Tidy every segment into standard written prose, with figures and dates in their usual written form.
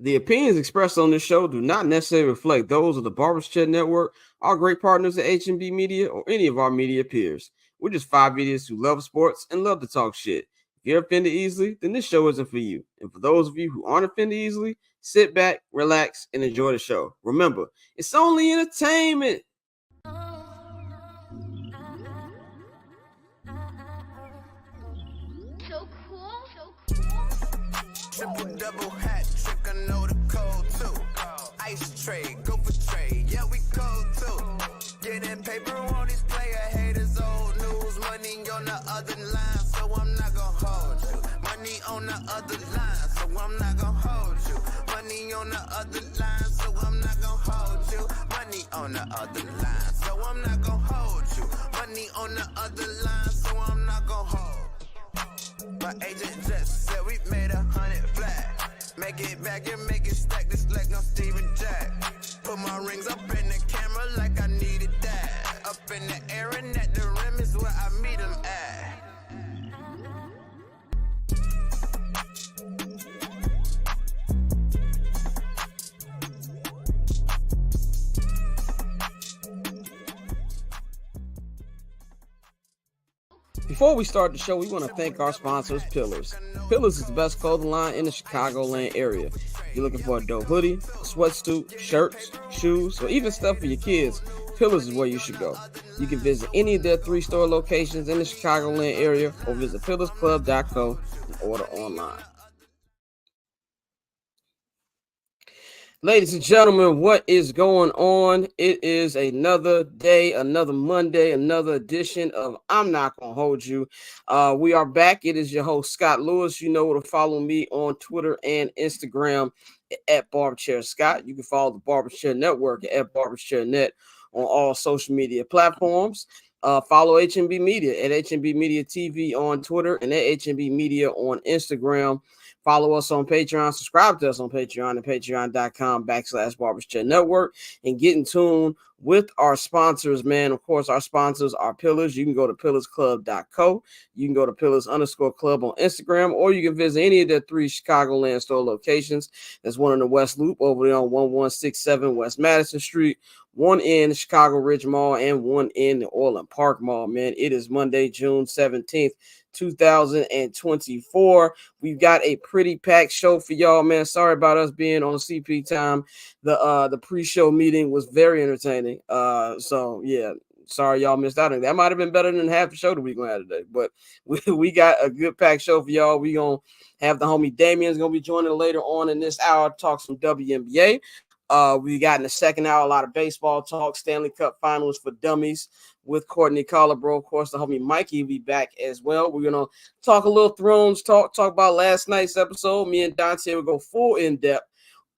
The opinions expressed on this show do not necessarily reflect those of the Barbers Chat Network, our great partners at H&B Media, or any of our media peers. We're just five idiots who love sports and love to talk shit. If you're offended easily, then this show isn't for you. And for those of you who aren't offended easily, sit back, relax, and enjoy the show. Remember, it's only entertainment. So cool. Triple double hat trick, I know the code too. Ice trade, go for trade, yeah we cold too. Getting paper on these player haters, old news. Money on the other line, so I'm not gonna hold you. Money on the other line, so I'm not gonna hold you. Money on the other line, so I'm not gonna hold you. Money on the other line, so I'm not gonna hold you. Money on the other line, so I'm not gonna hold. My agent just said we made 100 flat. Make it back and make it stack. This like no Steven Jack. Put my rings up in the camera like I needed that. Up in the air and at the rim is where I meet them at. Before we start the show, we want to thank our sponsors, Pillars. Pillars is the best clothing line in the Chicagoland area. If you're looking for a dope hoodie, a sweatsuit, shirts, shoes, or even stuff for your kids, Pillars is where you should go. You can visit any of their 3 store locations in the Chicagoland area or visit pillarsclub.co and order online. Ladies and gentlemen, what is going on? It is another day, another Monday, another edition of I'm Not Gonna Hold You. We are back. It is your host, Scott Lewis. You know where to follow me on Twitter and Instagram at Barberchair Scott. You can follow the Barberchair Network at BarberchairNet on all social media platforms. Follow HMB Media at HMB Media TV on Twitter and at HMB Media on Instagram. Follow us on Patreon. Subscribe to us on Patreon at patreon.com/Barberchair Network and get in tune with our sponsors, man. Of course, our sponsors are Pillars. You can go to pillarsclub.co. You can go to pillars_club on Instagram, or you can visit any of their 3 Chicagoland store locations. There's one in the West Loop over there on 1167 West Madison Street, one in the Chicago Ridge Mall, and one in the Orland Park Mall, man. It is Monday, June 17th. 2024. We've got a pretty packed show for y'all, man. Sorry about us being on CP time. The pre-show meeting was very entertaining. So yeah, sorry y'all missed out on that. That might have been better than half the show that we're gonna have today, but we got a good packed show for y'all. We gonna have the homie Damien's gonna be joining later on in this hour to talk some WNBA. We got in the second hour a lot of baseball talk, Stanley Cup Finals for Dummies with Courtney Collarbro. Of course, the homie Mikey will be back as well. We're gonna talk a little Thrones talk about last night's episode. Me and Dante will go full in depth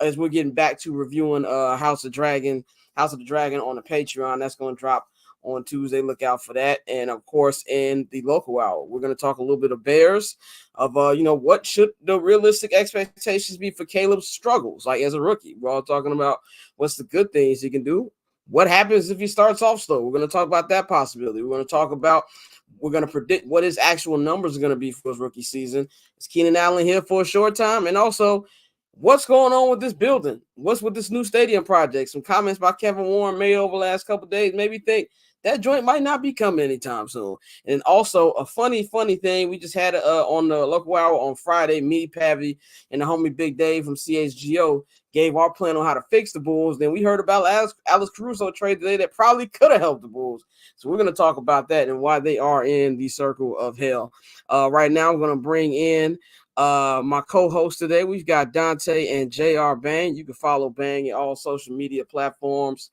as we're getting back to reviewing House of the Dragon on the Patreon. That's gonna drop on Tuesday. Look out for that. And of course, in the local hour, we're going to talk a little bit of Bears, of what should the realistic expectations be for Caleb's struggles, like as a rookie. We're all talking about what's the good things he can do. What happens if he starts off slow? We're going to talk about that possibility. We're going to predict what his actual numbers are going to be for his rookie season. Is Keenan Allen here for a short time? And also, what's going on with this building? What's with this new stadium project? Some comments by Kevin Warren made over the last couple of days made me think that joint might not be coming anytime soon. And also a funny thing, we just had on the local hour on Friday, me, Pavi, and the homie Big Dave from CHGO gave our plan on how to fix the Bulls. Then we heard about Alex Caruso trade today that probably could have helped the Bulls. So we're going to talk about that and why they are in the circle of hell. Right now, I'm going to bring in my co-host today. We've got Dante and JR Bang. You can follow Bang in all social media platforms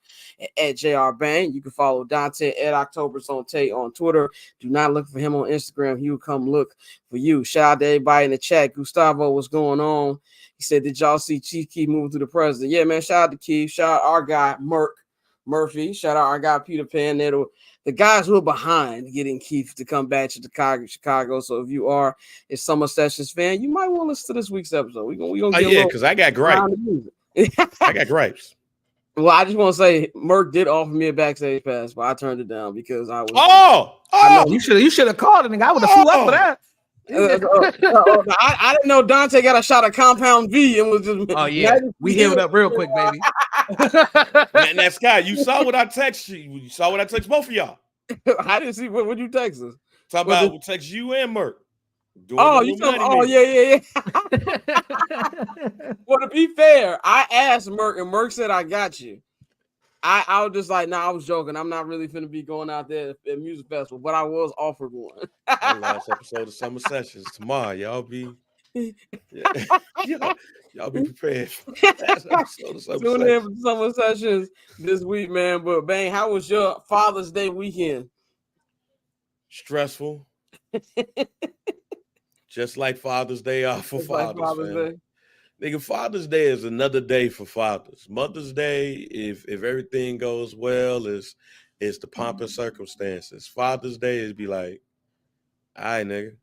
at JR Bang. You can follow Dante at Octobersonte on Twitter. Do not look for him on Instagram. He will come look for you. Shout out to everybody in the chat. Gustavo, what's going on? He said, did y'all see Chief Keef moving to the president? Yeah, man. Shout out to Keith. Shout out our guy Murphy. Shout out our guy Peter Pan. The guys who are behind getting Keith to come back to Chicago. So if you are a Summer Sessions fan, you might want to listen to this week's episode. We gonna get because I got gripes. I got gripes. Well, I just want to say, Merck did offer me a backstage pass, but I turned it down because I was. Oh! You should have called it, nigga. I would have flew up for that. I didn't know Dante got a shot of Compound V and was just. Oh yeah, we healed up real quick, baby. Now, Scott, you saw what I text you. You saw what I text both of y'all. I didn't see what you text us. Talk about text you and Merk. Oh, you talking? Oh, yeah. Well, to be fair, I asked Merk, and Merk said, "I got you." I was just like, "Nah, I was joking. I'm not really finna be going out there at music festival, but I was offered one." Our last episode of Summer Sessions tomorrow. Y'all be prepared. Last episode of Summer Tune in for Summer Sessions this week, man. But Bang, how was your Father's Day weekend? Stressful. Just like Father's Day off for fathers, Day. Nigga, Father's Day is another day for fathers. Mother's Day, if everything goes well, is the pomp and circumstances. Father's Day is be like, all right, nigga.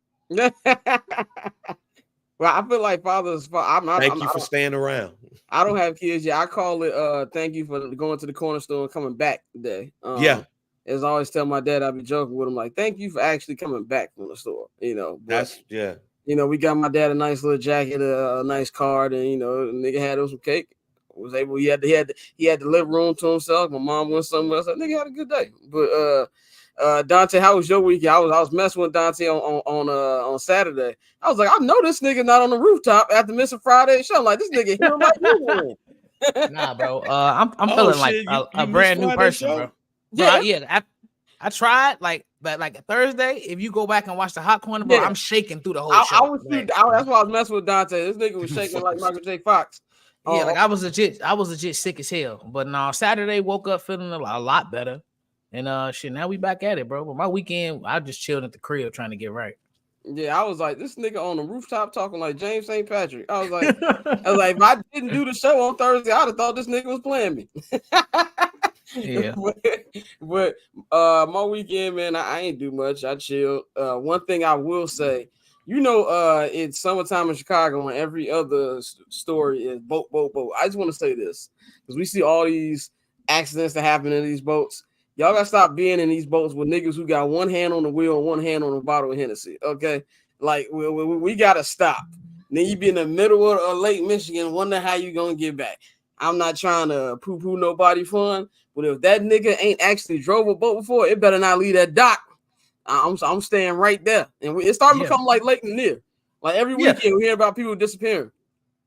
Well, I feel like fathers. Thank you for staying around. I don't have kids yet. I call it thank you for going to the corner store and coming back today. Yeah. As I always tell my dad, I be joking with him like, thank you for actually coming back from the store. You know, but, yeah. You know, we got my dad a nice little jacket, a nice card, and you know, the nigga had us some cake. Was able. He had the living room to himself. My mom went somewhere else. That nigga had a good day. But Dante, how was your weekend? I was messing with Dante on Saturday. I was like, I know this nigga not on the rooftop after missing Friday show. I'm like, this nigga here like you. Nah, bro. I'm feeling like a brand new person, bro. Yeah. I tried but like Thursday. If you go back and watch the Hot Corner, bro, I'm shaking through the whole show. That's why I was messing with Dante. This nigga was shaking like Michael J. Fox. Yeah, like I was legit sick as hell. But no, Saturday woke up feeling a lot better. And shit, now we back at it, bro. But my weekend, I just chilled at the crib trying to get right. Yeah, I was like, this nigga on the rooftop talking like James St. Patrick. I was like, if I didn't do the show on Thursday, I'd have thought this nigga was playing me. Yeah. but my weekend, man, I ain't do much. I chilled. One thing I will say, you know, it's summertime in Chicago and every other story is boat. I just want to say this because we see all these accidents that happen in these boats. Y'all gotta stop being in these boats with niggas who got one hand on the wheel and one hand on the bottle of Hennessy. Okay, like we gotta stop. Then you be in the middle of Lake Michigan, wonder how you gonna get back. I'm not trying to poo-poo nobody fun, but if that nigga ain't actually drove a boat before, it better not leave that dock. I'm staying right there, and it's starting to become like Lake Lanier. Like every weekend we hear about people disappearing,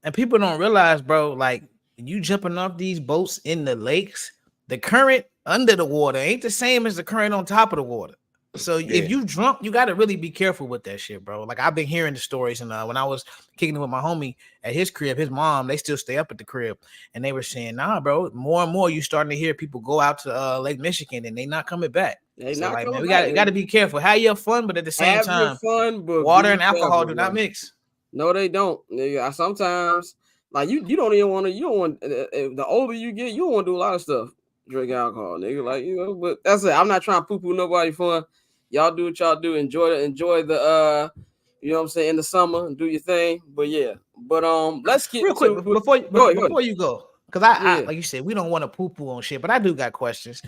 and people don't realize, bro. Like you jumping off these boats in the lakes, the current under the water ain't the same as the current on top of the water. So if you drunk, you got to really be careful with that shit, bro. Like I've been hearing the stories, and when I was kicking it with my homie at his crib, his mom, they still stay up at the crib, and they were saying, nah, bro, more and more you starting to hear people go out to Lake Michigan and they not coming back. We got to be careful. Have your fun, but at the same time, but water and alcohol do not mix. No, they don't. Nigga, sometimes like you don't even want to. You don't want the older you get, you don't want to do a lot of stuff. Drink alcohol, nigga. Like, you know, but that's it. I'm not trying to poo-poo nobody fun. Y'all do what y'all do. Enjoy the you know what I'm saying, in the summer and do your thing. But yeah. But let's get real quick before you go. Because I like you said, we don't want to poo-poo on shit, but I do got questions.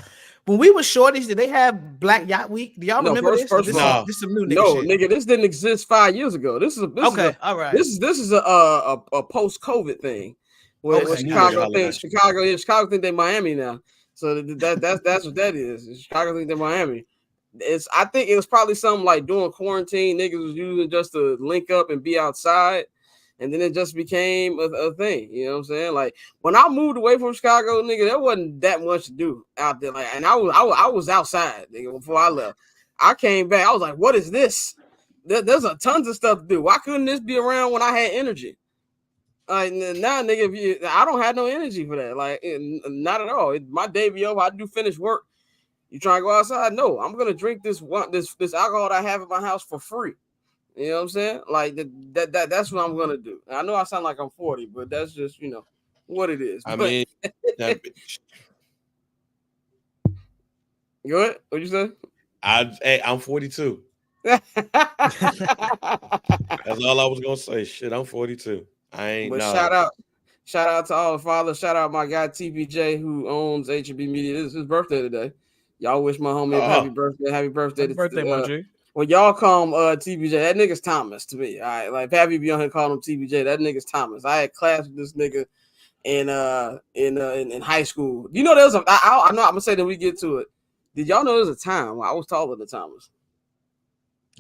When we were shorties, did they have Black Yacht Week? Do y'all remember this? This is some new nigga shit. Nigga, this didn't exist 5 years ago. This is all right. This is a post-COVID thing. Well, Chicago think they Miami now. So that's what that is. Chicago think they're Miami. I think it was probably something like during quarantine, niggas was using just to link up and be outside, and then it just became a thing. You know what I'm saying? Like when I moved away from Chicago, nigga, there wasn't that much to do out there. Like, and I was outside, nigga, before I left. I came back. I was like, what is this? There's a tons of stuff to do. Why couldn't this be around when I had energy? Like now, nigga, I don't have no energy for that. Like, not at all. My day be over. I do finish work. You trying to go outside? No, I'm gonna drink this alcohol that I have in my house for free. You know what I'm saying? Like that's what I'm gonna do. I know I sound like I'm 40, but that's just what it is. Mean, go ahead. What'd you say? I'm 42. That's all I was gonna say. Shit, I'm 42. I ain't. But shout out to all the fathers. Shout out my guy TPJ who owns H&B Media. This is his birthday today. Y'all wish my homie happy birthday. Happy birthday, my G. Well, y'all call him TBJ. That nigga's Thomas to me. All right, like Pappy be on here calling him TBJ. That nigga's Thomas. I had class with this nigga in high school. You know, there was I know I'm gonna say that we get to it. Did y'all know there was a time when I was taller than Thomas?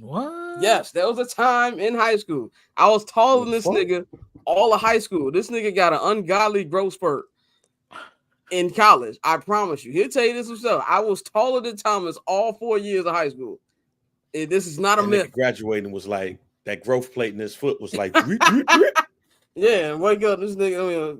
What? Yes, there was a time in high school I was taller than this nigga all of high school. This nigga got an ungodly growth spurt in college. I promise you. He'll tell you this himself. I was taller than Thomas all 4 years of high school. This is not a myth. Graduating was like that growth plate in his foot was like yeah, wake up, this nigga.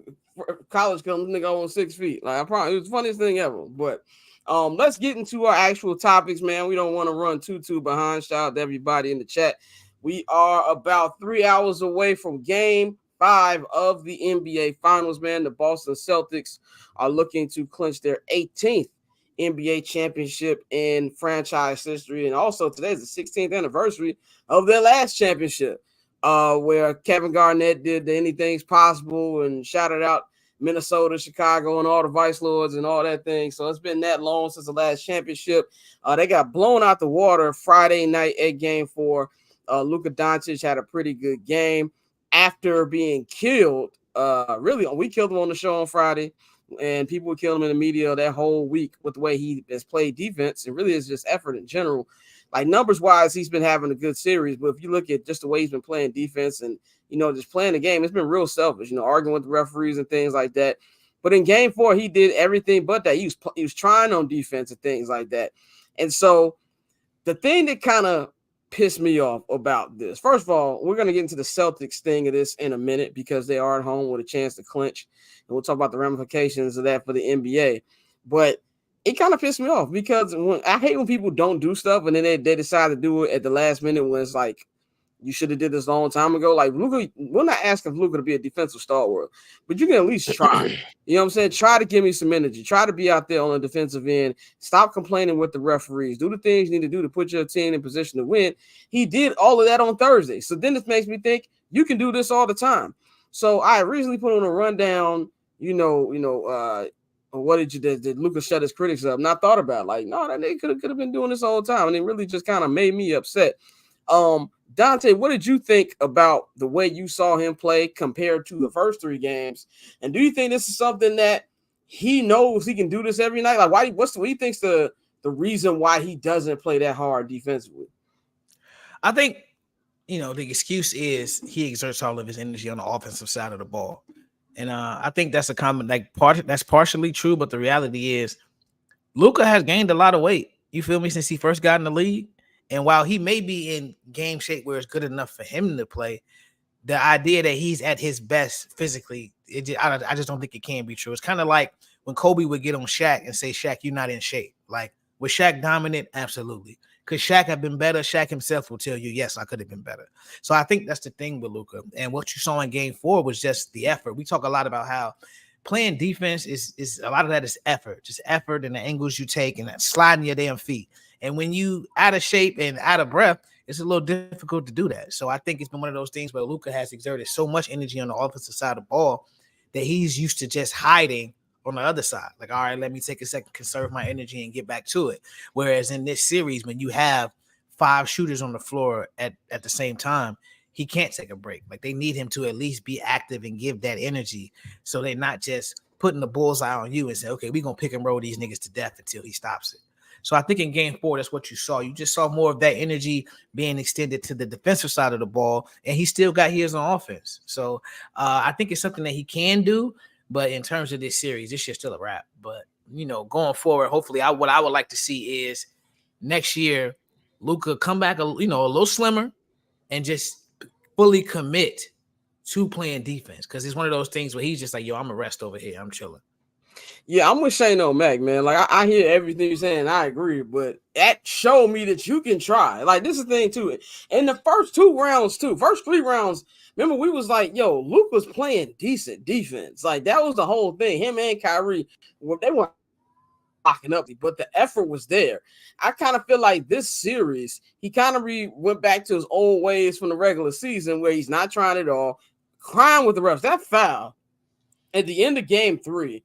College comes, this nigga on 6 feet. Like I promise, it was the funniest thing ever. But let's get into our actual topics, man. We don't want to run too behind. Shout out to everybody in the chat. We are about 3 hours away from Game 5 of the NBA Finals, man. The Boston Celtics are looking to clinch their 18th NBA championship in franchise history. And also today is the 16th anniversary of their last championship, where Kevin Garnett did the Anything's Possible and shouted out Minnesota, Chicago, and all the Vice Lords and all that thing. So it's been that long since the last championship. They got blown out the water Friday night at Game 4. Luka Dante had a pretty good game after being killed. Really, we killed him on the show on Friday. And people would kill him in the media that whole week with the way he has played defense. It really is just effort in general. Like numbers-wise, he's been having a good series. But if you look at just the way he's been playing defense and, just playing the game, it's been real selfish, arguing with the referees and things like that. But in Game 4, he did everything but that. He was trying on defense and things like that. And so the thing that kind of pissed me off about this, first of all, we're going to get into the Celtics thing of this in a minute because they are at home with a chance to clinch. And we'll talk about the ramifications of that for the NBA. But it kind of pissed me off because I hate when people don't do stuff and then they decide to do it at the last minute when it's like, you should have did this a long time ago. Like Luka, we're not asking Luka to be a defensive stalwart, but you can at least try. You know what I'm saying? Try to give me some energy. Try to be out there on the defensive end. Stop complaining with the referees. Do the things you need to do to put your team in position to win. He did all of that on Thursday. So then this makes me think you can do this all the time. So I originally put on a rundown, what did Luka shut his critics up? And I thought about it, like, no, that nigga could have been doing this all the time. And it really just kind of made me upset. Dante, what did you think about the way you saw him play compared to the first 3 games? And do you think this is something that he knows he can do this every night? Like, what he thinks the reason why he doesn't play that hard defensively? I think, the excuse is he exerts all of his energy on the offensive side of the ball. And I think that's that's partially true, but the reality is Luka has gained a lot of weight. You feel me? Since he first got in the league. And while he may be in game shape where it's good enough for him to play, the idea that he's at his best physically, I just don't think it can be true. It's kind of like when Kobe would get on Shaq and say, Shaq, you're not in shape. Like, was Shaq dominant? Absolutely. Could Shaq have been better? Shaq himself will tell you, yes, I could have been better. So I think that's the thing with Luka. And what you saw in Game 4 was just the effort. We talk a lot about how playing defense is a lot of that is effort, just effort and the angles you take and that sliding your damn feet. And when you out of shape and out of breath, it's a little difficult to do that. So I think it's been one of those things where Luka has exerted so much energy on the offensive side of the ball that he's used to just hiding on the other side. Like, all right, let me take a second, conserve my energy and get back to it. Whereas in this series, when you have 5 shooters on the floor at the same time, he can't take a break. Like, they need him to at least be active and give that energy so they're not just putting the bullseye on you and say, okay, we're going to pick and roll these niggas to death until he stops it. So I think in Game 4, that's what you saw. You just saw more of that energy being extended to the defensive side of the ball, and he still got his on offense. So I think it's something that he can do, but in terms of this series, this shit's still a wrap. But, going forward, hopefully what I would like to see is next year, Luka come back a little slimmer and just fully commit to playing defense because it's one of those things where he's just like, yo, I'm a rest over here. I'm chilling. Yeah, I'm with Shane O'Mac, man. Like, I hear everything you're saying. I agree, but that showed me that you can try. Like, this is the thing, too. In the first 3 rounds, remember, we was like, yo, Luke was playing decent defense. Like, that was the whole thing. Him and Kyrie, they weren't locking up, but the effort was there. I kind of feel like this series, he kind of went back to his old ways from the regular season where he's not trying at all, crying with the refs. That foul at the end of Game 3,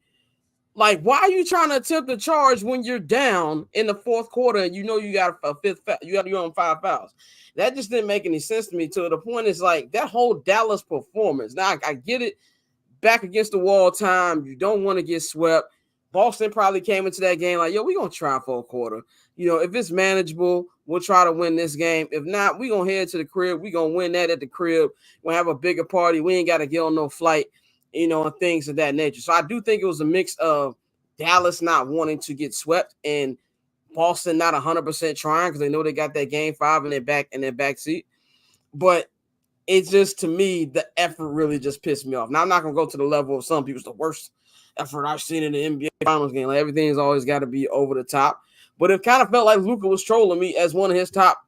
Like, why are you trying to attempt a charge when you're down in the fourth quarter and you know you got a fifth foul, you're on 5 fouls? That just didn't make any sense to me. To the point is like that whole Dallas performance. Now I get it, back against the wall time. You don't want to get swept. Boston probably came into that game like, yo, we're going to try for a quarter. You know, if it's manageable, we'll try to win this game. If not, we're going to head to the crib. We're going to win that at the crib. We'll have a bigger party. We ain't got to get on no flight, you know, and things of that nature. So I do think it was a mix of Dallas not wanting to get swept and Boston not 100% trying because they know they got that game 5 in their back seat. But it's just, to me, the effort really just pissed me off. Now, I'm not going to go to the level of some people's the worst effort I've seen in the NBA Finals game. Like, everything's always got to be over the top. But it kind of felt like Luka was trolling me as one of his top,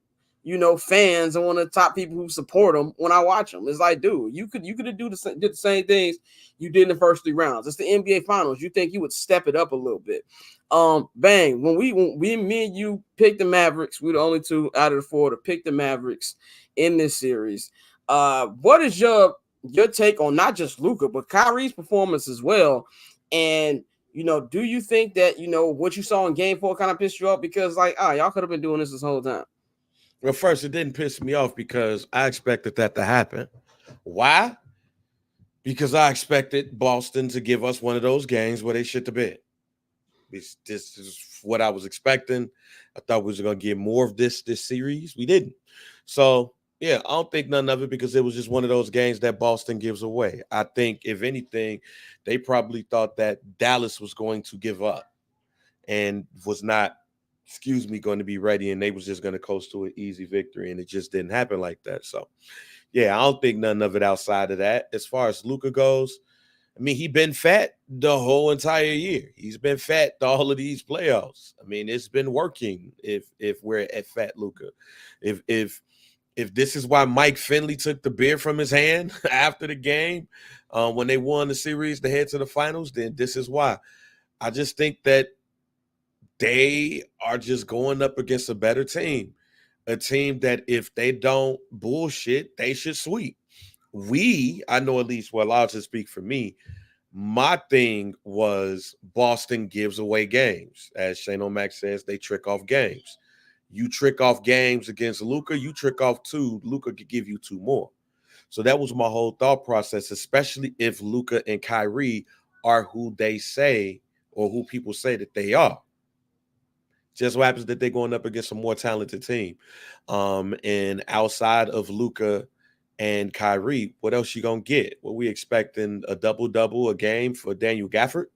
you know, fans and one of the top people who support him when I watch him. It's like, dude, you could did the same things you did in the first 3 rounds. It's the NBA Finals. You think you would step it up a little bit. Bang. When me and you picked the Mavericks, we're the only 2 out of the 4 to pick the Mavericks in this series. What is your take on not just Luka, but Kyrie's performance as well? And, you know, do you think that, you know, what you saw in game 4 kind of pissed you off? Because, like, y'all could have been doing this whole time. Well, first, it didn't piss me off because I expected that to happen. Why? Because I expected Boston to give us one of those games where they shit the bed. This is what I was expecting. I thought we was going to get more of this series. We didn't. So, yeah, I don't think none of it because it was just one of those games that Boston gives away. I think, if anything, they probably thought that Dallas was going to give up and was not, going to be ready, and they was just going to coast to an easy victory, and it just didn't happen like that. So, yeah, I don't think none of it outside of that. As far as Luka goes, I mean, he been fat the whole entire year. He's been fat all of these playoffs. I mean, it's been working if we're at fat Luka. If this is why Mike Finley took the beer from his hand after the game when they won the series to head to the finals, then this is why. I just think that they are just going up against a better team, a team that if they don't bullshit, they should sweep. I know at least, well, I'll just speak for me. My thing was Boston gives away games. As Shane O'Mac says, they trick off games. You trick off games against Luka, you trick off 2, Luka could give you 2 more. So that was my whole thought process, especially if Luka and Kyrie are who they say or who people say that they are. Just so happens that they're going up against a more talented team. And outside of Luka and Kyrie, what else you going to get? Well, we expecting a double-double a game for Daniel Gafford.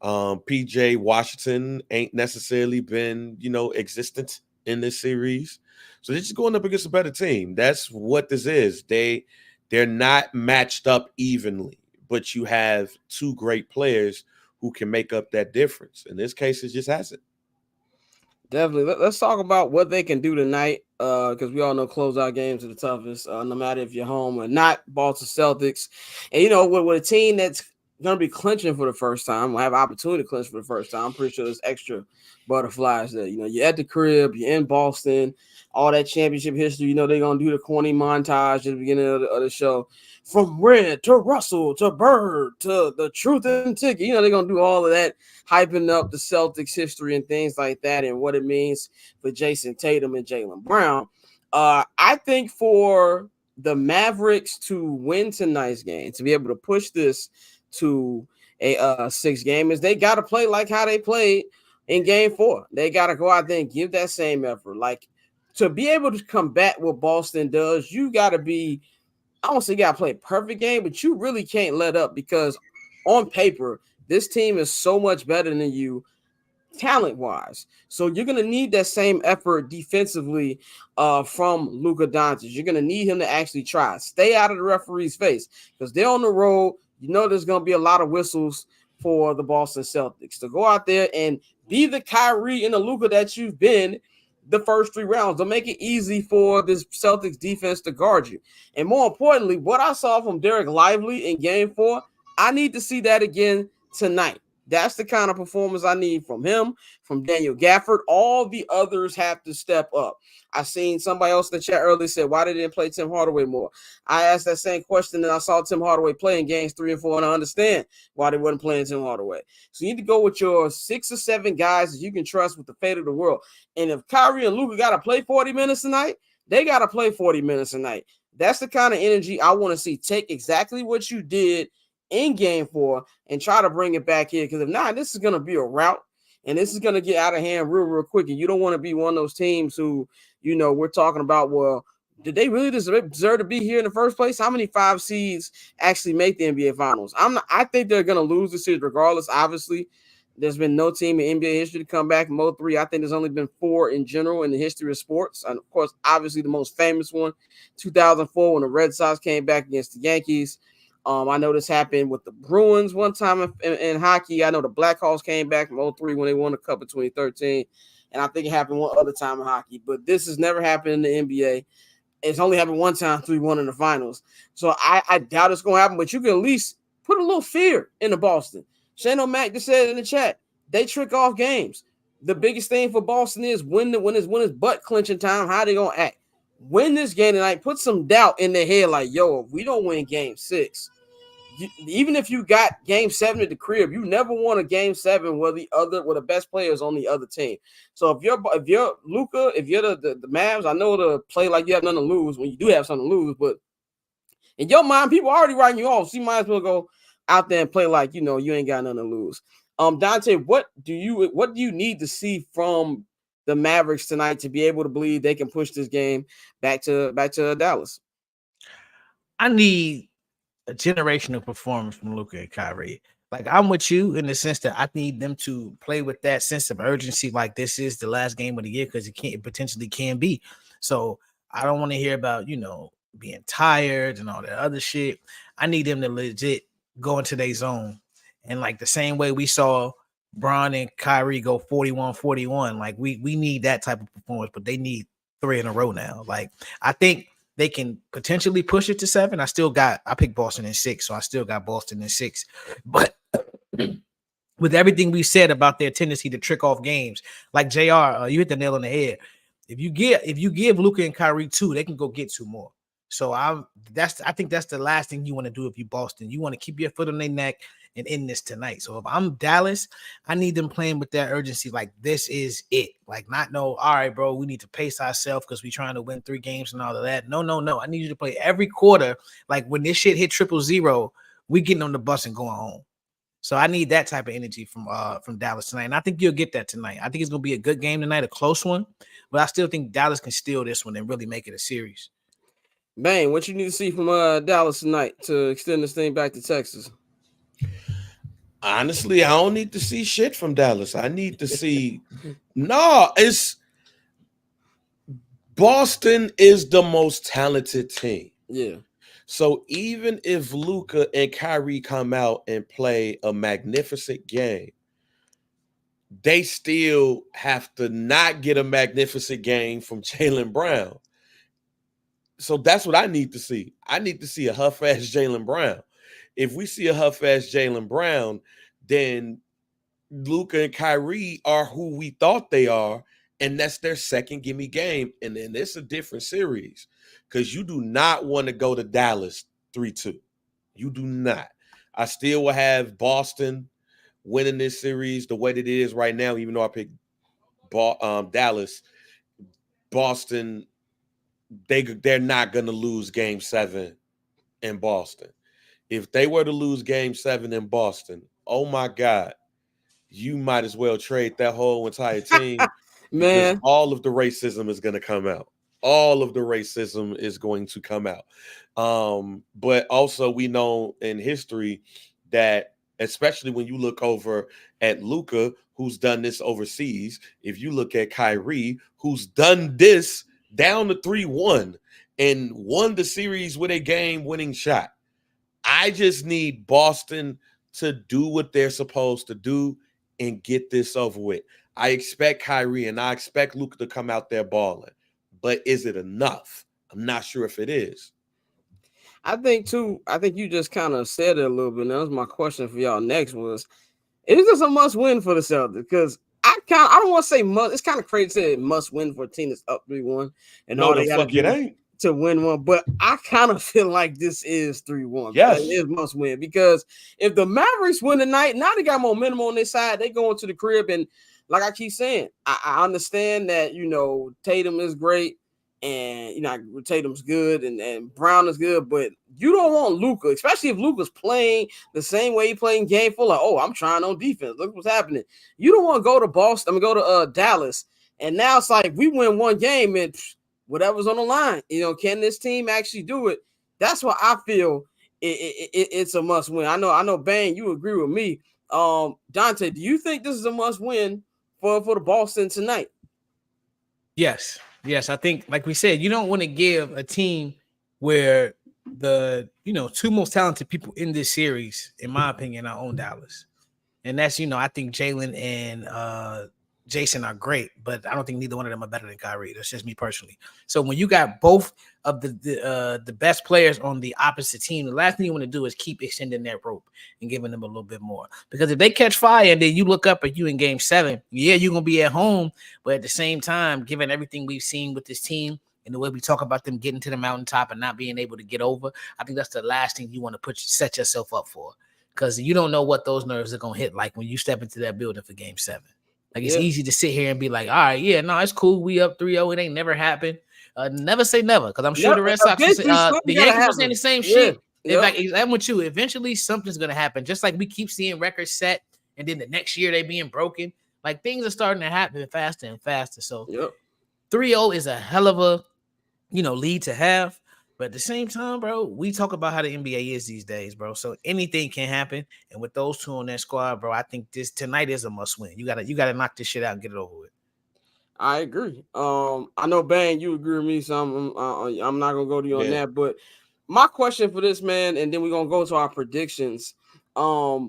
PJ Washington ain't necessarily been, existent in this series. So they're just going up against a better team. That's what this is. They're not matched up evenly, but you have 2 great players who can make up that difference. In this case, it just hasn't. Definitely. Let's talk about what they can do tonight, because we all know closeout games are the toughest, no matter if you're home or not. Boston Celtics. And, with a team that's going to be clinching for the first time, will have opportunity to clinch for the first time, I'm pretty sure there's extra butterflies there. You're at the crib, you're in Boston, all that championship history. They're going to do the corny montage at the beginning of the show. From Red to Russell to Bird to the Truth and Ticket. They're going to do all of that, hyping up the Celtics history and things like that and what it means for Jason Tatum and Jaylen Brown. I think for the Mavericks to win tonight's game, to be able to push this to a 6 game, is they got to play like how they played in game 4. They got to go out there and give that same effort. Like, to be able to combat what Boston does, you got to be, I don't say you got to play a perfect game, but you really can't let up, because on paper, this team is so much better than you talent-wise. So you're going to need that same effort defensively from Luka Doncic. You're going to need him to actually try. Stay out of the referee's face, because they're on the road. There's going to be a lot of whistles for the Boston Celtics. To go out there and be the Kyrie and the Luka that you've been the first 3 rounds. They'll make it easy for this Celtics defense to guard you. And more importantly, what I saw from Derek Lively in game 4, I need to see that again tonight. That's the kind of performance I need from him, from Daniel Gafford. All the others have to step up. I seen somebody else in the chat earlier said, why they didn't play Tim Hardaway more? I asked that same question, and I saw Tim Hardaway play in games 3 and 4, and I understand why they wasn't playing Tim Hardaway. So you need to go with your 6 or 7 guys that you can trust with the fate of the world. And if Kyrie and Luka got to play 40 minutes tonight, they got to play 40 minutes tonight. That's the kind of energy I want to see. Take exactly what you did in game 4 and try to bring it back here. Because if not, this is going to be a rout, and this is going to get out of hand real quick. And you don't want to be one of those teams who, we're talking about, well, did they really deserve to be here in the first place? How many 5 seeds actually make the NBA Finals? I think they're going to lose the series regardless. Obviously, there's been no team in NBA history to come back from 03. I think there's only been 4 in general in the history of sports. And, of course, obviously the most famous one, 2004, when the Red Sox came back against the Yankees. I know this happened with the Bruins one time in hockey. I know the Blackhawks came back from 03 when they won the Cup in 2013. And I think it happened one other time in hockey. But this has never happened in the NBA. It's only happened one time, 3-1 in the finals. So I doubt it's going to happen. But you can at least put a little fear into Boston. Shane O'Mac just said in the chat, they trick off games. The biggest thing for Boston is when it's butt clenching time, how they going to act. Win this game tonight. Put some doubt in their head like, yo, if we don't win game 6, even if you got game 7 at the crib, you never won a game 7 where the best players on the other team. So if you're Luka, if you're the Mavs, I know to play like you have nothing to lose when you do have something to lose, but in your mind, people are already writing you off. So you might as well go out there and play like you ain't got nothing to lose. Dante, what do you need to see from the Mavericks tonight to be able to believe they can push this game back to Dallas? I need a generational performance from Luka and Kyrie. Like, I'm with you in the sense that I need them to play with that sense of urgency. Like, this is the last game of the year because it potentially can be. So I don't want to hear about, being tired and all that other shit. I need them to legit go into their zone. And like the same way we saw Bron and Kyrie go 41-41, like we need that type of performance, but they need 3 in a row now. Like, I think they can potentially push it to 7. I picked Boston in 6, so I still got Boston in 6. But with everything we said about their tendency to trick off games, like JR, you hit the nail on the head. If you give Luka and Kyrie 2, they can go get 2 more. So I think that's the last thing you want to do if you Boston. You want to keep your foot on their neck and end this tonight. So if I'm Dallas, I need them playing with that urgency. Like, this is it. Like, not all right, bro, we need to pace ourselves because we're trying to win 3 games and all of that. No. I need you to play every quarter. Like, when this shit hit 0-0, we getting on the bus and going home. So I need that type of energy from Dallas tonight. And I think you'll get that tonight. I think it's going to be a good game tonight, a close one. But I still think Dallas can steal this one and really make it a series. Bang, what you need to see from Dallas tonight to extend this thing back to Texas? Honestly, I don't need to see shit from Dallas. I need to see it's Boston is the most talented team. Yeah. So even if Luka and Kyrie come out and play a magnificent game, they still have to not get a magnificent game from Jaylen Brown. So that's what I need to see. I need to see a huff-ass Jaylen Brown. If we see a huff-ass Jaylen Brown, then Luka and Kyrie are who we thought they are, and that's their second gimme game. And then it's a different series because you do not want to go to Dallas 3-2. You do not. I still will have Boston winning this series the way that it is right now, even though I picked Dallas. Boston, they're not going to lose game 7 in Boston. If they were to lose game 7 in Boston, oh my God, you might as well trade that whole entire team. Man, because all of the racism is going to come out. All of the racism is going to come out. But also we know in history that, especially when you look over at Luka, who's done this overseas, if you look at Kyrie, who's done this down to 3-1 and won the series with a game-winning shot. I just need Boston to do what they're supposed to do and get this over with. I expect Kyrie and I expect Luka to come out there balling. But is it enough? I'm not sure if it is. I think you just kind of said it a little bit. And that was my question for y'all next was, It's just a must win for the Celtics because I don't want to say must. It's kind of crazy to say must win for a team that's up 3-1 and all they got to do to win one. But I kind of feel like this is 3-1. Yes, it is must win because if the Mavericks win tonight, now they got momentum on their side. They go into the crib and like I keep saying, I understand that Tatum is great. And Tatum's good and Brown is good, but you don't want Luka, especially if Luka's playing the same way he played in game 4. Like, oh, I'm trying on defense. Look what's happening. You don't want to go to Boston. I'm gonna go to Dallas, and now it's like we win one game and whatever's on the line. Can this team actually do it? That's why I feel it's a must win. I know, Bang, you agree with me. Dante, do you think this is a must win for the Boston tonight? Yes. Yes, I think, like we said, you don't want to give a team where the two most talented people in this series, in my opinion, are on Dallas, and that's I think Jalen and Jason are great, but I don't think neither one of them are better than Kyrie. That's just me personally. So when you got both of the best players on the opposite team, the last thing you want to do is keep extending that rope and giving them a little bit more. Because if they catch fire and then you look up at you in game 7, yeah, you're gonna be at home, but at the same time, given everything we've seen with this team and the way we talk about them getting to the mountaintop and not being able to get over, I think that's the last thing you want to set yourself up for. Because you don't know what those nerves are gonna hit like when you step into that building for game 7. Like, it's easy to sit here and be like, all right, yeah, no, it's cool. We up 3-0. It ain't never happened. Never say never, because I'm sure the Red Sox, the Yankees were saying the same shit. In fact, I'm with you. Eventually, something's going to happen. Just like we keep seeing records set, and then the next year they being broken. Like, things are starting to happen faster and faster. So 3-0 is a hell of a, lead to have. But at the same time, bro, we talk about how the NBA is these days, bro. So anything can happen. And with those two on that squad, bro, I think tonight is a must win. You gotta knock this shit out and get it over with. I agree. I know, Bang, you agree with me, so I'm not gonna go to you on that. But my question for this, man, and then we're gonna go to our predictions. My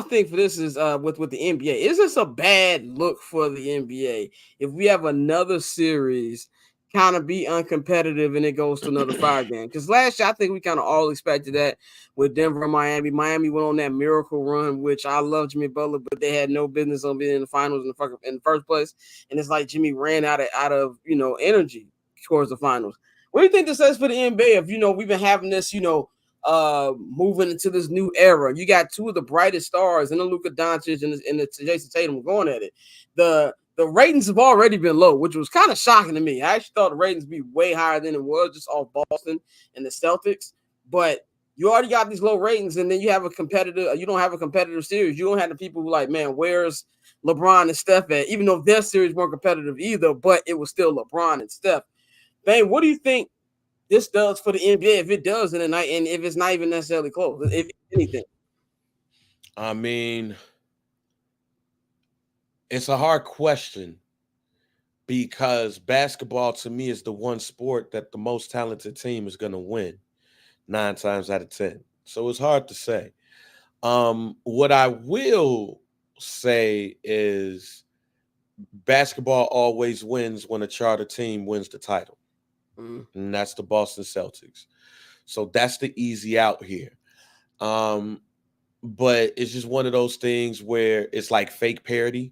thing for this is with the NBA. Is this a bad look for the NBA if we have another series kind of be uncompetitive and it goes to another 5 game? Because last year I think we kind of all expected that with Denver and Miami. Miami went on that miracle run, which I love Jimmy Butler, but they had no business on being in the finals in the first place. And it's like Jimmy ran out of energy towards the finals. What do you think this says for the NBA? If we've been having this moving into this new era, you got two of the brightest stars in the Luka Doncic and the Jason Tatum going at it. The ratings have already been low, which was kind of shocking to me. I actually thought the ratings would be way higher than it was, just off Boston and the Celtics. But you already got these low ratings, and then you have you don't have a competitive series. You don't have the people who like, man, where's LeBron and Steph at? Even though their series weren't competitive either, but it was still LeBron and Steph. Bang, what do you think this does for the NBA if it does in the night, and if it's not even necessarily close, if anything? I mean, it's a hard question because basketball to me is the one sport that the most talented team is going to win 9 times out of 10. So it's hard to say. What I will say is basketball always wins when a charter team wins the title. And that's the Boston Celtics. So that's the easy out here. But it's just one of those things where it's like fake parity.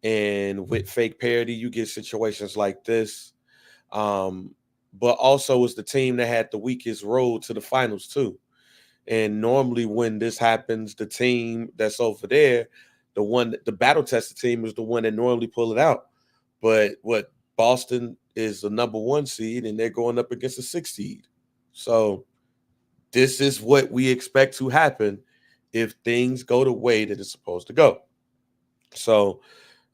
And with fake parity, you get situations like this. But also it's the team that had the weakest road to the finals too. And normally when this happens, the team that's over there, the battle tested team is the one that normally pull it out. But Boston is the number 1 seed and they're going up against a 6 seed. So this is what we expect to happen if things go the way that it's supposed to go. So,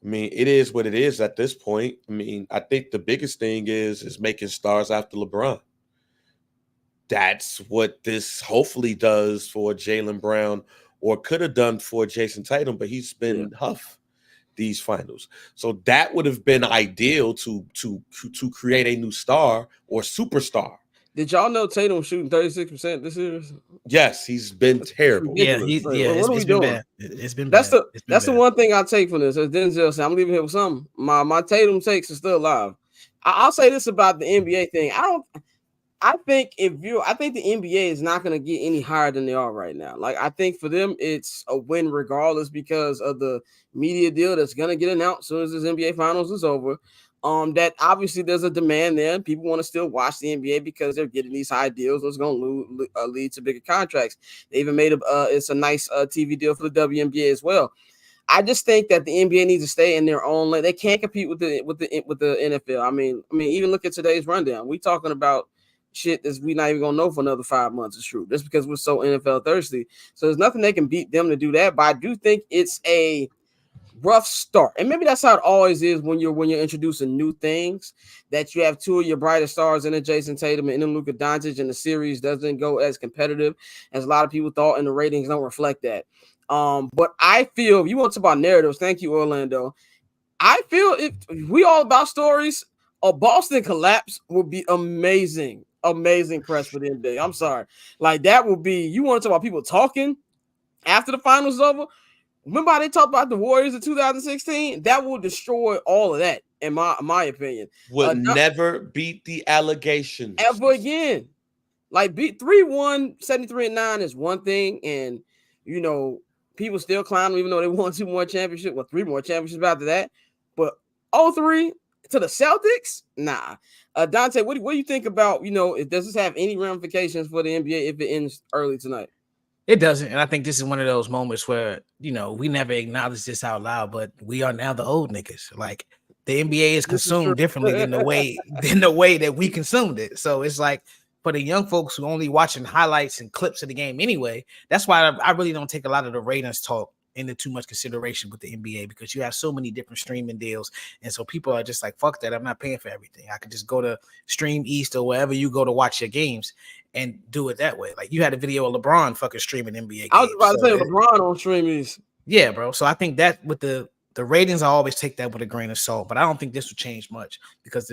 I mean, it is what it is at this point. I mean, I think the biggest thing is making stars after LeBron. That's what this hopefully does for Jaylen Brown, or could have done for Jason Tatum, but he's been huff these finals. So that would have been ideal to create a new star or superstar. Did y'all know Tatum was shooting 36% this year? Yes, he's been terrible. Yeah, it's been bad. It's been that's bad. The one thing I take from this. As Denzel said, I'm leaving here with something. My Tatum takes are still alive. I'll say this about the NBA thing. I think the NBA is not going to get any higher than they are right now. Like, I think for them, it's a win regardless because of the media deal that's going to get announced as soon as this NBA Finals is over. That obviously there's a demand there. People want to still watch the NBA because they're getting these high deals. That's going to lead to bigger contracts. They even made it's a nice TV deal for the WNBA as well. I just think that the NBA needs to stay in their own lane. They can't compete with the NFL. I mean, even look at today's rundown. We talking about shit that we not even gonna know for another 5 months is true, just because we're so NFL thirsty. So there's nothing they can beat them to do that. But I do think it's a rough start, and maybe that's how it always is when you're introducing new things. That you have two of your brightest stars in Jason Tatum and in Luka Doncic, and the series doesn't go as competitive as a lot of people thought, and the ratings don't reflect that. But I feel if you want to talk about narratives, thank you, Orlando. I feel if we all about stories, a Boston collapse would be amazing. Amazing press for the NBA. I'm sorry. Like, that would be, you want to talk about people talking after the finals is over? Remember how they talked about the Warriors in 2016? That will destroy all of that, in my opinion. Would never beat the allegations ever again. Like, beat 3-1, 73-9 is one thing, and you know, people still clown them even though they won 2 more championships, well, 3 more championships after that. But 0-3 to the Celtics? Nah. Dante, what do you think about, does this have any ramifications for the NBA if it ends early tonight? It doesn't. And I think this is one of those moments where, we never acknowledge this out loud, but we are now the old niggas. Like, the NBA is consumed differently than the way that we consumed it. So it's like, for the young folks who only watching highlights and clips of the game anyway, that's why I really don't take a lot of the ratings talk into too much consideration with the NBA, because you have so many different streaming deals. And so people are just like, fuck that. I'm not paying for everything. I could just go to Stream East or wherever you go to watch your games and do it that way. Like, you had a video of LeBron fucking streaming NBA games. I was about to say LeBron on Stream East. Yeah, bro. So I think that with the ratings, I always take that with a grain of salt, but I don't think this will change much because,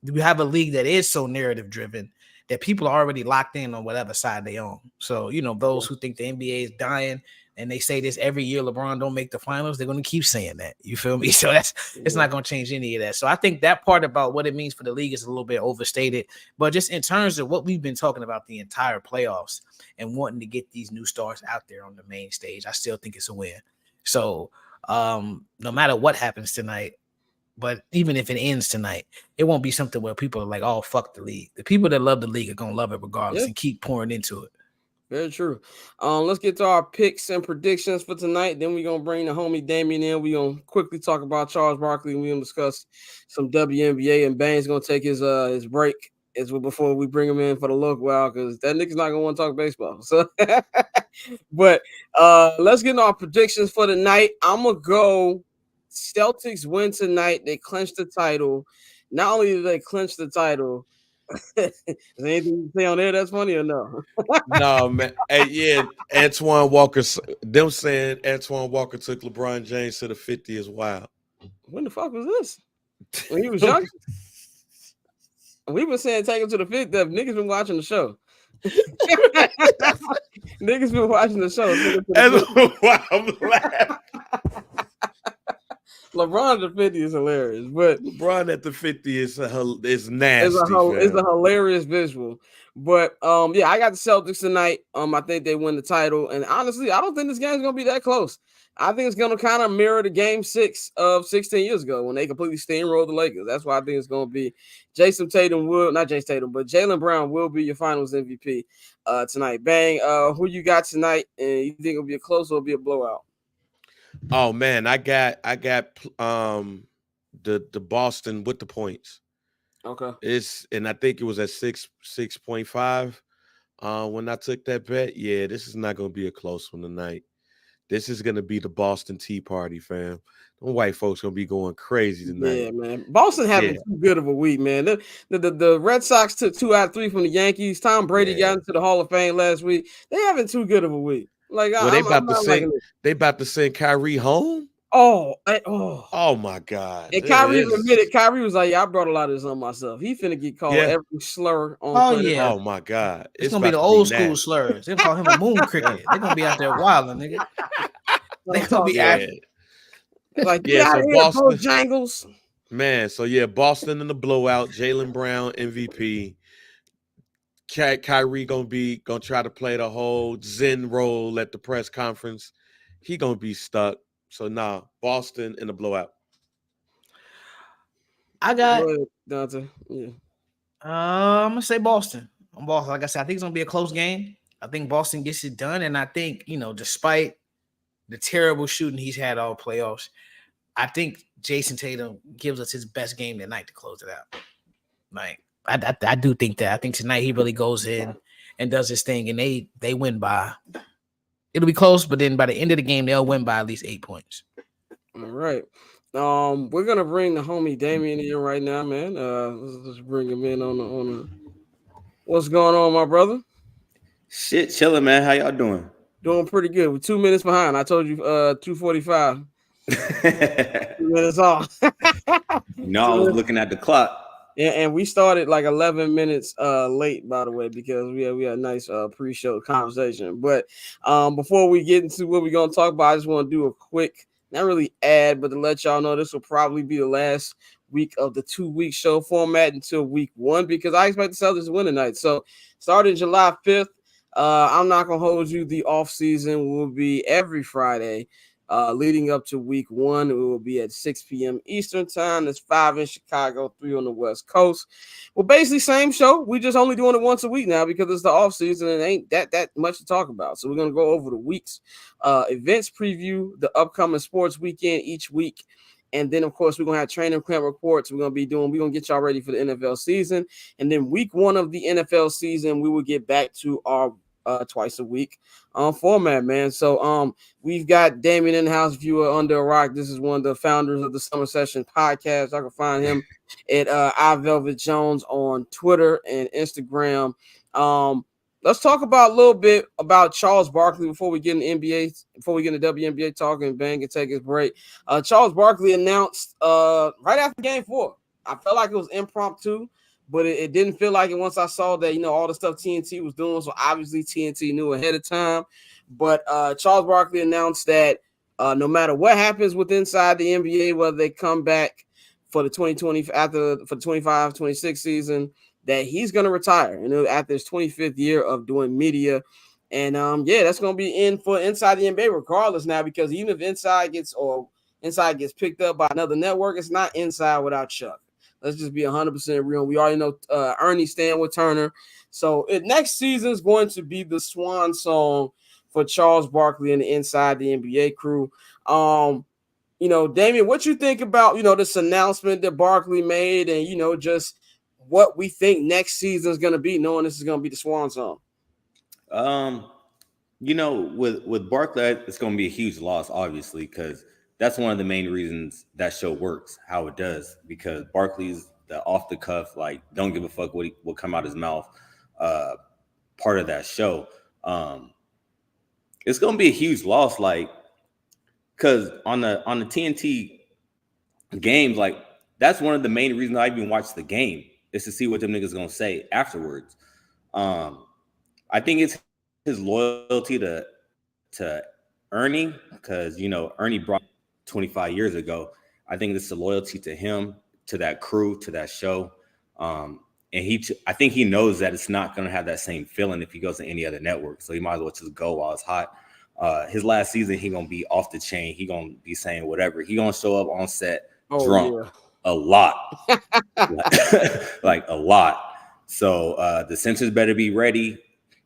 we have a league that is so narrative driven that people are already locked in on whatever side they own. So, those who think the NBA is dying and they say this every year, LeBron don't make the finals, they're going to keep saying that. You feel me? So it's not going to change any of that. So I think that part about what it means for the league is a little bit overstated. But just in terms of what we've been talking about the entire playoffs and wanting to get these new stars out there on the main stage, I still think it's a win. So no matter what happens tonight, but even if it ends tonight, it won't be something where people are like, oh, fuck the league. The people that love the league are going to love it regardless and keep pouring into it. Very true. Let's get to our picks and predictions for tonight. Then we're going to bring the homie Damien in. We're going to quickly talk about Charles Barkley. We're going to discuss some WNBA, and Bane's going to take his break before we bring him in for the look while, because that nigga's not going to want to talk baseball. So, but let's get into our predictions for the night. I'm going to go Celtics win tonight. They clinch the title. Not only did they clinch the title, is there anything you say on there that's funny or no? No, man. Hey, yeah, Antoine Walker. Them saying Antoine Walker took LeBron James to the 50 is wild. When the fuck was this? When he was young? We been saying take him to the 50. Niggas been watching the show. Niggas been watching the show. That's why I'm laughing. LeBron at the 50 is hilarious, but LeBron at the 50 is nasty. It's a hilarious visual. But yeah, I got the Celtics tonight. I think they win the title, and honestly, I don't think this game's gonna be that close. I think it's gonna kind of mirror the game 6 of 16 years ago when they completely steamrolled the Lakers. That's why I think it's gonna be Jaylen Brown will be your Finals MVP tonight. Bang. Who you got tonight? And you think it'll be a close or it'll be a blowout? Oh man, I got the Boston with the points. Okay. And I think it was at 6.5 when I took that bet. Yeah, this is not gonna be a close one tonight. This is gonna be the Boston Tea Party, fam. Them white folks gonna be going crazy tonight. Yeah, man. Boston having too good of a week, man. The Red Sox took 2 out of 3 from the Yankees. Tom Brady got into the Hall of Fame last week. They having too good of a week. Like, well, they about to send Kyrie home. Oh my God. And Kyrie admitted, Kyrie was like, yeah, I brought a lot of this on myself. He finna get called every slur on planet. Oh my God. It's gonna be the old school slurs. They call him a moon cricket. They're gonna be out there wilding, nigga. They're gonna be acting. Like, Boston Jangles. Man, so Boston in the blowout, Jaylen Brown MVP. Kyrie gonna try to play the whole Zen role at the press conference. He gonna be stuck. So Boston in the blowout. I got Dante. Yeah. I'm gonna say Boston. Boston. Like I said, I think it's gonna be a close game. I think Boston gets it done, and I think despite the terrible shooting he's had all playoffs, I think Jason Tatum gives us his best game tonight to close it out. Like I do think that. I think tonight he really goes in and does his thing, and they win by. It'll be close, but then by the end of the game, they'll win by at least 8 points. All right. We're gonna bring the homie Damien in right now, man. Let's bring him in on the. What's going on, my brother? Shit, chilling, man. How y'all doing? Doing pretty good. We're 2 minutes behind. I told you 2:45. 2 minutes off. No, I was looking at the clock. Yeah, and we started like 11 minutes late, by the way, because we had a nice pre-show conversation. But before we get into what we're gonna talk about, I just want to do a quick, not really ad, but to let y'all know this will probably be the last week of the 2-week show format until week 1, because I expect the Celtics to win tonight. So starting July 5th, I'm not gonna hold you. The off season will be every Friday. Leading up to week 1, it will be at 6 p.m. Eastern time. That's 5 in Chicago, 3 on the West Coast. Well, basically same show. We just only doing it once a week now because it's the off season and it ain't that much to talk about. So we're gonna go over the week's events, preview the upcoming sports weekend each week. And then, of course, we're going to have training camp reports. We're going to get y'all ready for the NFL season. And then week 1 of the NFL season, we will get back to our twice a week format, man. So we've got Damien in the house. If you are under a rock, this is one of the founders of the Summer Session podcast. I can find him at iVelvet Jones on Twitter and Instagram. Let's talk about a little bit about Charles Barkley before we get in the NBA, before we get into WNBA talk and bang and take his break. Charles Barkley announced right after Game 4. I felt like it was impromptu, but it didn't feel like it once I saw that, all the stuff TNT was doing. So obviously TNT knew ahead of time. But Charles Barkley announced that no matter what happens with inside the NBA, whether they come back for the 25-26 season, that he's going to retire, after his 25th year of doing media. And that's going to be in for Inside the NBA regardless now, because even if Inside gets picked up by another network, it's not Inside without Chuck. Let's just be 100% real. We already know Ernie staying with Turner. So next season is going to be the swan song for Charles Barkley and the Inside the NBA crew. Damien, what you think about, this announcement that Barkley made and, just what we think next season is going to be, knowing this is going to be the swan song? With Barkley, it's going to be a huge loss, obviously, because that's one of the main reasons that show works how it does, because Barkley's the off the cuff, like don't give a fuck what come out his mouth part of that show. It's going to be a huge loss, like, because on the TNT games, like that's one of the main reasons I even watch the game, is to see what them niggas gonna say afterwards. I think it's his loyalty to Ernie, because Ernie brought 25 years ago. I think it's the loyalty to him, to that crew, to that show. And I think he knows that it's not gonna have that same feeling if he goes to any other network. So he might as well just go while it's hot. His last season, he gonna be off the chain. He gonna be saying whatever. He gonna show up on set drunk a lot, like a lot. So the censors better be ready.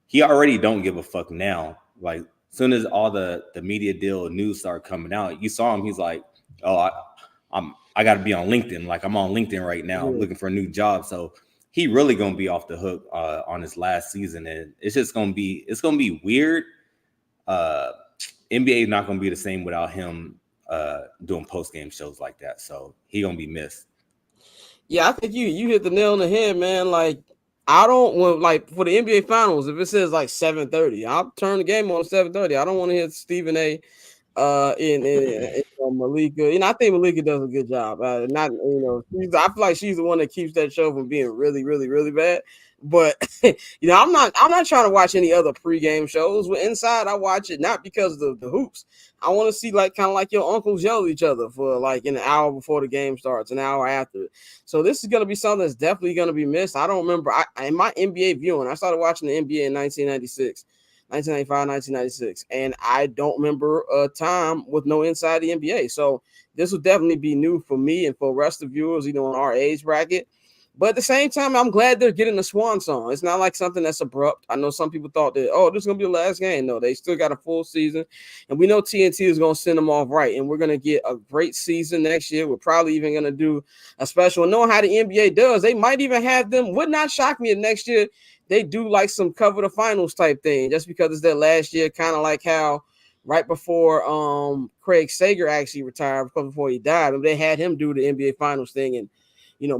He already don't give a fuck now. Like as soon as all the media deal news start coming out, you saw him. He's like, "Oh, I got to be on LinkedIn. Like I'm on LinkedIn right now, looking for a new job." So he really gonna be off the hook on his last season, and it's gonna be weird. NBA is not gonna be the same without him doing post-game shows like that. So he gonna be missed. Yeah, I think you hit the nail on the head, man. Like I don't want, like, for the NBA Finals, if it says like 7:30, I'll turn the game on 7:30. I don't want to hear Stephen A. In Malika. I think Malika does a good job. I feel like she's the one that keeps that show from being really, really, really bad. But I'm not trying to watch any other pregame shows. With Inside, I watch it not because of the hoops. I want to see like kind of like your uncles yell at each other for like an hour before the game starts, an hour after. So this is going to be something that's definitely going to be missed. I don't remember in my NBA viewing. I started watching the NBA in 1996. 1995, 1996, and I don't remember a time with no Inside the NBA. So this will definitely be new for me and for the rest of viewers, in our age bracket. But at the same time, I'm glad they're getting the swan song. It's not like something that's abrupt. I know some people thought that, this is going to be the last game. No, they still got a full season. And we know TNT is going to send them off right. And we're going to get a great season next year. We're probably even going to do a special. And knowing how the NBA does, they might even have them. Would not shock me if next year they do like some cover the finals type thing, just because it's their last year, kind of like how right before Craig Sager actually retired, before he died, and they had him do the NBA finals thing. And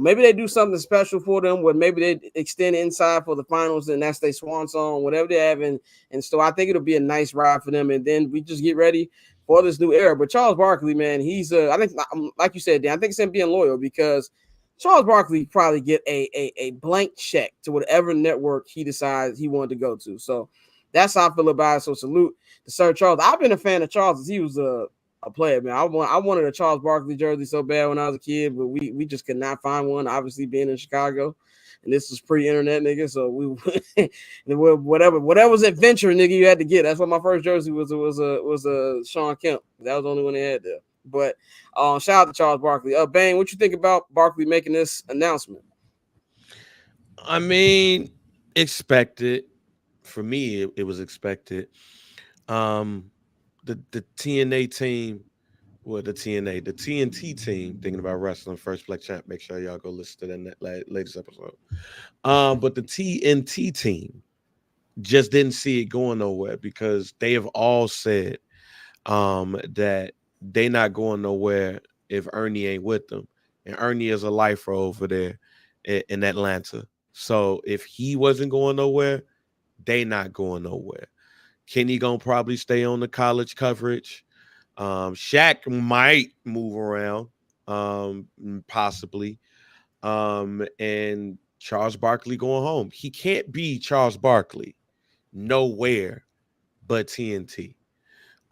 maybe they do something special for them, where maybe they extend Inside for the finals, and that's their swan song, whatever they have. And so I think it'll be a nice ride for them. And then we just get ready for this new era. But Charles Barkley, man, he's I think, like you said, Dan, I think it's him being loyal, because Charles Barkley probably get a blank check to whatever network he decides he wanted to go to. So that's how I feel about it. So salute to Sir Charles. I've been a fan of Charles since he was a player, man. I wanted a Charles Barkley jersey so bad when I was a kid, but we just could not find one, obviously being in Chicago. And this was pre-internet, nigga. So whatever's adventure, nigga, you had to get. That's what my first jersey was a Sean Kemp. That was the only one they had there. But shout out to Charles Barkley. Bane, what you think about Barkley making this announcement? I mean, expected. For me, it was expected. The TNA team, the TNT team, thinking about wrestling, First Black Champ. Make sure y'all go listen to that latest episode. But the TNT team just didn't see it going nowhere, because they have all said that they not going nowhere if Ernie ain't with them. And Ernie is a lifer over there in Atlanta. So if he wasn't going nowhere, they not going nowhere. Kenny gonna probably stay on the college coverage. Shaq might move around, possibly. And Charles Barkley going home. He can't be Charles Barkley nowhere but TNT.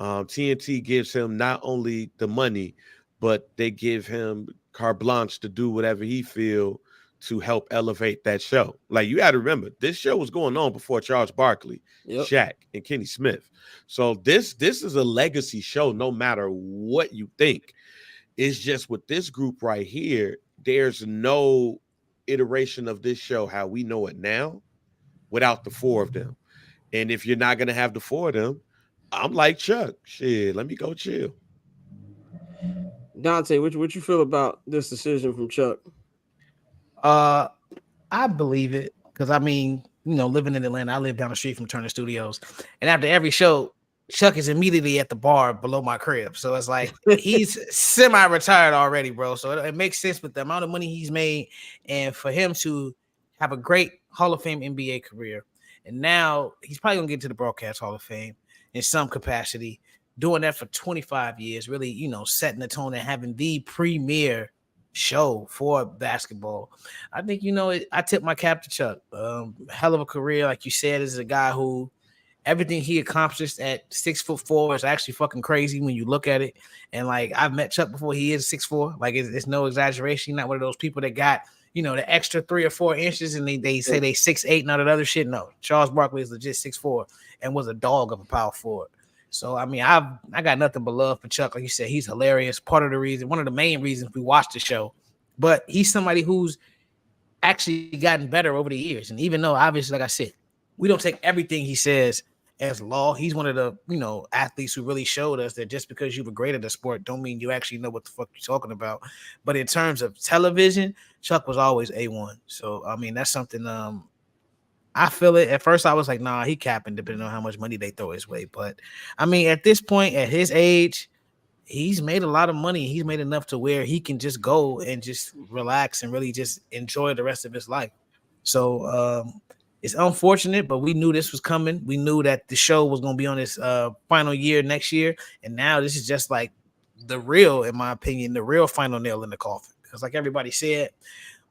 TNT gives him not only the money, but they give him carte blanche to do whatever he feel to help elevate that show. Like, you got to remember, this show was going on before Charles Barkley, Shaq, and Kenny Smith. So this is a legacy show, no matter what you think. It's just with this group right here, there's no iteration of this show how we know it now without the four of them. And if you're not going to have the four of them, I'm like Chuck. Shit, let me go chill. Dante, what you feel about this decision from Chuck? I believe it, because I mean, living in Atlanta, I live down the street from Turner Studios, and after every show, Chuck is immediately at the bar below my crib. So it's like he's semi-retired already, bro. So it makes sense with the amount of money he's made, and for him to have a great Hall of Fame NBA career, and now he's probably gonna get to the Broadcast Hall of Fame in some capacity. Doing that for 25 years, really, setting the tone and having the premier show for basketball. I think, I tip my cap to Chuck. Hell of a career. Like you said, is a guy who everything he accomplished at 6'4" is actually fucking crazy when you look at it. And like, I've met Chuck before. He is 6'4". Like, it's no exaggeration. Not one of those people that got, the extra 3 or 4 inches and they say they 6'8" and all that other shit. No, Charles Barkley is legit 6'4" and was a dog of a power forward. So, I mean, I got nothing but love for Chuck. Like you said, he's hilarious. Part of the reason, one of the main reasons we watch the show. But he's somebody who's actually gotten better over the years. And even though, obviously, like I said, we don't take everything he says as law, he's one of the, athletes who really showed us that just because you were great at the sport don't mean you actually know what the fuck you're talking about. But in terms of television, Chuck was always A1. So, I mean, that's something I feel it. At first, I was like, nah, he capping, depending on how much money they throw his way. But, I mean, at this point, at his age, he's made a lot of money. He's made enough to where he can just go and just relax and really just enjoy the rest of his life. So, it's unfortunate, but we knew this was coming. We knew that the show was going to be on its final year next year. And now this is just like the real, in my opinion, the real final nail in the coffin. Because like everybody said,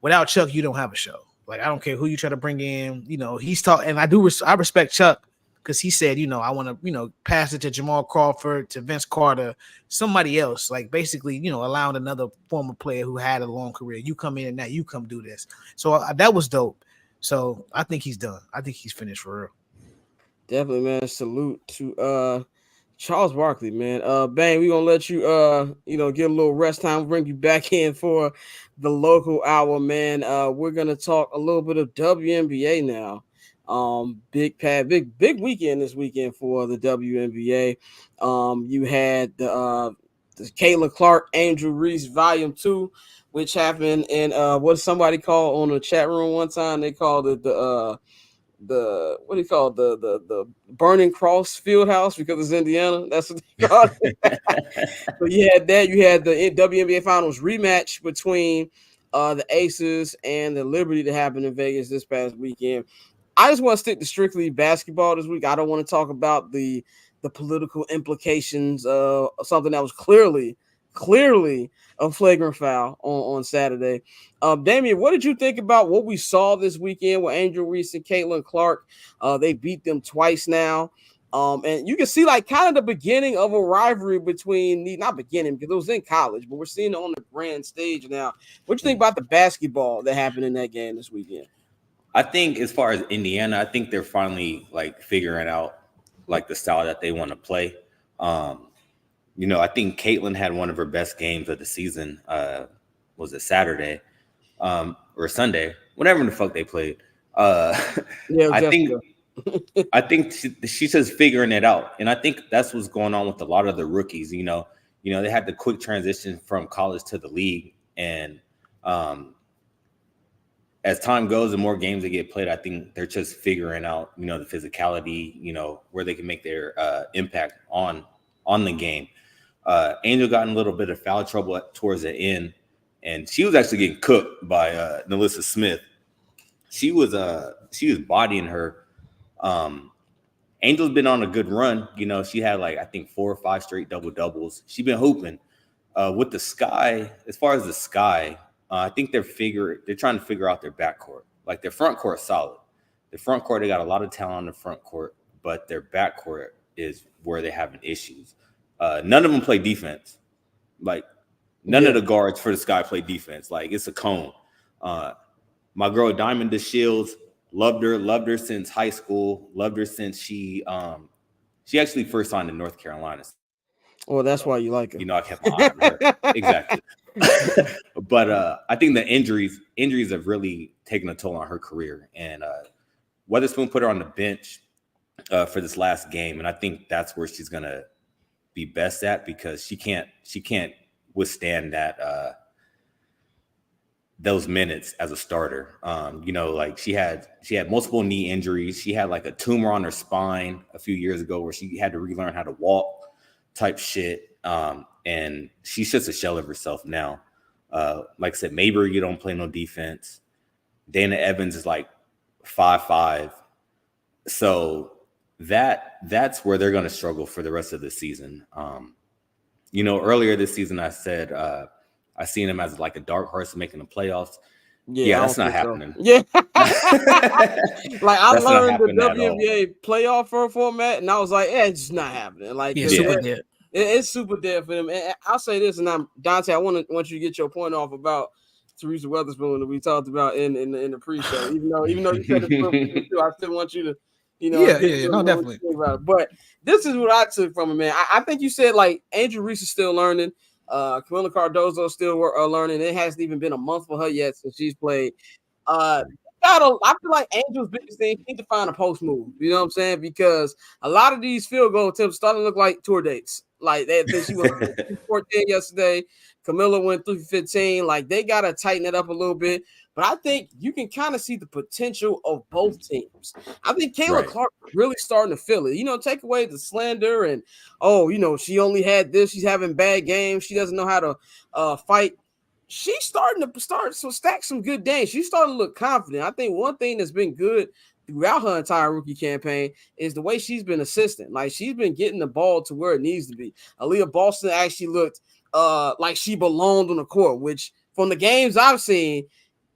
without Chuck, you don't have a show. Like, I don't care who you try to bring in. You know, he's talking, and I respect Chuck because he said, you know, I want to, you know, pass it to Jamal Crawford, to Vince Carter, somebody else. Like, basically, you know, allowing another former player who had a long career. You come in and now you come do this. So that was dope. So I think he's done. I think he's finished for real. Definitely, man. Salute to Charles Barkley, man. Bang, we're gonna let you you know, get a little rest time, bring you back in for the local hour, man. We're gonna talk a little bit of WNBA now. Big weekend this weekend for the WNBA. You had the Caitlin Clark, Angel Reese Volume 2, which happened in what somebody called on the chat room one time. They called it the what do you call it? The Burning Cross Field House because it's Indiana. That's what they called it. So you had that. You had the WNBA Finals rematch between the Aces and the Liberty that happened in Vegas this past weekend. I just want to stick to strictly basketball this week. I don't want to talk about the political implications of something that was clearly a flagrant foul on Saturday. Damian, what did you think about what we saw this weekend with Angel Reese and Caitlin Clark? They beat them twice now. And you can see like kind of the beginning of a rivalry between not beginning because it was in college, but we're seeing it on the grand stage now. What do you think about the basketball that happened in that game this weekend? I think as far as Indiana, I think they're finally like figuring out like the style that they want to play. You know, I think Caitlin had one of her best games of the season. Was it Saturday or Sunday? Whatever the fuck they played. I think she's just figuring it out, and I think that's what's going on with a lot of the rookies. You know, they had the quick transition from college to the league, and as time goes and more games that get played, I think they're just figuring out, you know, the physicality, you know, where they can make their impact on the game. Angel got in a little bit of foul trouble towards the end, and she was actually getting cooked by Nalissa Smith. She was bodying her. Angel's been on a good run. You know, she had like I think 4 or 5 straight double doubles. She's been hooping. With the Sky, as far as the Sky. I think they're trying to figure out their backcourt. Like their front court is solid. The front court, they got a lot of talent on the front court, but their backcourt is where they're having issues. None of them play defense. Like none of the guards for the Sky play defense. Like it's a cone. My girl Diamond DeShields, loved her since high school. Loved her since she actually first signed in North Carolina. Well, that's why you like her. You know, I kept my eye on her. Exactly. But I think the injuries have really taken a toll on her career. And Weatherspoon put her on the bench for this last game, and I think that's where she's gonna be best at because she can't withstand that those minutes as a starter. You know, like she had multiple knee injuries. She had like a tumor on her spine a few years ago where she had to relearn how to walk type shit. And she's just a shell of herself now. Like I said, Maybury, you don't play no defense. Dana Evans is like 5'5". So that's where they're going to struggle for the rest of the season. You know, earlier this season, I said I seen him as like a dark horse making the playoffs. Yeah, that's not happening. So. Yeah. Like I learned the WNBA playoff format, and I was like, it's just not happening. Like super dead. It's super dead for them. And I'll say this, and Dante, I want you to get your point off about Teresa Weatherspoon that we talked about in the pre-show. Even though you said it, I still want you to, you know, no, definitely. But this is what I took from it, man. I think you said like Angel Reese is still learning. Camila Cardozo still learning. It hasn't even been a month for her yet since she's played. I feel like Angel's biggest thing, she needs to find a post move. You know what I'm saying? Because a lot of these field goal attempts starting to look like tour dates. Like she went 14 yesterday. Camilla went 3-15. Like they gotta tighten it up a little bit. But I think you can kind of see the potential of both teams. I think Caitlin Clark really starting to feel it. You know, take away the slander and you know, she only had this. She's having bad games. She doesn't know how to fight. She's starting to stack some good games. She's starting to look confident. I think one thing that's been good throughout her entire rookie campaign is the way she's been assisting. Like she's been getting the ball to where it needs to be. Aaliyah Boston actually looked like she belonged on the court, which from the games I've seen,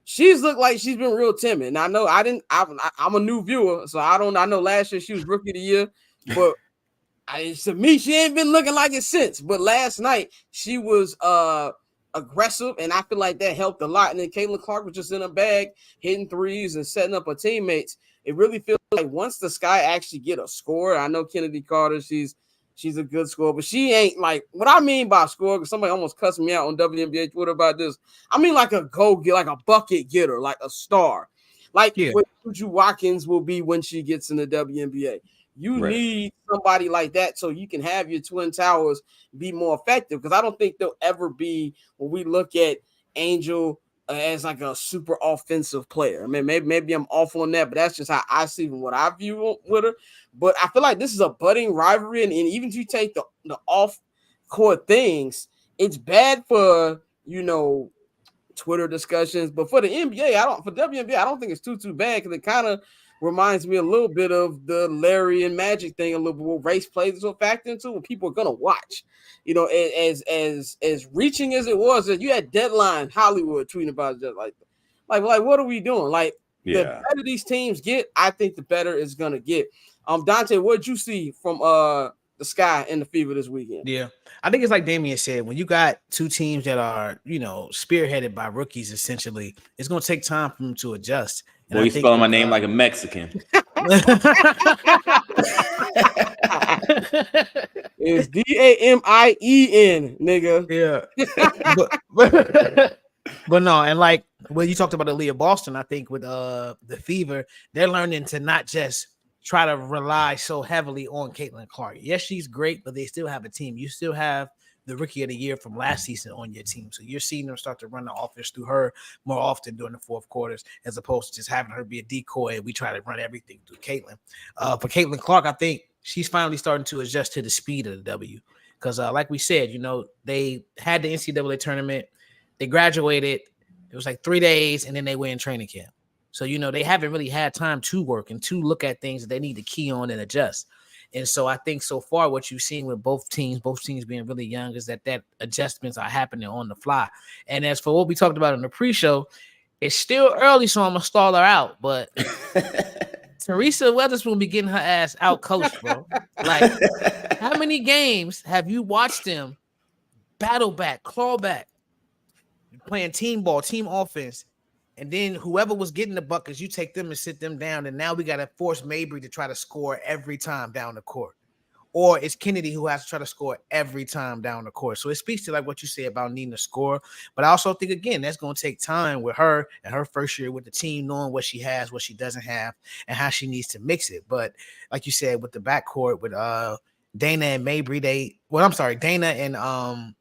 she's looked like she's been real timid. And I know I'm a new viewer, so I know last year she was rookie of the year, but to me, she ain't been looking like it since. But last night she was aggressive, and I feel like that helped a lot. And then Caitlin Clark was just in her bag, hitting threes and setting up her teammates. It really feels like once the Sky actually get a score, I know Kennedy Carter, she's a good scorer, but she ain't like what I mean by score, because somebody almost cussed me out on WNBA Twitter about this. I mean like a like a bucket getter, like a star. Like what Juju Watkins will be when she gets in the WNBA. You need somebody like that so you can have your Twin Towers be more effective, because I don't think they'll ever be, when we look at Angel as like a super offensive player. I mean, maybe I'm off on that, but that's just how I see what I view with her. But I feel like this is a budding rivalry, and even if you take the off-court things, it's bad for, Twitter discussions, but for the NBA, for WNBA, I don't think it's too bad, because it kind of reminds me a little bit of the Larry and Magic thing, a little bit where race plays a factor into when people are gonna watch. As reaching as it was, you had Deadline Hollywood tweeting about it just like what are we doing? Like the better these teams get, I think the better it's gonna get. Dante, what'd you see from the Sky and the Fever this weekend? Yeah, I think it's like Damian said, when you got two teams that are, spearheaded by rookies, essentially, it's going to take time for them to adjust. Boy, you spelling my name like a Mexican. It's Damien, nigga. Yeah. But no, and like when you talked about Aaliyah Boston, I think with the Fever, they're learning to not just try to rely so heavily on Caitlin Clark. Yes, she's great, but they still have a team. You still have the rookie of the year from last season on your team. So you're seeing them start to run the offense through her more often during the fourth quarters, as opposed to just having her be a decoy and we try to run everything through Caitlin. For Caitlin Clark, I think she's finally starting to adjust to the speed of the W. Because like we said, they had the NCAA tournament. They graduated. It was like 3 days, and then they went in training camp. So, they haven't really had time to work and to look at things that they need to key on and adjust. And so I think so far what you've seen with both teams being really young, is that adjustments are happening on the fly. And as for what we talked about in the pre-show, it's still early, so I'm going to stall her out. But Teresa Weatherspoon be getting her ass out coached, bro. Like, how many games have you watched them battle back, claw back, playing team ball, team offense? And then whoever was getting the buckets, you take them and sit them down. And now we got to force Mabry to try to score every time down the court. Or it's Kennedy who has to try to score every time down the court. So it speaks to like what you say about needing to score. But I also think, again, that's going to take time with her and her first year with the team, knowing what she has, what she doesn't have, and how she needs to mix it. But like you said, with the backcourt, with Dana and Mabry, Dana and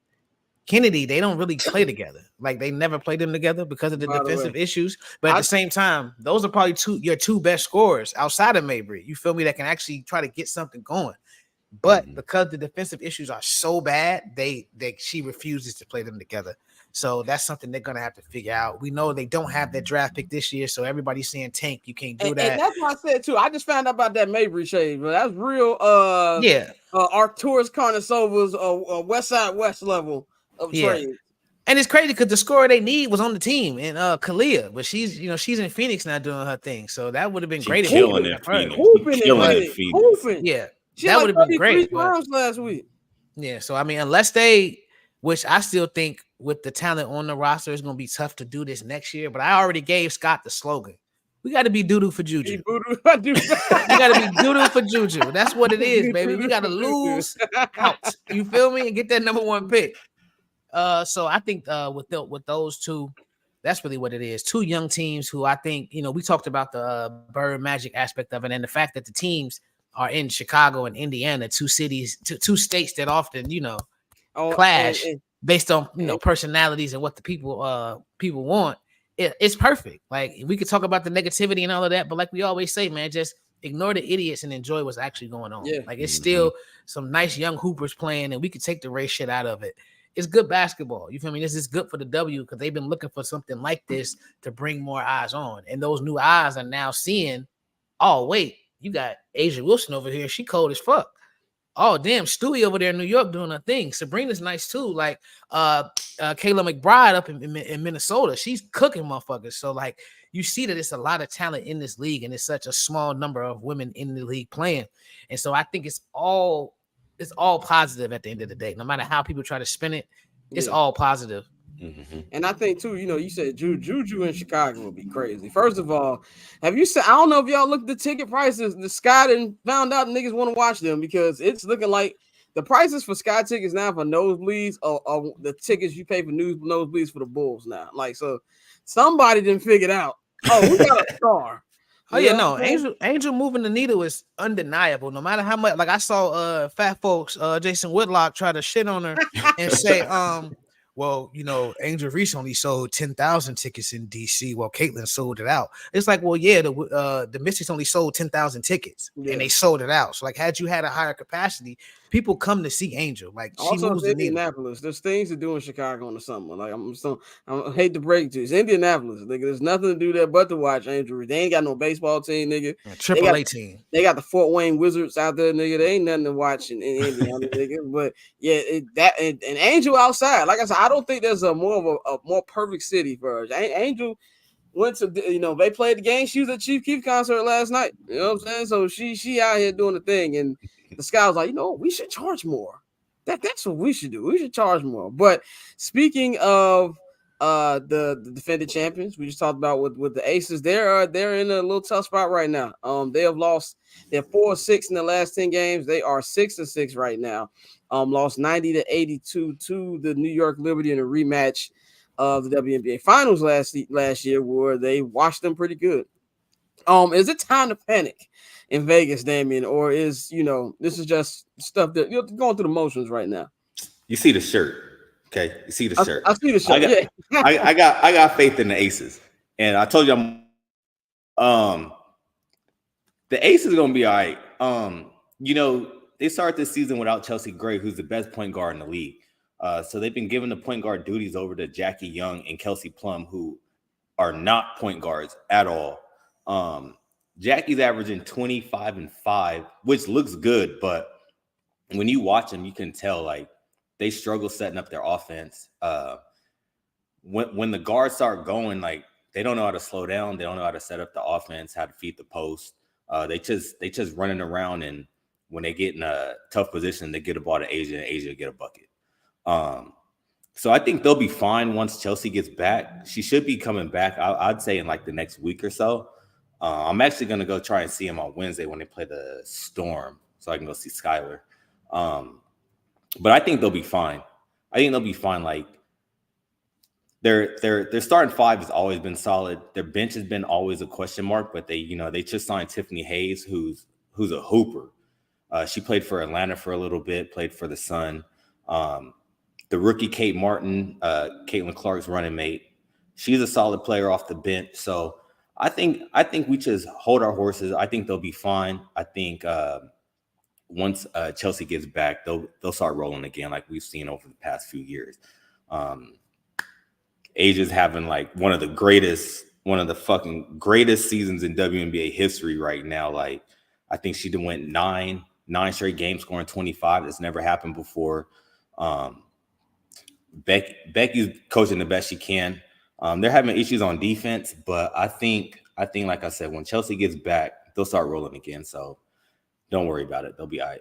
Kennedy, they don't really play together. Like, they never played them together because of the defensive issues. But at the same time, those are probably your two best scorers outside of Mabry. You feel me? That can actually try to get something going. But because the defensive issues are so bad, she refuses to play them together. So that's something they're gonna have to figure out. We know they don't have that draft pick this year, so everybody's saying tank. You can't do that. And that's what I said too. I just found out about that Mabry shade, but that's real. Arcturus Carnisova's West Side West level of trade. And it's crazy because the scorer they need was on the team, and Kalia, but she's in Phoenix now doing her thing. So that would have been great. Killing it, Phoenix. Yeah, she that would have been great. Last week. Yeah, so I mean, unless they, which I still think with the talent on the roster, it's going to be tough to do this next year. But I already gave Scott the slogan: we got to be doo-doo for Juju. We got to be doo-doo for Juju. That's what it is, baby. We got to lose out. You feel me? And get that number one pick. So I think with those two, that's really what it is. Two young teams who I think, we talked about the Bird Magic aspect of it, and the fact that the teams are in Chicago and Indiana, two states that often, clash based on, personalities and what the people want. It's perfect. Like, we could talk about the negativity and all of that, but like we always say, man, just ignore the idiots and enjoy what's actually going on. Yeah. Like, it's still some nice young hoopers playing, and we could take the race shit out of it. It's good basketball. You feel me? This is good for the W because they've been looking for something like this to bring more eyes on. And those new eyes are now seeing, oh, wait, you got Asia Wilson over here. She cold as fuck. Oh damn, Stewie over there in New York doing a thing. Sabrina's nice too. Like Kayla McBride up in Minnesota, she's cooking motherfuckers. So like you see that it's a lot of talent in this league, and it's such a small number of women in the league playing. And so I think it's all positive at the end of the day. No matter how people try to spin it, it's all positive. Mm-hmm. And I think too, you said Juju in Chicago would be crazy. First of all, have you said, I don't know if y'all looked at the ticket prices. The Sky didn't found out niggas want to watch them because it's looking like the prices for Sky tickets now for nosebleeds are the tickets you pay for nosebleeds for the Bulls now. Like, so somebody didn't figure it out. Oh, we got a star. Oh yeah, no, Angel moving the needle is undeniable. No matter how much, like I saw fat folks, Jason Whitlock try to shit on her and say, well, Angel Reese only sold 10,000 tickets in DC while Caitlin sold it out. It's like, well, yeah, the Mystics only sold 10,000 tickets and they sold it out. So like, had you had a higher capacity, people come to see Angel. Like, she also, moves it's Indianapolis. There's things to do in Chicago in the summer. Like, I hate to break it to you. It's Indianapolis. Nigga, there's nothing to do there but to watch Angel Reese. They ain't got no baseball team, nigga. Triple A team. They got the Fort Wayne Wizards out there, nigga. They ain't nothing to watch in Indiana, nigga. But yeah, and Angel outside. Like I said, I don't think there's a more perfect city for her. Angel went to, they played the game. She was at Chief Keef concert last night. You know what I'm saying? So she out here doing the thing, and the Sky was like, we should charge more. That's what we should do. We should charge more. But speaking of the defending champions, we just talked about with the Aces, they're in a little tough spot right now. They have lost. They're 4-6 in the last 10 games. They are 6-6 right now. Lost 90-82 to the New York Liberty in a rematch of the WNBA Finals last year, where they washed them pretty good. Is it time to panic in Vegas, Damian, or is this is just stuff that you're going through the motions right now? You see the shirt, okay? You see the shirt. I see the shirt. I got faith in the Aces, and I told you the Aces are gonna be all right. They started this season without Chelsea Gray, who's the best point guard in the league. So they've been giving the point guard duties over to Jackie Young and Kelsey Plum, who are not point guards at all. Jackie's averaging 25-5, which looks good, but when you watch them, you can tell like they struggle setting up their offense. When the guards start going, like they don't know how to slow down, they don't know how to set up the offense, how to feed the post. They just running around, and when they get in a tough position, they get a ball to Asia, and Asia get a bucket. So I think they'll be fine once Chelsea gets back. She should be coming back, I'd say, in like the next week or so. I'm actually going to go try and see them on Wednesday when they play the Storm, so I can go see Skylar. But I think they'll be fine. Like their starting five has always been solid. Their bench has been always a question mark, but they just signed Tiffany Hayes, who's a hooper. She played for Atlanta for a little bit, played for the Sun. The rookie Kate Martin, Caitlin Clark's running mate, she's a solid player off the bench. So I think we just hold our horses. I think they'll be fine. I think once Chelsea gets back, they'll start rolling again, like we've seen over the past few years. Asia's having like one of the fucking greatest seasons in WNBA history right now. Like I think she went nine straight games scoring 25. That's never happened before. Becky's coaching the best she can. They're having issues on defense, but I think, like I said, when Chelsea gets back, they'll start rolling again. So don't worry about it. They'll be all right.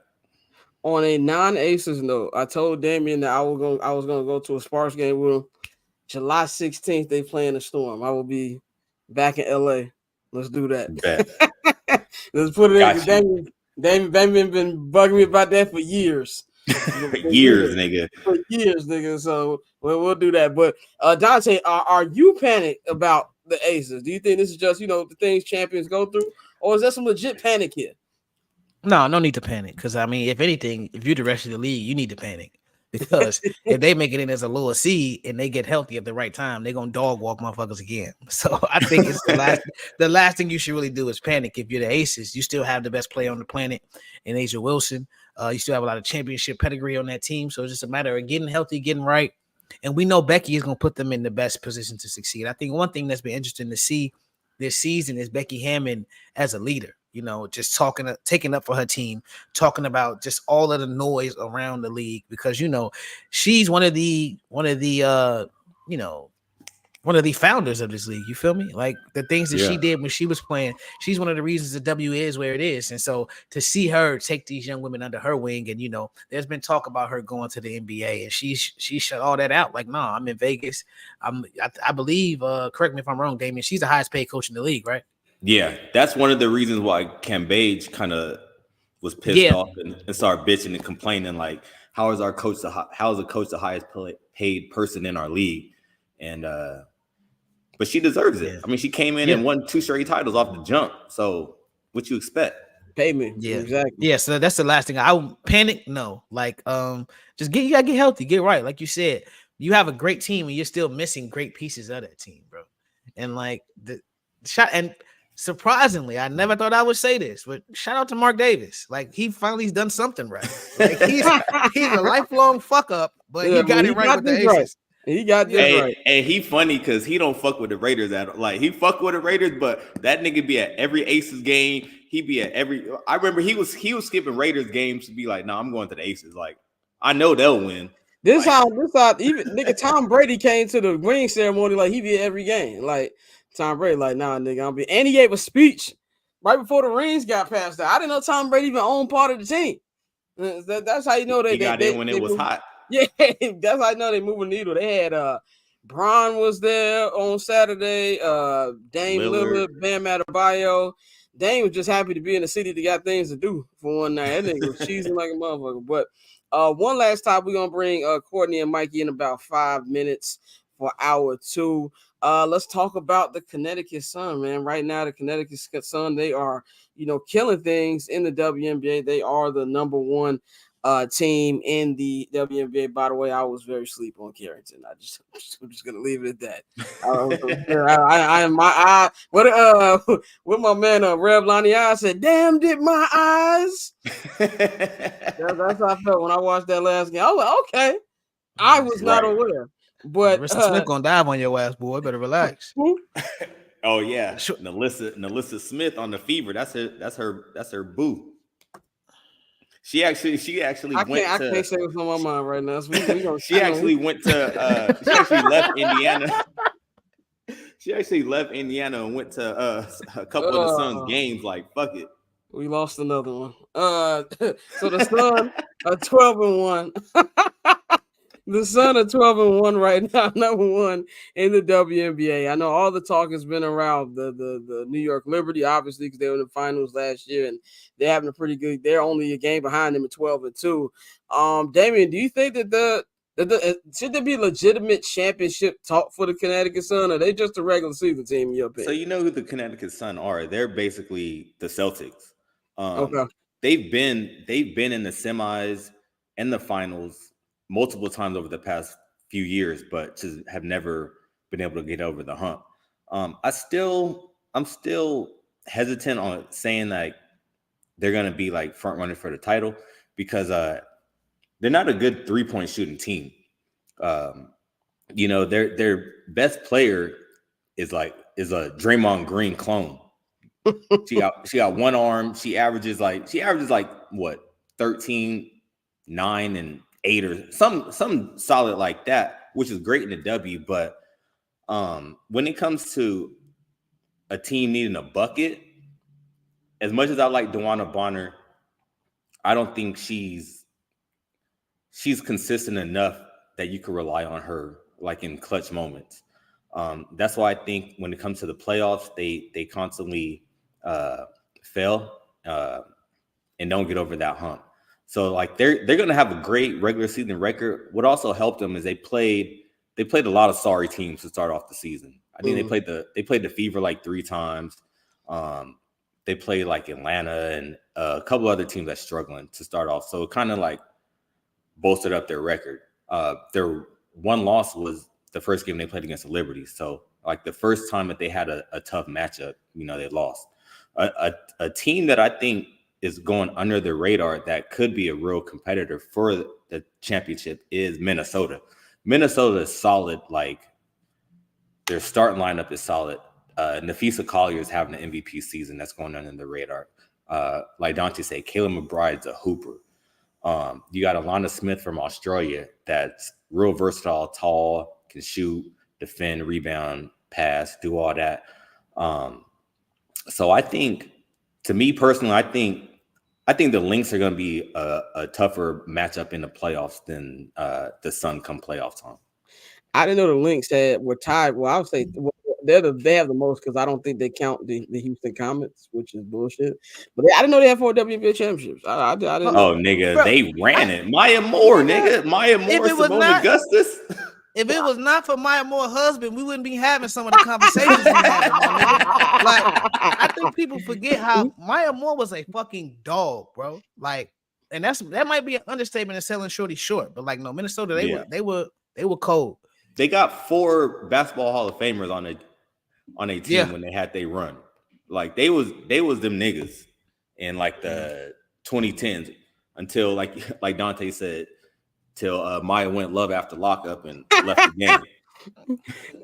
On a non-Aces note, I told Damian that I was gonna go to a Sparks game with him. July 16th, they playing the Storm. I will be back in LA. Let's do that. Let's put it in. Damian been bugging me about that for years. For years, nigga. So we'll do that. But Dante, are you panicked about the Aces? Do you think this is just the things champions go through, or is there some legit panic here? No need to panic. Because I mean, if anything, if you're the rest of the league, you need to panic. Because if they make it in as a lower seed and they get healthy at the right time, they're gonna dog walk motherfuckers again. So I think it's the last thing you should really do is panic. If you're the Aces, you still have the best player on the planet in Asia Wilson. You still have a lot of championship pedigree on that team. So it's just a matter of getting healthy, getting right. And we know Becky is gonna put them in the best position to succeed. I think one thing that's been interesting to see this season is Becky Hammond as a leader. just taking up for her team, talking about just all of the noise around the league, because she's one of the founders of this league. You feel me? Like the things that she did when she was playing, she's one of the reasons the W is where it is. And so to see her take these young women under her wing, and there's been talk about her going to the NBA, and she shut all that out. Like, nah, I'm in Vegas. I believe, correct me if I'm wrong, Damien, she's the highest paid coach in the league, right? Yeah, that's one of the reasons why Cambage kind of was pissed off and started bitching and complaining, like, how is the coach the highest paid person in our league? And but she deserves it. I mean, she came in and won 2 straight titles off the jump. So what you expect? Pay me. Yeah, exactly. Yeah, so that's the last thing. I would panic. No, like just you gotta get healthy, get right. Like you said, you have a great team and you're still missing great pieces of that team, bro. And like the shot, and surprisingly, I never thought I would say this, but shout out to Mark Davis. Like he finally's done something right. Like he's a lifelong fuck up, but he got it right with the Aces. Right. He got this right. And he funny because he don't fuck with the Raiders at all. Like he fuck with the Raiders, but that nigga be at every Aces game. He be at every. I remember he was skipping Raiders games to be like, "No, I'm going to the Aces." Like I know they'll win. This how even nigga Tom Brady came to the ring ceremony like he be at every game. Like Tom Brady, like, nah, nigga, I'm be. And he gave a speech right before the rings got passed out. I didn't know Tom Brady even owned part of the team. That's how you know they got in when it was hot. Yeah, that's how I know they moving the needle. They had Bron was there on Saturday. Dame Lillard, Bam Adebayo. Dame was just happy to be in the city to got things to do for one night. That nigga was cheesing like a motherfucker. But one last time, we're gonna bring Courtney and Mikey in about 5 minutes for hour 2. Let's talk about the Connecticut Sun, man. Right now, the Connecticut Sun, they are, killing things in the WNBA. They are the number 1 team in the WNBA. By the way, I was very sleep on Carrington. I'm just gonna leave it at that. With my man Rev Lonnie, I said, "Damn, did my eyes?" That's how I felt when I watched that last game. I was like, okay, I was not aware. But Rista Smith gonna dive on your ass, boy. Better relax. Oh yeah, Nalissa Smith on the fever. That's her boo. She actually I can't say what's on my mind right now. So she actually left Indiana. She actually left Indiana and went to a couple of the Suns games. Like, fuck it. We lost another one. So the Sun are 12-1. The Sun are 12-1 right now, number 1 in the WNBA. I know all the talk has been around the New York Liberty, obviously, because they were in the finals last year, and they're having a pretty good. They're only a game behind them at 12-2. Damien, do you think that should there be legitimate championship talk for the Connecticut Sun, or are they just a regular season team in your opinion? So you know who the Connecticut Sun are? They're basically the Celtics. Okay. They've been in the semis and the finals multiple times over the past few years, but just have never been able to get over the hump. I'm still hesitant on saying like they're gonna be like front runner for the title because they're not a good 3-point shooting team. Their best player is a Draymond Green clone. She got one arm. She averages like what 13, 9, and 8 or some solid like that, which is great in the W. But when it comes to a team needing a bucket, as much as I like DeWanna Bonner, I don't think she's consistent enough that you can rely on her like in clutch moments. That's why I think when it comes to the playoffs, they constantly fail and don't get over that hump. So like they're gonna have a great regular season record. What also helped them is they played a lot of sorry teams to start off the season. I think they played the Fever like 3 times. They played like Atlanta and a couple other teams that's struggling to start off. So it kind of like bolstered up their record. Their one loss was the first game they played against the Liberty. So like the first time that they had a tough matchup, they lost. A team that I think is going under the radar that could be a real competitor for the championship is Minnesota. Minnesota is solid. Like their starting lineup is solid. Nafisa Collier is having an MVP season that's going under the radar. like Dante said, Caleb McBride's a hooper. You got Alana Smith from Australia that's real versatile, tall, can shoot, defend, rebound, pass, do all that. So I think, to me personally, I think the Lynx are going to be a tougher matchup in the playoffs than the Sun come playoff time. I didn't know the Lynx were tied. Well, I would say they have the most because I don't think they count the Houston Comets, which is bullshit. But I didn't know they had 4 WNBA championships. I didn't know. Oh, nigga, bro, they ran it. Maya Moore, nigga. Maya Moore, Simone Augustus. If it was not for Maya Moore's husband, we wouldn't be having some of the conversations we having. Like, I think people forget how Maya Moore was a fucking dog, bro. Like, and that might be an understatement of selling Shorty short, but like, no, Minnesota, they were cold. They got 4 basketball Hall of Famers on a team when they had they run. Like they was them niggas in like the 2010s until like Dante said, till Maya went love after lockup and left the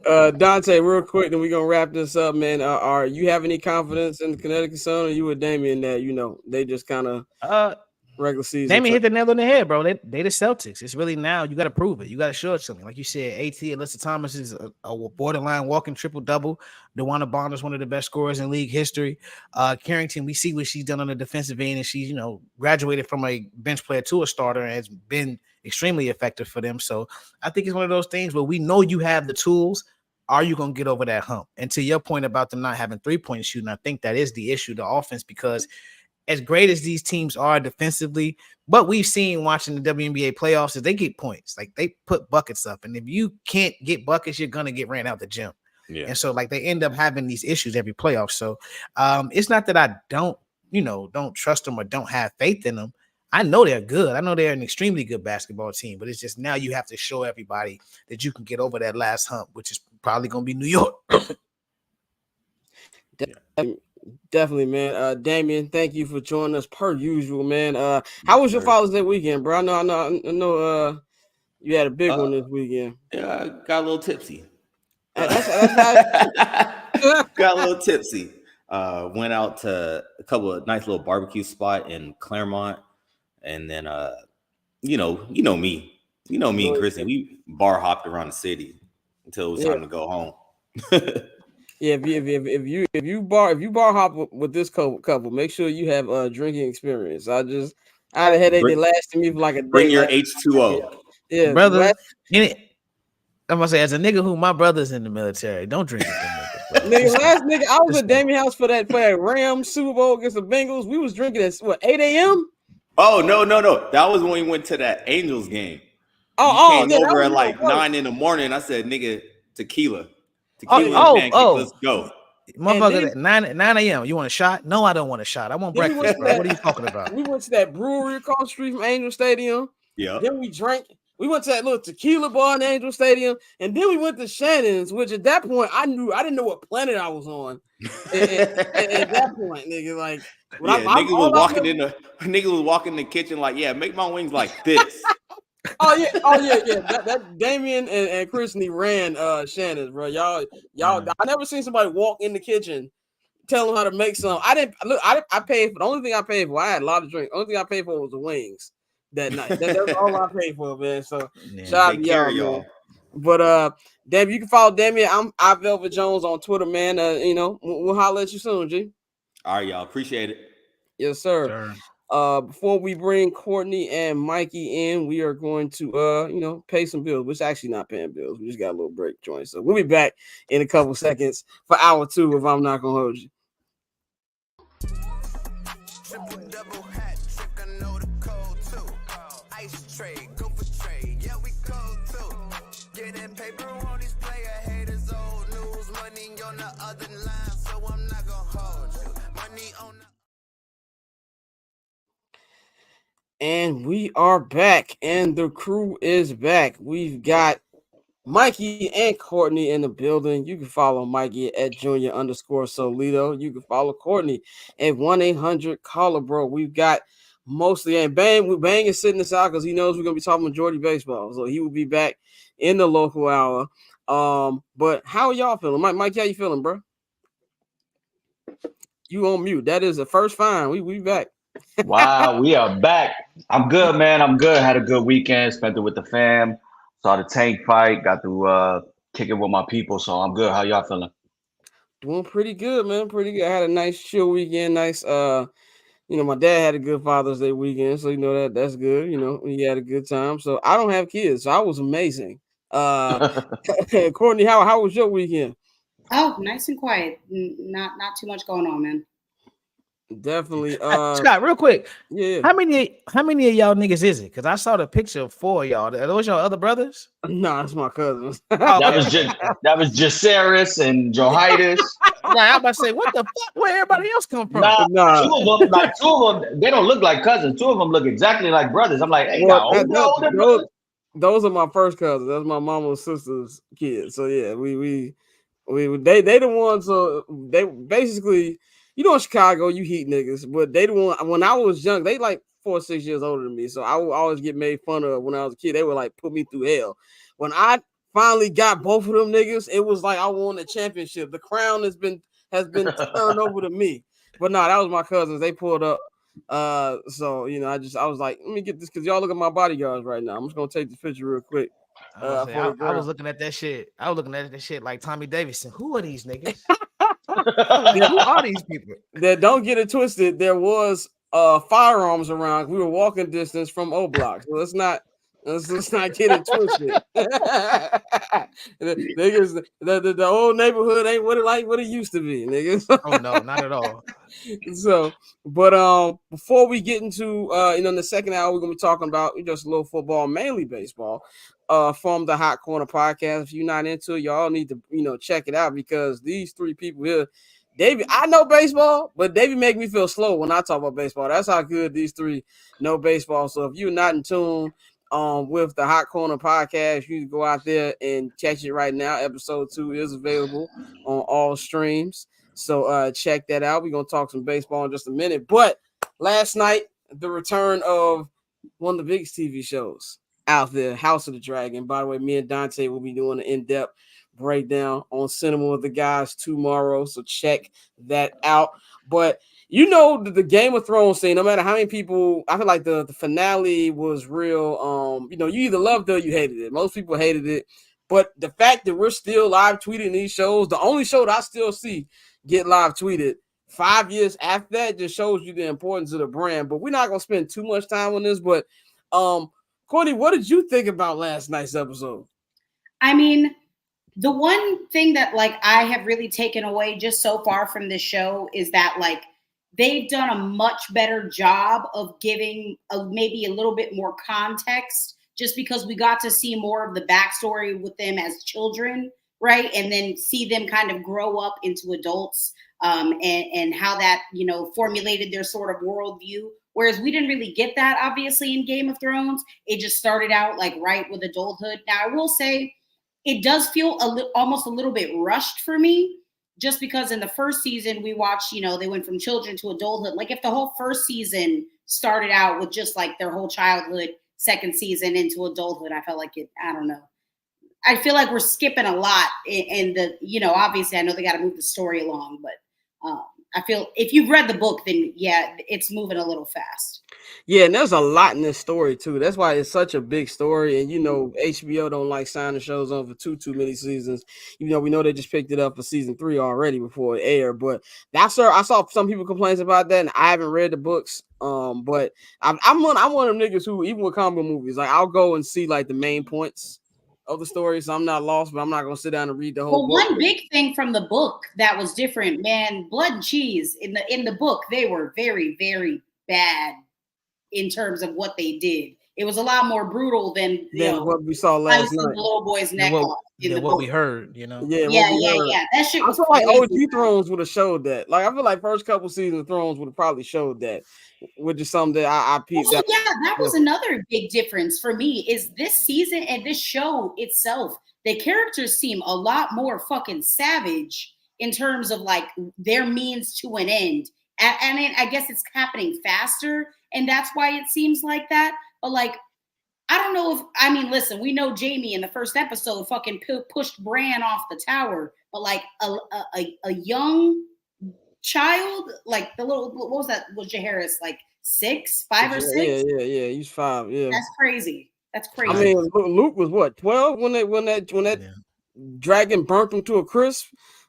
game. Dante, real quick, then we're gonna wrap this up, man. Are you have any confidence in the Connecticut Sun, or you with Damien that they just kind of regular season? Damien hit the nail on the head, bro. They the Celtics. It's really now you got to prove it. You got to show it something. Like you said, AT Alyssa Thomas is a borderline walking triple double. DeWanna Bond is one of the best scorers in league history. Carrington, we see what she's done on the defensive end, and she's graduated from a bench player to a starter and has been extremely effective for them. So I think it's one of those things where we know you have the tools. Are you going to get over that hump? And to your point about them not having 3-point shooting, I think that is the issue, the offense, because as great as these teams are defensively, what we've seen watching the WNBA playoffs is they get points. Like they put buckets up. And if you can't get buckets, you're going to get ran out the gym. Yeah. And so like they end up having these issues every playoff. So it's not that I don't trust them or don't have faith in them. I know they're good. I know they're an extremely good basketball team, but it's just now you have to show everybody that you can get over that last hump, which is probably going to be New York. Definitely, man. Damien, thank you for joining us per usual, man. How was your Father's Day weekend, bro? I know. You had a big one this weekend. Yeah, I got a little tipsy. That's got a little tipsy. Went out to a couple of nice little barbecue spot in Claremont. And then, you know me and Kristen, we bar hopped around the city until it was time to go home. Yeah, if you bar hop with this couple, make sure you have a drinking experience. I had a headache that lasted me for like a day. Bring your H2O. Yeah, brother. I'm gonna say, as a nigga who my brother's in the military, don't drink it. Nigga, I was at Damien house for that Rams Super Bowl against the Bengals. We was drinking at 8 a.m. Oh, no. That was when we went to that Angels game. Came over at like 9 in the morning. I said, nigga, tequila. Let's go. Motherfucker, at 9 a.m. You want a shot? No, I don't want a shot. I want breakfast, bro. What are you talking about? We went to that brewery across the street from Angel Stadium. Yeah. Then we drank. We went to that little tequila bar in Angel Stadium, and then we went to Shannon's, which at that point I didn't know what planet I was on. At that point, nigga, like nigga was walking in the kitchen like, yeah, make my wings like this. Oh yeah. That Damien and Christy ran Shannon's, bro. Y'all. I never seen somebody walk in the kitchen, tell them how to make some. I paid for the only thing I paid for. I had a lot of drinks. The only thing I paid for was the wings that night. That's all I paid for, man. So shout out to y'all. But Damien, you can follow Damien. I'm Velvet Jones on Twitter, man. We'll holler at you soon, G. All right, y'all. Appreciate it. Yes, sir. Before we bring Courtney and Mikey in, we are going to pay some bills. Which actually not paying bills. We just got a little break joint. So we'll be back in a couple seconds for hour 2 if I'm not gonna hold you. Triple-double hat trick, I know the code too. Ice trade, go for trade, yeah, we code too. Getting paper on these player haters, old news, money on the other line, so I'm not gonna hold you. Money on the And we are back, and the crew is back. We've got Mikey and Courtney in the building. You can follow Mikey at Junior_Solito. You can follow Courtney at 1-800-CALLER-BRO. We've got mostly, and Bang is sitting this out because he knows we're going to be talking majority baseball. So he will be back in the local hour. But how are y'all feeling? Mike, how you feeling, bro? You on mute. That is the first fine. We back. Wow, we are back. I'm good, man. I'm good. Had a good weekend. Spent it with the fam. Saw the Tank fight. Got to kick it with my people. So I'm good. How y'all feeling? Doing pretty good, man. Pretty good. I had a nice chill weekend. Nice. My dad had a good Father's Day weekend, so that's good. He had a good time. So I don't have kids, so I was amazing. Courtney, how was your weekend? Oh, nice and quiet. Not too much going on, man. Definitely. Scott, real quick. Yeah. How many of y'all niggas is it? Because I saw the picture of 4 of y'all. Are those your other brothers? Nah, that's my cousins. That was Jaceris and Johitis. Right, I'm about to say, what the fuck? Where everybody else come from? Nah. Two of them, they don't look like cousins. 2 of them look exactly like brothers. I'm like, hey, those are my first cousins. That's my mama's sister's kids. So yeah, they the ones. They basically. In Chicago, you heat niggas, but they the one. When I was young, they like 4 or 6 years older than me, so I would always get made fun of when I was a kid. They would like put me through hell. When I finally got both of them niggas, it was like I won the championship. The crown has been turned over to me. But no, that was my cousins. They pulled up. So I was like, let me get this because y'all look at my bodyguards right now. I'm just gonna take the picture real quick. I was looking at that shit. I was looking at that shit like Tommy Davidson. Who are these niggas? Who are these people? That don't get it twisted. There was firearms around. We were walking distance from O Block, so let's not get it twisted. the old neighborhood ain't what it used to be, niggas. Oh no, not at all. So, but before we get into in the second hour, we're gonna be talking about just a little football, mainly baseball. From the Hot Corner podcast. If you're not into it, y'all need to check it out because these 3 people here, Davey, I know baseball, but Davey make me feel slow when I talk about baseball. That's how good these 3 know baseball. So if you're not in tune with the Hot Corner podcast, you can go out there and catch it right now. Episode 2 is available on all streams. So check that out. We're gonna talk some baseball in just a minute. But last night, the return of one of the biggest TV shows out there, House of the Dragon. By the way, me and Dante will be doing an in-depth breakdown on Cinema with the Guys tomorrow, so check that out. But the Game of Thrones scene, no matter how many people, I feel like the finale was real. You either loved it or you hated it. Most people hated it, but the fact that we're still live tweeting these shows, the only show that I still see get live tweeted 5 years after that, just shows you the importance of the brand. But we're not gonna spend too much time on this, but Courtney, what did you think about last night's episode? I mean, the one thing that I have really taken away just so far from this show is that they've done a much better job of giving maybe a little bit more context just because we got to see more of the backstory with them as children, right? And then see them kind of grow up into adults and how that, formulated their sort of worldview. Whereas we didn't really get that, obviously, in Game of Thrones. It just started out right with adulthood. Now, I will say it does feel almost a little bit rushed for me, just because in the first season we watched, they went from children to adulthood. If the whole first season started out with just their whole childhood, second season into adulthood, I felt like it, I don't know. I feel like we're skipping a lot in the, obviously I know they got to move the story along, but I feel if you've read the book, then yeah, it's moving a little fast. Yeah, and there's a lot in this story too. That's why it's such a big story. And HBO don't like signing shows on for too many seasons. We know they just picked it up for season 3 already before it aired. But I saw some people complain about that, and I haven't read the books. But I'm one of them niggas who, even with comic movies, I'll go and see the main points of the story, so I'm not lost, but I'm not gonna sit down and read the whole book. One big thing from the book that was different, man, Blood and Cheese in the book, they were very, very bad in terms of what they did. It was a lot more brutal than what we saw last night. The little boy's neck off in the what book. We heard, Yeah. That shit was. I feel like OG Thrones would have showed that. I feel like first couple seasons of Thrones would have probably showed that, which is something that I peeped. Also, that was another big difference for me. Is this season and this show itself, the characters seem a lot more fucking savage in terms of their means to an end. And I guess it's happening faster, and that's why it seems like that. But I don't know listen, we know Jamie in the first episode fucking pushed Bran off the tower, but a young child, like the little, what was that? Was Jaharis like 5 or 6? Yeah. He's 5. Yeah, that's crazy. That's crazy. I mean, Luke was what, 12 when that dragon burnt him to a crisp.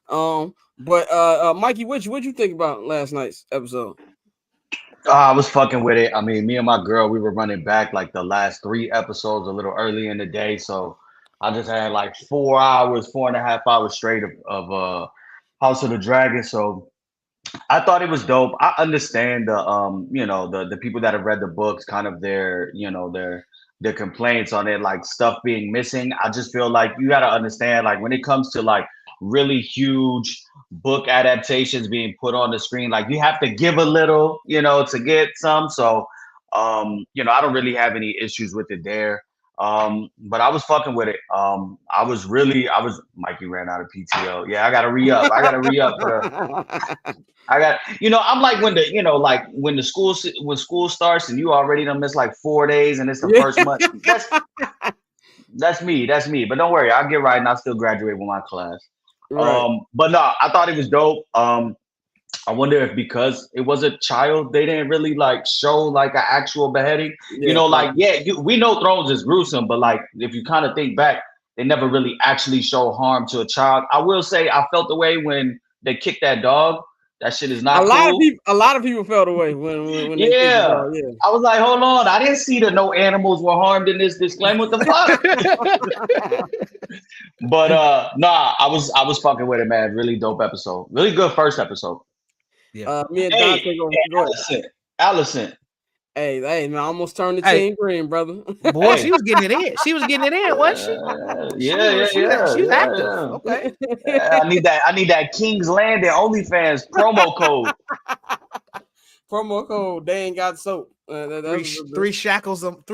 But Mikey, what'd you think about last night's episode? I was fucking with it. I mean, me and my girl, we were running back like the last 3 episodes a little early in the day, so I just had like 4.5 hours straight of House of the Dragon. So I thought it was dope. I understand the people that have read the books, kind of their complaints on it, like stuff being missing. I just feel like you got to understand, like when it comes to like really huge book adaptations being put on the screen, like you have to give a little, to get some. So I don't really have any issues with it there. But I was fucking with it. Mikey ran out of PTO. Yeah, I gotta re-up. I'm like when school starts and you already done missed like 4 days and it's the first month. That's me. But don't worry, I'll get right and I'll still graduate with my class. Right. But no, I thought it was dope. I wonder if because it was a child, they didn't really like show like an actual beheading. We know Thrones is gruesome, but like if you kind of think back, they never really actually show harm to a child. I will say I felt the way when they kicked that dog. That shit is not cool. A lot of people felt away when they kicked the dog. Yeah. I was like, hold on, I didn't see that no animals were harmed in this disclaimer. What the fuck? But I was fucking with it, man. Really dope episode. Really good first episode. Yeah. Me and Dante go Allison. Hey, man, I almost turned the team green, brother. Boy, she was getting it in. She was getting it in, wasn't she? She was active. Yeah. Okay. I need that King's Landing OnlyFans promo code. Promo code. They ain't got soap. 3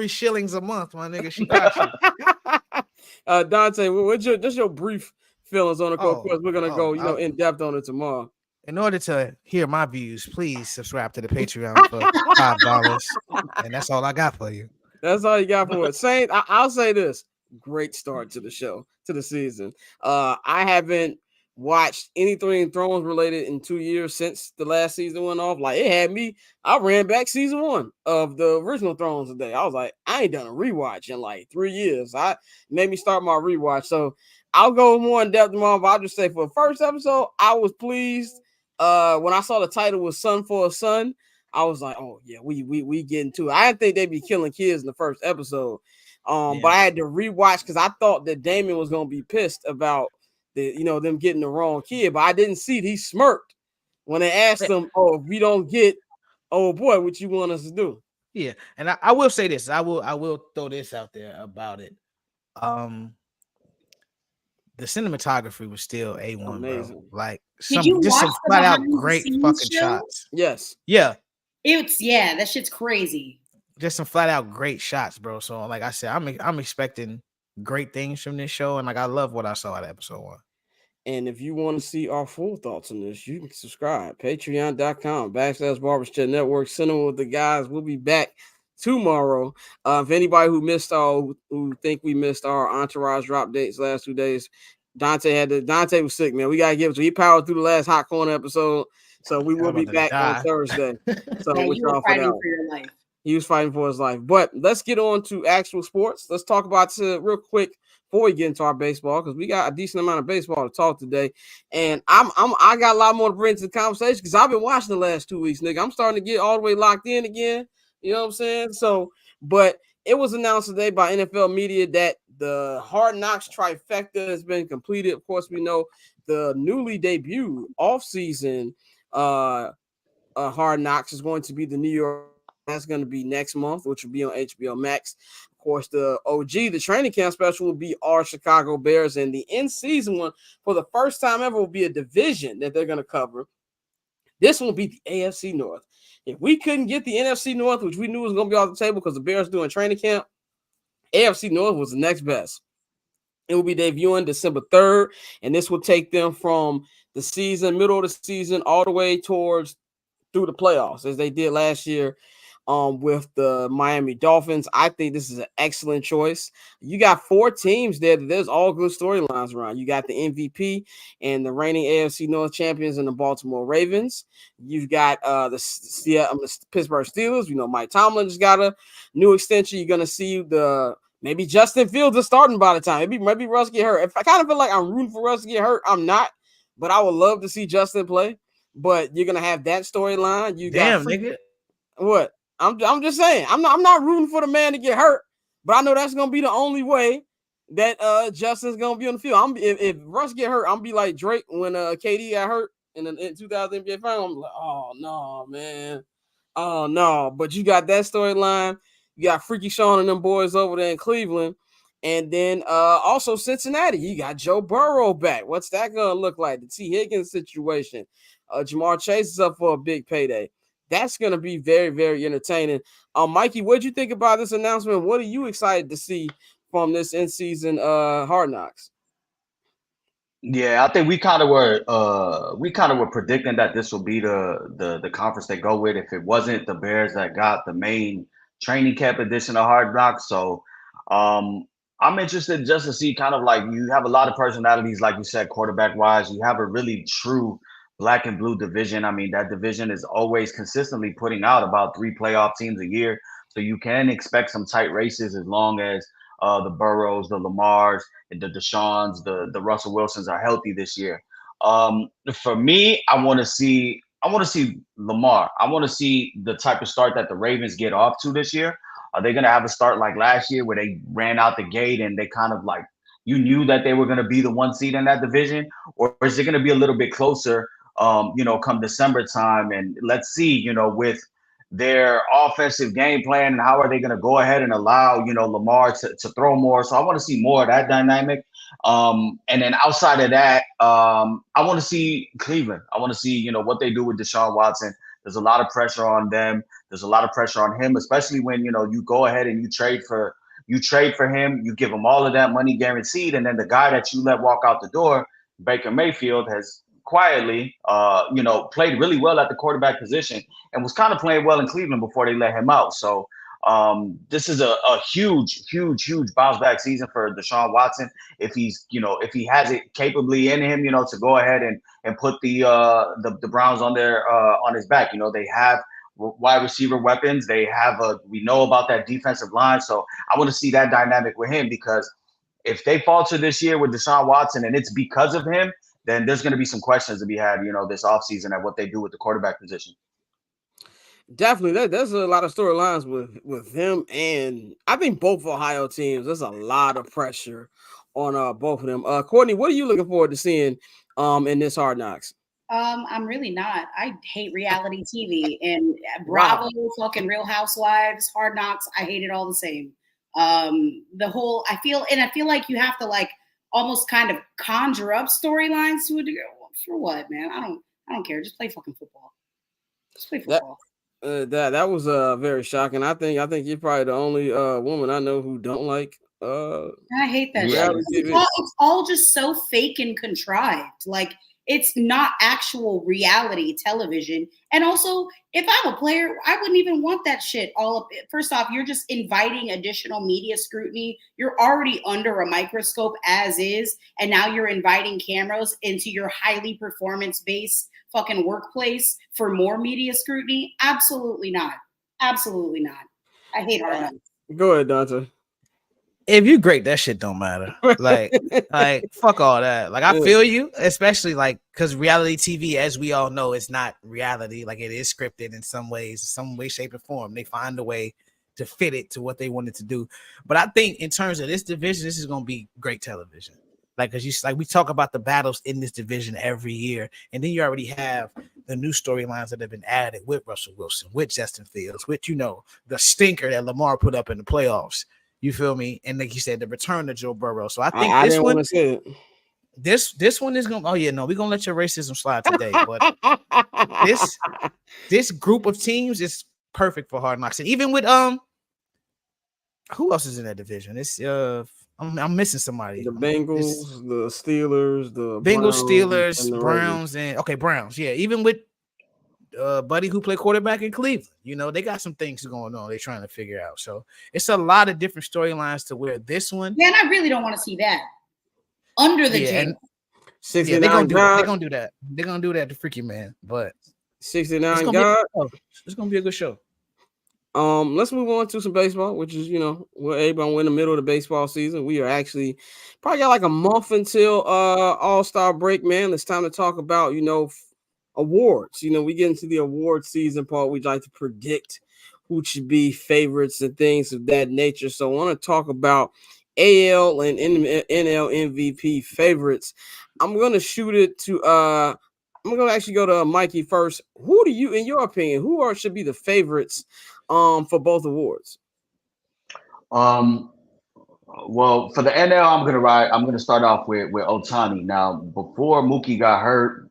shillings a month, my nigga. She got you. Dante, what's your brief feelings on the code? Of course, we're gonna go, in depth on it tomorrow. In order to hear my views, please subscribe to the Patreon for $5, and that's all I got for you. That's all you got for it. Saint, I'll say this: great start to the show, to the season. I haven't watched anything Thrones related in 2 years since the last season went off. Like it had me. I ran back season 1 of the original Thrones today. I was like, I ain't done a rewatch in like 3 years. I made me start my rewatch. So I'll go more in depth tomorrow. But I'll just say for the first episode, I was pleased. When I saw the title was Son for a Son, I was like, oh yeah, we getting to it. I didn't think they'd be killing kids in the first episode. But I had to rewatch because I thought that Damon was gonna be pissed about them getting the wrong kid, but I didn't see it. He smirked when they asked him, oh, if we don't get old boy, what you want us to do? Yeah, and I will say this. I will throw this out there about it. The cinematography was still A1, bro. Like some flat out great fucking shots. Yes. Yeah. That shit's crazy. Just some flat out great shots, bro. So like I said, I'm expecting great things from this show, and like I love what I saw at episode 1. And if you want to see our full thoughts on this, you can subscribe. Patreon.com/Barbers Chat Network. Cinema with the guys. We'll be back tomorrow. If anybody who think we missed our Entourage drop dates last 2 days, Dante was sick, man. We gotta give it to him. He powered through the last Hot Corner episode, so we will be back on Thursday. So he was fighting for your life. He was fighting for his life. But let's get on to actual sports. Let's talk about real quick before we get into our baseball, because we got a decent amount of baseball to talk today. And I got a lot more to bring to the conversation because I've been watching the last 2 weeks, nigga. I'm starting to get all the way locked in again. You know what I'm saying? So, but it was announced today by NFL media that the Hard Knocks trifecta has been completed. Of course, we know the newly debuted off-season Hard Knocks is going to be the New York. That's going to be next month, which will be on HBO Max. Of course, the OG, the training camp special, will be our Chicago Bears, and the in-season one, for the first time ever, will be a division that they're going to cover. This will be the AFC North. If we couldn't get the NFC North, which we knew was going to be off the table because the Bears doing training camp, AFC North was the next best. It will be debuting December 3rd, and this will take them from the season, middle of the season, all the way through the playoffs, as they did last year. with the Miami Dolphins. I think this is an excellent choice. You got 4 teams there. There's all good storylines around. You got the MVP and the reigning AFC North champions and the Baltimore Ravens. You've got the Pittsburgh Steelers. You know, Mike Tomlin just got a new extension. You're gonna see maybe Justin Fields is starting by the time. Maybe Russ get hurt. If I kind of feel like I'm rooting for Russ to get hurt, I'm not. But I would love to see Justin play. But you're gonna have that storyline. Nigga. What? I'm just saying. I'm not rooting for the man to get hurt. But I know that's gonna be the only way that Justin's gonna be on the field. If Russ get hurt, I'm be like Drake when KD got hurt in 2000 NBA Finals. I'm like, oh no, man. Oh no. But you got that storyline. You got Freaky Sean and them boys over there in Cleveland. And then also Cincinnati, you got Joe Burrow back. What's that going to look like? The T. Higgins situation. Jamar Chase is up for a big payday. That's going to be very, very entertaining. Mikey, what did you think about this announcement? What are you excited to see from this in-season Hard Knocks? Yeah, I think we kind of were predicting that this will be the conference they go with if it wasn't the Bears that got the main training camp edition of Hard Knocks. So I'm interested just to see kind of like you have a lot of personalities, like you said, quarterback wise. You have a really true black and blue division. I mean, that division is always consistently putting out about 3 playoff teams a year. So you can expect some tight races as long as the Burrows, the Lamars, the Deshaun's, the Russell Wilsons are healthy this year. For me, I want to see Lamar. I want to see the type of start that the Ravens get off to this year. Are they going to have a start like last year where they ran out the gate and they kind of like you knew that they were going to be the 1 seed in that division? Or is it going to be a little bit closer, come December time? And let's see, with their offensive game plan and how are they going to go ahead and allow, Lamar to throw more. So I want to see more of that dynamic. And then outside of that, I want to see Cleveland. I want to see, what they do with Deshaun Watson. There's a lot of pressure on them. There's a lot of pressure on him, especially when, you go ahead and you trade for him, you give him all of that money guaranteed. And then the guy that you let walk out the door, Baker Mayfield, has quietly, played really well at the quarterback position and was kind of playing well in Cleveland before they let him out. So this is a huge bounce back season for Deshaun Watson. If he has it capably in him, to go ahead and put the Browns on his back. They have wide receiver weapons. They have we know about that defensive line. So I want to see that dynamic with him, because if they falter this year with Deshaun Watson and it's because of him, then there's going to be some questions to be had, this offseason at what they do with the quarterback position. Definitely. There's a lot of storylines with him, and I think both Ohio teams, there's a lot of pressure on both of them. Courtney, what are you looking forward to seeing in this Hard Knocks? I'm really not. I hate reality TV and Bravo, fucking Real Housewives, Hard Knocks. I hate it all the same. I feel like you have to like almost kind of conjure up storylines to a degree. For what, man? I don't care. Just play fucking football. Just play football. That was very shocking. I think you're probably the only woman I know who don't like. I hate that shit. It's all just so fake and contrived. Like, it's not actual reality television. And also, if I'm a player, I wouldn't even want that shit all up. First off, you're just inviting additional media scrutiny. You're already under a microscope as is, and now you're inviting cameras into your highly performance-based fucking workplace for more media scrutiny. Absolutely not. Absolutely not. I hate Hard Knocks. Go ahead, Dante. If you great, that shit don't matter. Like fuck all that. Like, I feel you, especially like because reality TV, as we all know, is not reality. Like, it is scripted in some ways, some way, shape, or form. They find a way to fit it to what they wanted to do. But I think in terms of this division, this is gonna be great television. Like, because we talk about the battles in this division every year, and then you already have the new storylines that have been added with Russell Wilson, with Justin Fields, with the stinker that Lamar put up in the playoffs. You feel me? And like you said, the return of Joe Burrow. So I think this one, this one is gonna. Oh yeah, no, we're gonna let your racism slide today. But this group of teams is perfect for Hard Knocks. And even with who else is in that division? It's I'm missing somebody. The Bengals, the Steelers, the Bengals, Browns, Steelers, and the Browns, and Browns. Yeah, even with buddy who played quarterback in Cleveland. You know, they got some things going on. They're trying to figure out. So it's a lot of different storylines to where this one. Yeah, and I really don't want to see that under the jail. 69 they're gonna do God. they're gonna do that. They're gonna do that to Freaky Man, but 69 God. It's gonna be a good show. Let's move on to some baseball, which is, you know, we're in the middle of the baseball season. We are actually probably got like a month until All-Star break, man. It's time to talk about, you know, awards. You know, we get into the award season part. We'd like to predict who should be favorites and things of that nature. So I want to talk about AL and NL MVP favorites. I'm gonna shoot it to I'm gonna actually go to Mikey first. Who do you, in your opinion, should be the favorites for both awards? Well, for the NL, I'm gonna start off with Ohtani. Now, before Mookie got hurt,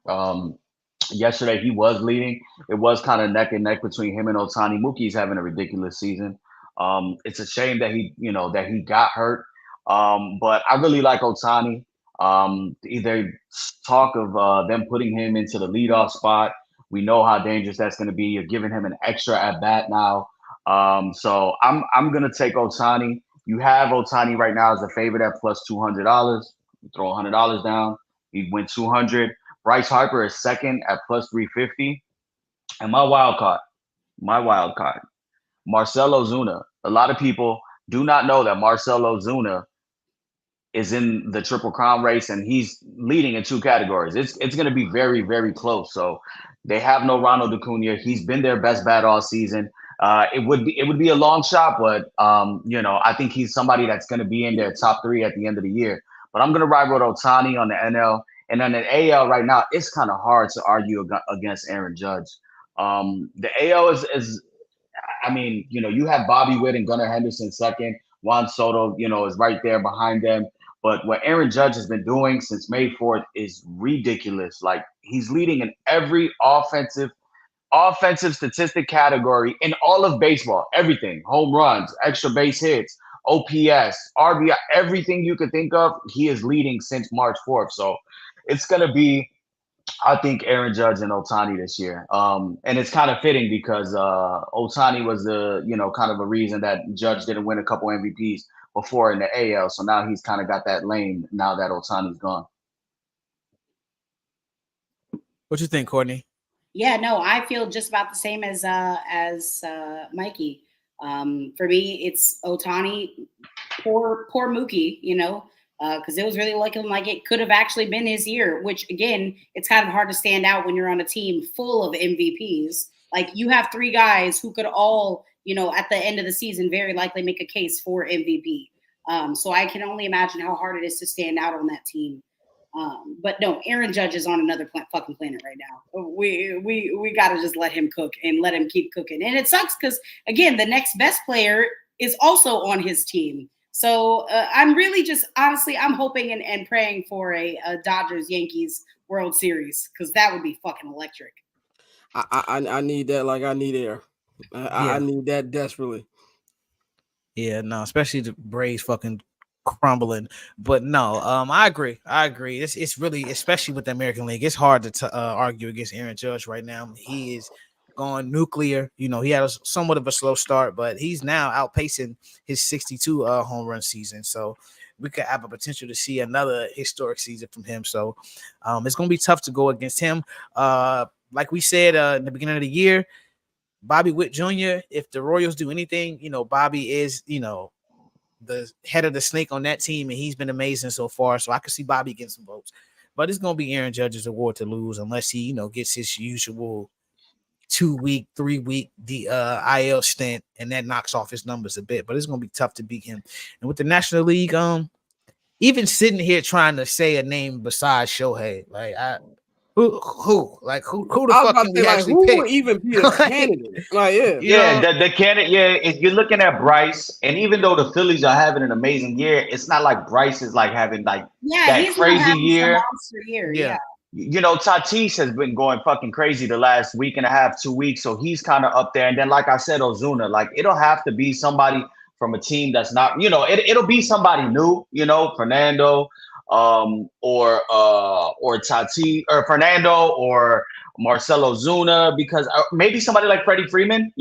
yesterday he was leading. It was kind of neck and neck between him and Ohtani. Mookie's having a ridiculous season. It's a shame that he got hurt. But I really like Ohtani. Either talk of them putting him into the leadoff spot. We know how dangerous that's going to be. You're giving him an extra at bat now. So I'm going to take Ohtani. You have Ohtani right now as a favorite at plus $200. You throw $100 down, he'd win 200. Bryce Harper is second at plus 350. And my wild card, Marcell Ozuna. A lot of people do not know that Marcell Ozuna is in the Triple Crown race, and he's leading in two categories. It's going to be very, very close. So they have no Ronald Acuna. He's been their best bat all season. It would be a long shot, but I think he's somebody that's going to be in their top three at the end of the year. But I'm going to ride with Ohtani on the NL. And on the AL right now, it's kind of hard to argue against Aaron Judge. The AL is I mean, you have Bobby Witt and Gunnar Henderson second. Juan Soto, is right there behind them. But what Aaron Judge has been doing since May 4th is ridiculous. Like, he's leading in every offensive statistic category in all of baseball. Everything. Home runs, extra base hits, OPS, RBI, everything you could think of, he is leading since March 4th. So it's going to be, I think, Aaron Judge and Ohtani this year. And it's kind of fitting because Ohtani was the, kind of a reason that Judge didn't win a couple MVPs before in the AL. So now he's kind of got that lane now that Ohtani's gone. What you think, Courtney? Yeah, no, I feel just about the same as Mikey. For me, it's Ohtani. Poor Mookie, because it was really looking like it could have actually been his year, which, again, it's kind of hard to stand out when you're on a team full of MVPs. Like, you have three guys who could all, at the end of the season, very likely make a case for MVP. So I can only imagine how hard it is to stand out on that team. But no, Aaron Judge is on another fucking planet right now. We got to just let him cook and let him keep cooking. And it sucks because, again, the next best player is also on his team. So I'm really just, honestly, I'm hoping and praying for a Dodgers-Yankees World Series, because that would be fucking electric. I need that like I need air. I need that desperately. Yeah, no, especially the Braves fucking crumbling. But no, I agree. It's really, especially with the American League, it's hard to argue against Aaron Judge right now. He is going nuclear. He had somewhat of a slow start, but he's now outpacing his 62 home run season. So we could have a potential to see another historic season from him. So it's going to be tough to go against him. Like we said in the beginning of the year, Bobby Witt Jr., if the Royals do anything, Bobby is, the head of the snake on that team, and he's been amazing so far. So I could see Bobby getting some votes. But it's going to be Aaron Judge's award to lose unless he, gets his usual 2-week, 3-week IL stint, and that knocks off his numbers a bit. But it's going to be tough to beat him. And with the National League, even sitting here trying to say a name besides Shohei, like who the fuck can we actually pick? Who would even be a candidate? The candidate. Yeah, if you're looking at Bryce, and even though the Phillies are having an amazing year, it's not like Bryce is like having that crazy year. Yeah. Tatis has been going fucking crazy the last week and a half, 2 weeks, so he's kind of up there. And then, like I said, Ozuna, like, it'll have to be somebody from a team that's not, it'll be somebody new, Fernando. or Tati or Fernando or Marcelo Zuna, because maybe somebody like Freddie Freeman,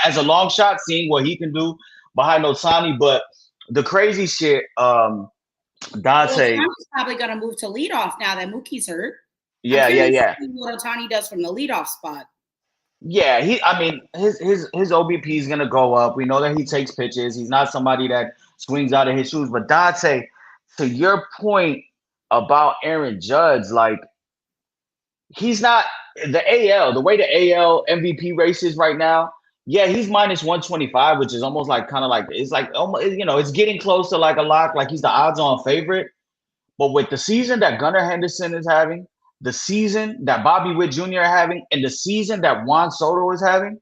as a long shot, seeing what he can do behind Otani. But the crazy shit, Dante. Otani's probably going to move to leadoff now that Mookie's hurt. Yeah. See what Otani does from the leadoff spot. Yeah, his OBP is gonna go up. We know that he takes pitches. He's not somebody that swings out of his shoes. But Dante, to your point about Aaron Judge, like he's not the AL. The way the AL MVP race is right now, yeah, he's minus 125, which is almost like it's like almost it's getting close to like a lock. Like he's the odds-on favorite. But with the season that Gunnar Henderson is having, the season that Bobby Witt Jr. are having, and the season that Juan Soto is having,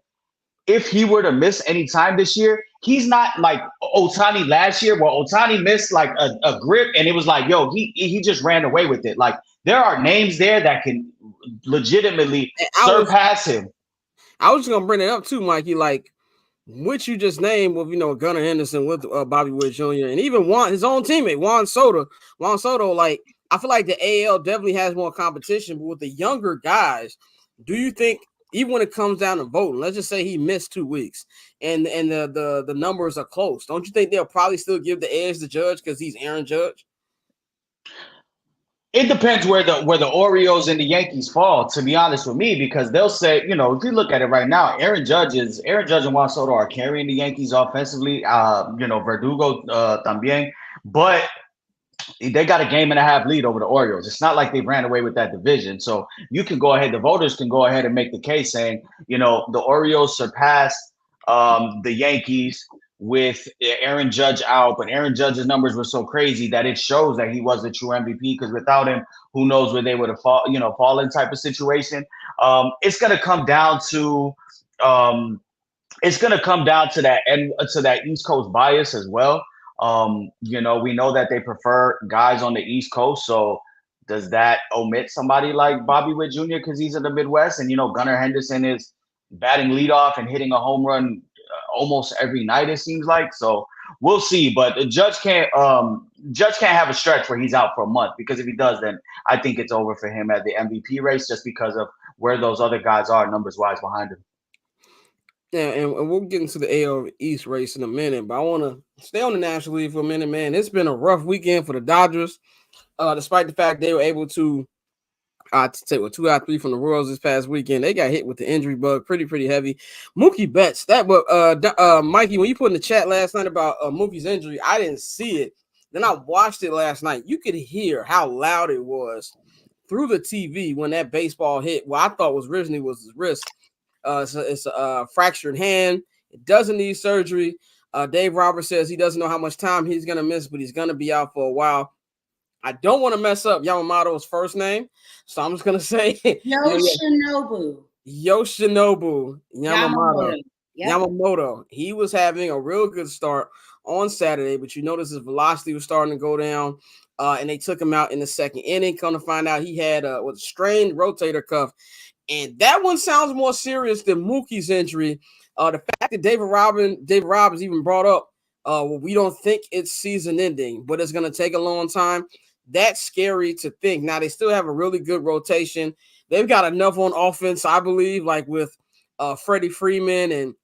if he were to miss any time this year, he's not like Otani last year, where Otani missed like a grip and it was like, yo, he just ran away with it. Like there are names there that can legitimately surpass him. I was just gonna bring it up too, Mikey. Like which you just named with Gunnar Henderson with Bobby Witt Jr. and even his own teammate Juan Soto. Like I feel like the AL definitely has more competition, but with the younger guys, do you think even when it comes down to voting, let's just say he missed 2 weeks and the numbers are close, don't you think they'll probably still give the edge to Judge because he's Aaron Judge? It depends where the Orioles and the Yankees fall, to be honest with me, because they'll say, if you look at it right now, Aaron Judge and Juan Soto are carrying the Yankees offensively. Verdugo también, but they got a 1.5 lead over the Orioles. It's not like they ran away with that division. So you can go ahead, the voters can go ahead and make the case saying, the Orioles surpassed the Yankees with Aaron Judge out, but Aaron Judge's numbers were so crazy that it shows that he was the true MVP, because without him, who knows where they would have fallen type of situation. It's going to come down to that East Coast bias as well. We know that they prefer guys on the East Coast. So does that omit somebody like Bobby Witt Jr. because he's in the Midwest? And, Gunnar Henderson is batting leadoff and hitting a home run almost every night, it seems like. So we'll see. But Judge can't have a stretch where he's out for a month, because if he does, then I think it's over for him at the MVP race, just because of where those other guys are numbers-wise behind him. Yeah, and we'll get into the AL East race in a minute, but I want to stay on the National League for a minute, man. It's been a rough weekend for the Dodgers, despite the fact they were able to take 2 out of 3 from the Royals this past weekend. They got hit with the injury bug pretty heavy. Mookie Betts, Mikey, when you put in the chat last night about Mookie's injury, I didn't see it. Then I watched it last night. You could hear how loud it was through the TV when that baseball hit. What I thought was originally was his wrist. It's a fractured hand. It doesn't need surgery. Dave Roberts says he doesn't know how much time he's going to miss, but he's going to be out for a while. I don't want to mess up Yamamoto's first name, so I'm just going to say Yoshinobu Yamamoto. Yep. Yamamoto. He was having a real good start on Saturday, but you notice his velocity was starting to go down, and they took him out in the second inning. Come to find out, he had a strained rotator cuff. And that one sounds more serious than Mookie's injury. The fact that David Robbins even brought up, we don't think it's season ending, but it's going to take a long time. That's scary to think. Now, they still have a really good rotation. They've got enough on offense, I believe, like with Freddie Freeman and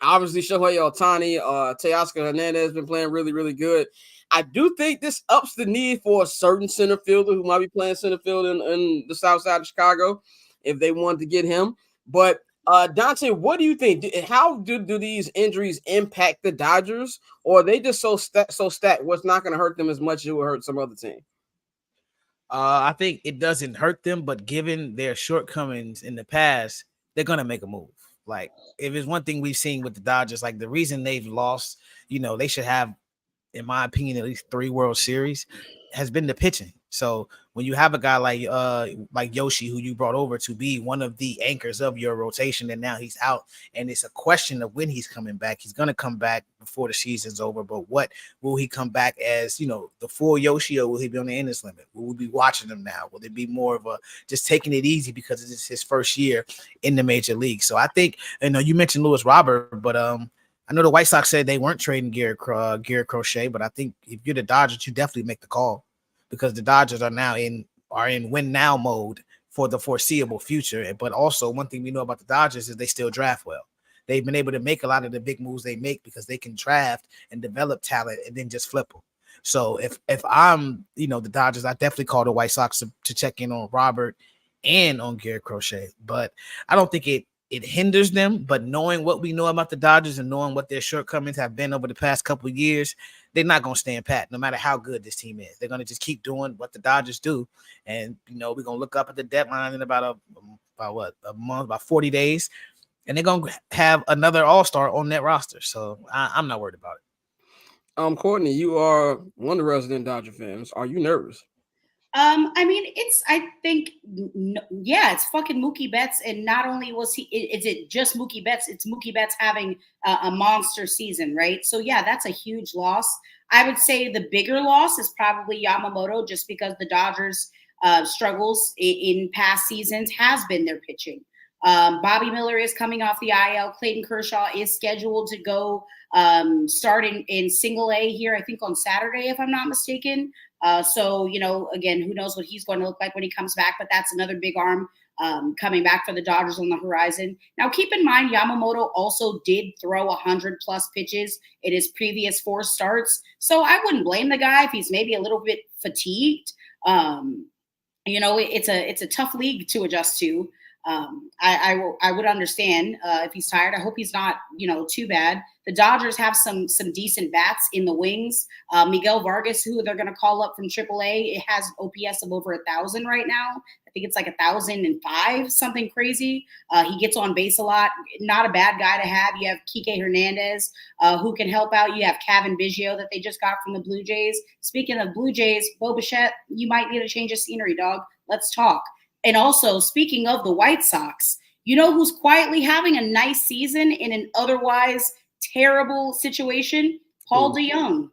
obviously Shohei Ohtani. Teoscar Hernandez has been playing really good. I do think this ups the need for a certain center fielder who might be playing center field in the south side of Chicago, if they wanted to get him. But Dante, what do you think? How do these injuries impact the Dodgers, or are they just so stacked what's not going to hurt them as much as it will hurt some other team? I think it doesn't hurt them, but given their shortcomings in the past, they're going to make a move. Like, if it's one thing we've seen with the Dodgers, like the reason they've lost, they should have, in my opinion, at least 3 World Series, has been the pitching. So when you have a guy like Yoshi, who you brought over to be one of the anchors of your rotation, and now he's out, and it's a question of when he's coming back. He's going to come back before the season's over, but what will he come back as, the full Yoshi, or will he be on the innings limit? Will we be watching him now? Will it be more of a just taking it easy because it's his first year in the major league? So I think, you mentioned Luis Robert, but I know the White Sox said they weren't trading Garrett Crochet, but I think if you're the Dodgers, you definitely make the call. because the Dodgers are in win now mode for the foreseeable future. But also, one thing we know about the Dodgers is they still draft well. They've been able to make a lot of the big moves they make because they can draft and develop talent and then just flip them. So if I'm, the Dodgers, I definitely call the White Sox to check in on Robert and on Garrett Crochet. But I don't think it hinders them. But knowing what we know about the Dodgers and knowing what their shortcomings have been over the past couple of years, they're not going to stand pat no matter how good this team is. They're going to just keep doing what the Dodgers do. And, we're going to look up at the deadline in about a month, about 40 days. And they're going to have another all-star on that roster. So I'm not worried about it. Courtney, you are one of the resident Dodger fans. Are you nervous? I mean, it's fucking Mookie Betts, and not only is it just Mookie Betts, it's Mookie Betts having a monster season, right? So yeah, that's a huge loss. I would say the bigger loss is probably Yamamoto, just because the Dodgers' struggles in past seasons has been their pitching. Bobby Miller is coming off the IL. Clayton Kershaw is scheduled to go start in single A here, I think on Saturday, if I'm not mistaken. So, again, who knows what he's going to look like when he comes back, but that's another big arm coming back for the Dodgers on the horizon. Now, keep in mind, Yamamoto also did throw 100+ pitches in his previous 4 starts. So I wouldn't blame the guy if he's maybe a little bit fatigued. It's a tough league to adjust to. I would understand if he's tired. I hope he's not, too bad. The Dodgers have some decent bats in the wings. Miguel Vargas, who they're going to call up from AAA, it has OPS of over 1,000 right now. I think it's like 1,005, something crazy. He gets on base a lot. Not a bad guy to have. You have Kike Hernandez, who can help out. You have Kevin Biggio that they just got from the Blue Jays. Speaking of Blue Jays, Bo Bichette, you might need a change of scenery, dog. Let's talk. And also, speaking of the White Sox, who's quietly having a nice season in an otherwise terrible situation? Paul DeJong.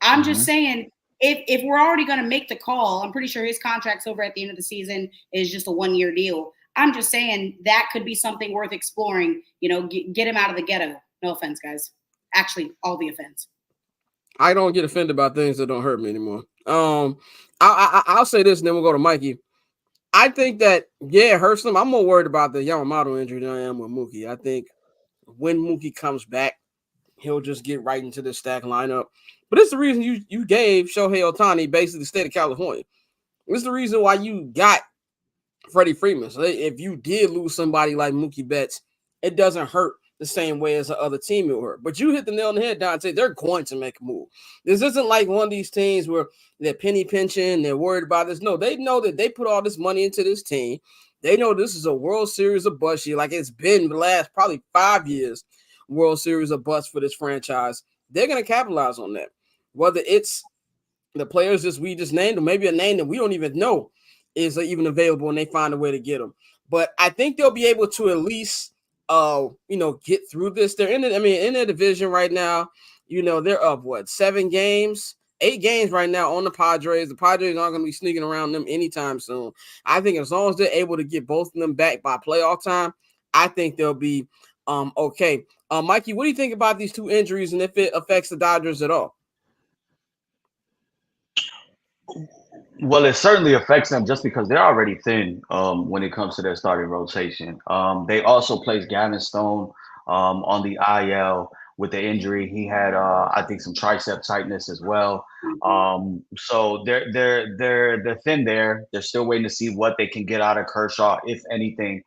I'm just saying, if we're already going to make the call, I'm pretty sure his contract's over at the end of the season is just a 1-year deal. I'm just saying that could be something worth exploring. Get him out of the ghetto. No offense, guys. Actually, all the offense. I don't get offended by things that don't hurt me anymore. I'll say this, and then we'll go to Mikey. I think that, it hurts them. I'm more worried about the Yamamoto injury than I am with Mookie. I think when Mookie comes back, he'll just get right into the stack lineup. But it's the reason you gave Shohei Ohtani basically the state of California. It's the reason why you got Freddie Freeman. So if you did lose somebody like Mookie Betts, it doesn't hurt the same way as the other team it will hurt. But you hit the nail on the head, Dante. They're going to make a move. This isn't like one of these teams where they're penny pinching, they're worried about this. No, they know that they put all this money into this team. They know this is a World Series of bust year, like it's been the last probably 5 years, World Series of bust for this franchise. They're going to capitalize on that. Whether it's the players we just named, or maybe a name that we don't even know is even available, and they find a way to get them. But I think they'll be able to at least get through this. They're in their division right now. They're up 7 games, 8 games right now on the Padres. The Padres aren't going to be sneaking around them anytime soon. I think as long as they're able to get both of them back by playoff time, I think they'll be okay. Mikey, what do you think about these 2 injuries and if it affects the Dodgers at all? Well, it certainly affects them just because they're already thin when it comes to their starting rotation. They also placed Gavin Stone on the IL with the injury. He had, I think, some tricep tightness as well. So they're thin there. They're still waiting to see what they can get out of Kershaw, if anything.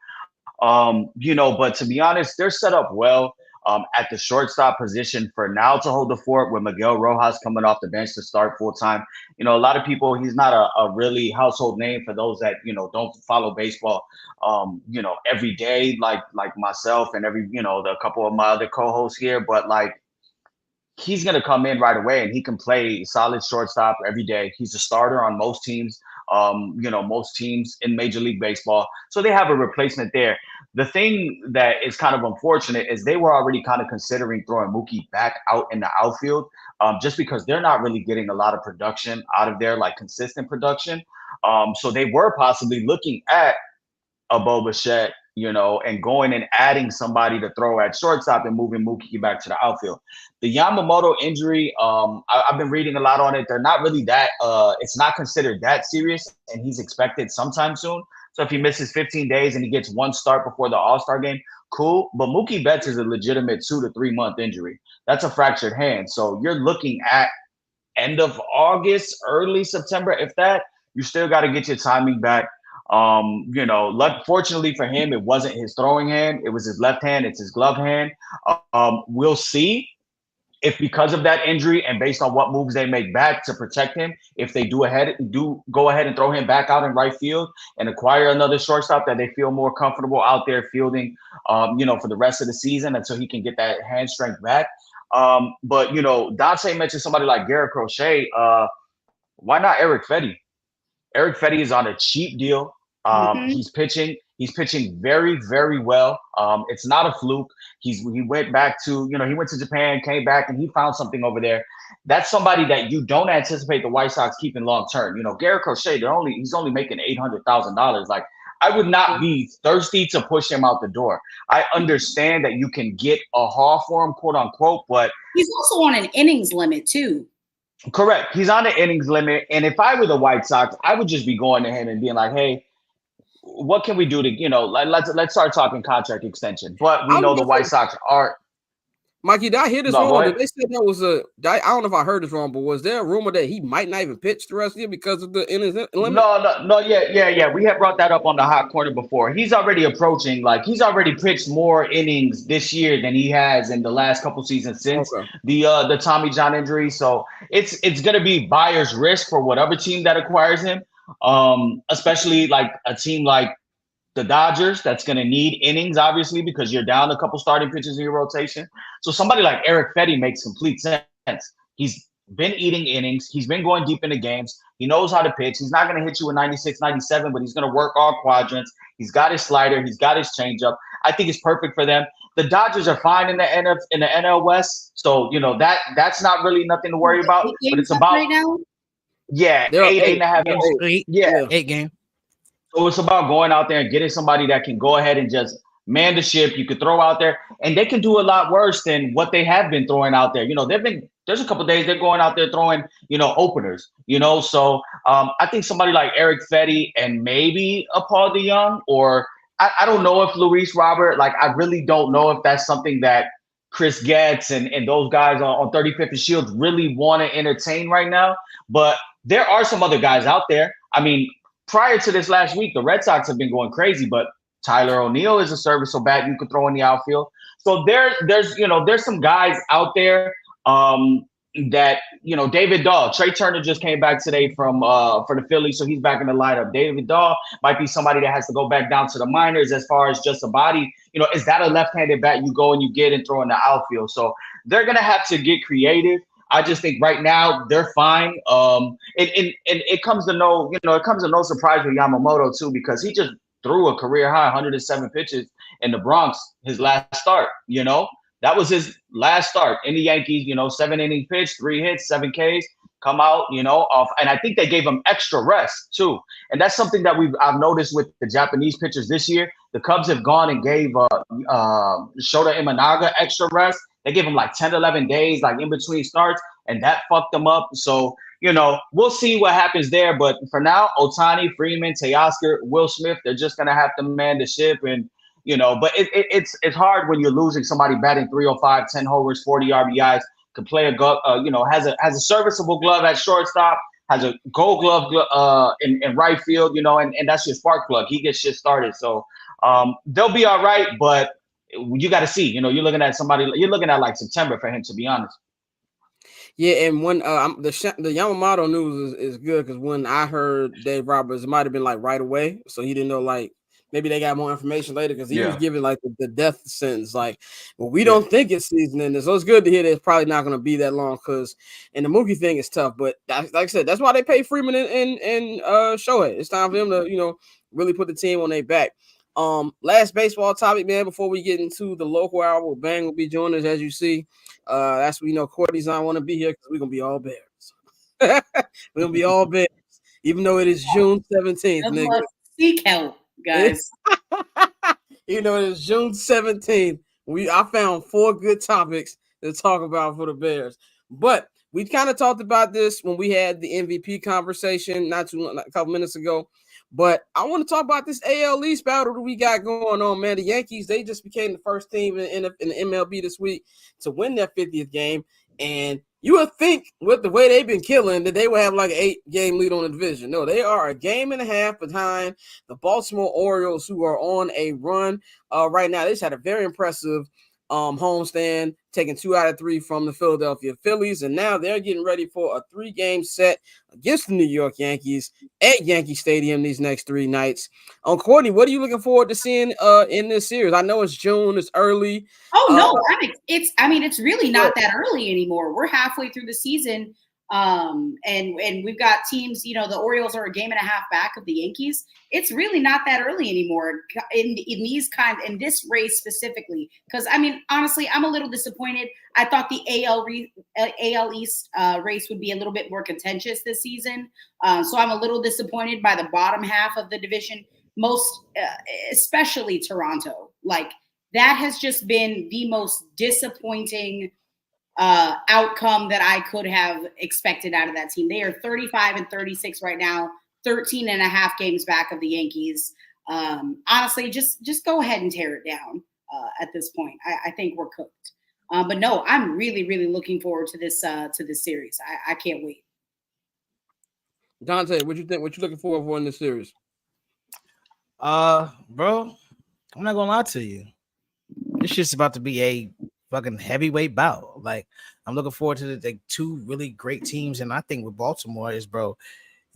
But to be honest, they're set up well at the shortstop position for now to hold the fort with Miguel Rojas coming off the bench to start full time. A lot of people, he's not a really household name for those that, don't follow baseball, every day, like myself and a couple of my other co-hosts here. But he's going to come in right away and he can play solid shortstop every day. He's a starter on most teams, most teams in Major League Baseball. So they have a replacement there. The thing that is kind of unfortunate is they were already kind of considering throwing Mookie back out in the outfield just because they're not really getting a lot of production out of there, like consistent production. So they were possibly looking at a Bo Bichette and going and adding somebody to throw at shortstop and moving Mookie back to the outfield. The Yamamoto injury, I've been reading a lot on it. They're not really that, it's not considered that serious, and he's expected sometime soon. So if he misses 15 days and he gets one start before the All-Star game, cool. But Mookie Betts is a legitimate 2 to 3 month injury. That's a fractured hand. So you're looking at end of August, early September. If that, you still got to get your timing back. Fortunately for him, it wasn't his throwing hand. It was his left hand. It's his glove hand. We'll see if because of that injury and based on what moves they make back to protect him, if they do go ahead and throw him back out in right field and acquire another shortstop that they feel more comfortable out there fielding, for the rest of the season until he can get that hand strength back. But Dante mentioned somebody like Garrett Crochet. Why not Eric Fetty? Eric Fetty is on a cheap deal. He's pitching very, very well. It's not a fluke. He went back to, he went to Japan, came back, and he found something over there. That's somebody that you don't anticipate the White Sox keeping long term. Garrett Crochet, he's only making $800,000. Like, I would not be thirsty to push him out the door. I understand that you can get a haul for him, quote unquote, but he's also on an innings limit too. Correct. He's on the innings limit. And if I were the White Sox, I would just be going to him and being like, hey, what can we do to, let's start talking contract extension. But we know the White Sox are. Mikey, did I hear this wrong? They said that was I don't know if I heard this wrong, but was there a rumor that he might not even pitch the rest of the year because of the innings limit? No. Yeah. We have brought that up on the hot corner before. He's already approaching, he's already pitched more innings this year than he has in the last couple seasons since the Tommy John injury. So it's going to be buyer's risk for whatever team that acquires him, especially like a team like the Dodgers that's going to need innings, obviously, because you're down a couple starting pitchers in your rotation. So somebody like Eric Fetty makes complete sense. He's been eating innings. He's been going deep into games. He knows how to pitch. He's not going to hit you with 96, 97, but he's going to work all quadrants. He's got his slider. He's got his changeup. I think it's perfect for them. The Dodgers are fine in the NL West. So, that's not really nothing to worry about. But it's about right now? Yeah, They're eight and a half games. Yeah. 8 games. So it's about going out there and getting somebody that can go ahead and just man the ship. You could throw out there, and they can do a lot worse than what they have been throwing out there. There's a couple days they're going out there throwing, openers. So I think somebody like Eric Fetty and maybe a Paul DeYoung, or I don't know if Luis Robert. I really don't know if that's something that Chris Getz and those guys on 35th and Shields really want to entertain right now. But there are some other guys out there. I mean, prior to this last week, the Red Sox have been going crazy, but Tyler O'Neill is a serviceable bat you could throw in the outfield. So there's some guys out there that David Dahl, Trey Turner just came back today for the Phillies, so he's back in the lineup. David Dahl might be somebody that has to go back down to the minors as far as just a body. Is that a left-handed bat you go and you get and throw in the outfield? So they're gonna have to get creative. I just think right now they're fine. It comes to no surprise with Yamamoto too, because he just threw a career high 107 pitches in the Bronx his last start. That was his last start in the Yankees. 7-inning pitch, 3 hits, 7 Ks. Come out, off, and I think they gave him extra rest too. And that's something that I've noticed with the Japanese pitchers this year. The Cubs have gone and gave Shota Imanaga extra rest. They give him 10, 11 days, in between starts, and that fucked them up. So, we'll see what happens there. But for now, Ohtani, Freeman, Teoscar, Will Smith, they're just going to have to man the ship. And, but it's hard when you're losing somebody batting 305, 10 homers, 40 RBIs, can play has a serviceable glove at shortstop, has a gold glove in right field, and that's your spark plug. He gets shit started. So they'll be all right, but you got to see, you're looking at September for him, to be honest. Yeah, and when the Yamamoto news is good, because when I heard Dave Roberts, it might have been right away, so he didn't know maybe they got more information later, because he was giving the death sentence. We don't think it's season ending, so it's good to hear that it's probably not going to be that long. And the Mookie thing is tough, but like I said, that's why they pay Freeman and Shohei. It's time for them to really put the team on their back. Last baseball topic, man, before we get into the local hour, Bang will be joining us, as you see. That's what Courtney's not want to be here, because we're gonna be all Bears. We're gonna be all Bears, even though it is June 17th. Nigga. Seek help, guys. It's June 17th. I found 4 good topics to talk about for the Bears. But we kind of talked about this when we had the MVP conversation a couple minutes ago. But I want to talk about this AL East battle that we got going on, man. The Yankees, they just became the first team in the MLB this week to win their 50th game. And you would think with the way they've been killing that they would have like an 8-game lead on the division. No, they are a game and a half behind the Baltimore Orioles, who are on a run right now. They just had a very impressive homestand, taking 2 out of 3 from the Philadelphia Phillies, and now they're getting ready for a 3-game set against the New York Yankees at Yankee Stadium these next 3 nights. Courtney, what are you looking forward to seeing in this series? I know it's June, it's early. Oh no, it's really not that early anymore. We're halfway through the season. And we've got teams, the Orioles are a game and a half back of the Yankees. It's really not that early anymore in this race specifically. Because honestly, I'm a little disappointed. I thought the AL East race would be a little bit more contentious this season. So I'm a little disappointed by the bottom half of the division, especially Toronto. Like, that has just been the most disappointing outcome that I could have expected out of that team. They are 35-36 right now, 13 and a half games back of the Yankees. Honestly, just go ahead and tear it down at this point. I think we're cooked. But no, I'm really, really looking forward to this series. I can't wait. Dante, what you think? What you looking forward for in this series? Bro, I'm not gonna lie to you. It's just about to be a fucking heavyweight bout. Like, I'm looking forward to the 2 really great teams, and I think with Baltimore is, bro,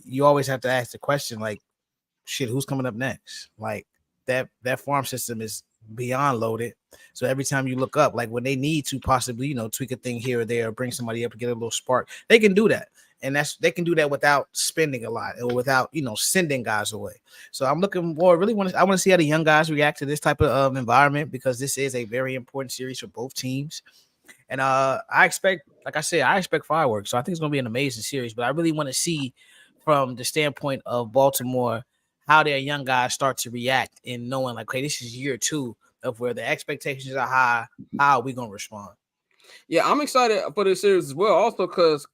you always have to ask the question, like, shit, who's coming up next? Like, that farm system is beyond loaded. So every time you look up, like, when they need to possibly, tweak a thing here or there, or bring somebody up to get a little spark, they can do that. And they can do that without spending a lot or without, sending guys away. So I'm looking for I want to see how the young guys react to this type of environment, because this is a very important series for both teams. And I expect fireworks. So I think it's going to be an amazing series. But I really want to see, from the standpoint of Baltimore, how their young guys start to react in knowing, like, okay, this is year 2 of where the expectations are high. How are we going to respond? Yeah, I'm excited for this series as well. Also, because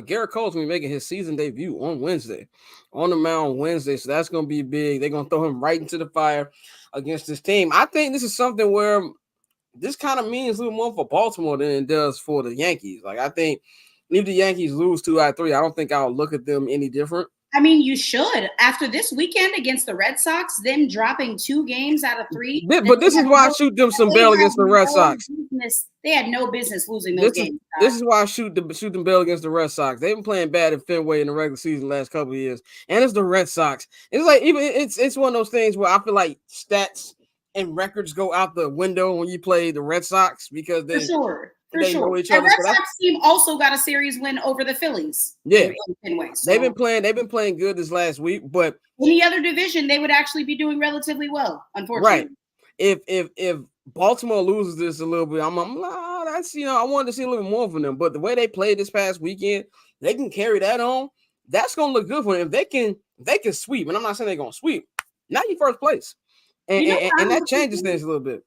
Garrett Cole's going to be making his season debut on the mound Wednesday. So that's going to be big. They're going to throw him right into the fire against this team. I think this is something where this kind of means a little more for Baltimore than it does for the Yankees. Like, I think if the Yankees lose 2 out of 3, I don't think I'll look at them any different. You should. After this weekend against the Red Sox, them dropping 2 games out of 3. But this is why I shoot them some bail against the Red Sox. They had no business losing those games. This is why I shoot them bail against the Red Sox. They've been playing bad at Fenway in the regular season the last couple of years, and it's the Red Sox. It's like it's one of those things where I feel like stats and records go out the window when you play the Red Sox, because they know each other. The Red Sox team also got a series win over the Phillies. Yeah, in Fenway. So they've been playing good this last week, but in the other division, they would actually be doing relatively well. Unfortunately, right? If Baltimore loses this a little bit, I'm that's I wanted to see a little bit more from them. But the way they played this past weekend, they can carry that on. That's gonna look good for them. If they can sweep, and I'm not saying they're gonna sweep. Now you first place, and that changes things a little bit.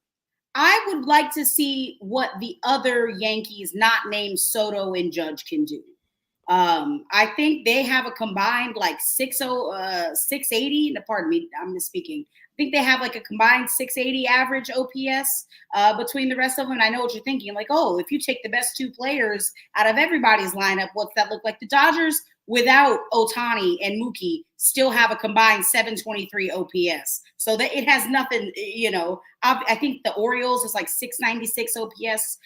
I would like to see what the other Yankees, not named Soto and Judge, can do. I think they have a combined like 680. Pardon me, I'm misspeaking. I think they have like a combined 680 average OPS between the rest of them. And I know what you're thinking, like, oh, if you take the best 2 players out of everybody's lineup, what's that look like? The Dodgers, without Ohtani and Mookie, still have a combined 723 OPS. So that it has nothing, I think the Orioles is like 696 OPS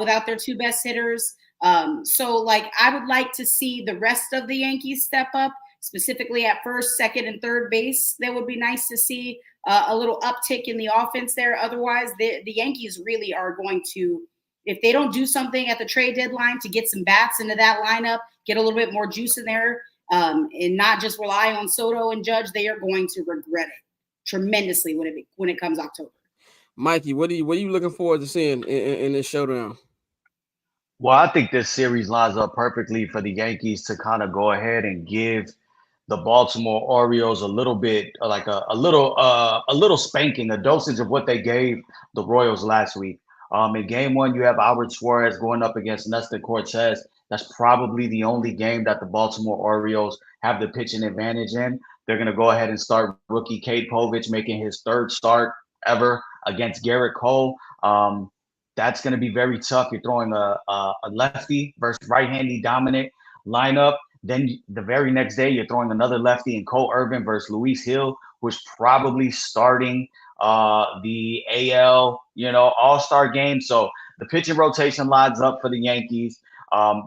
without their 2 best hitters. So like, I would like to see the rest of the Yankees step up, specifically at first, second, and third base. That would be nice to see a little uptick in the offense there. Otherwise, the Yankees really are going to, if they don't do something at the trade deadline to get some bats into that lineup, get a little bit more juice in there, and not just rely on Soto and Judge, they are going to regret it tremendously when it comes October. Mikey, what are you looking forward to seeing in this showdown? Well, I think this series lines up perfectly for the Yankees to kind of go ahead and give the Baltimore Orioles a little bit, like a little spanking, a dosage of what they gave the Royals last week. In game one, you have Albert Suarez going up against Nestor Cortez. That's probably the only game that the Baltimore Orioles have the pitching advantage in. They're going to go ahead and start rookie Cade Povich making his third start ever against Garrett Cole. That's going to be very tough. You're throwing a lefty versus right-handy dominant lineup. Then the very next day, you're throwing another lefty in Cole Irvin versus Luis Hill, who's probably starting the AL, All-Star game. So the pitching rotation lines up for the Yankees.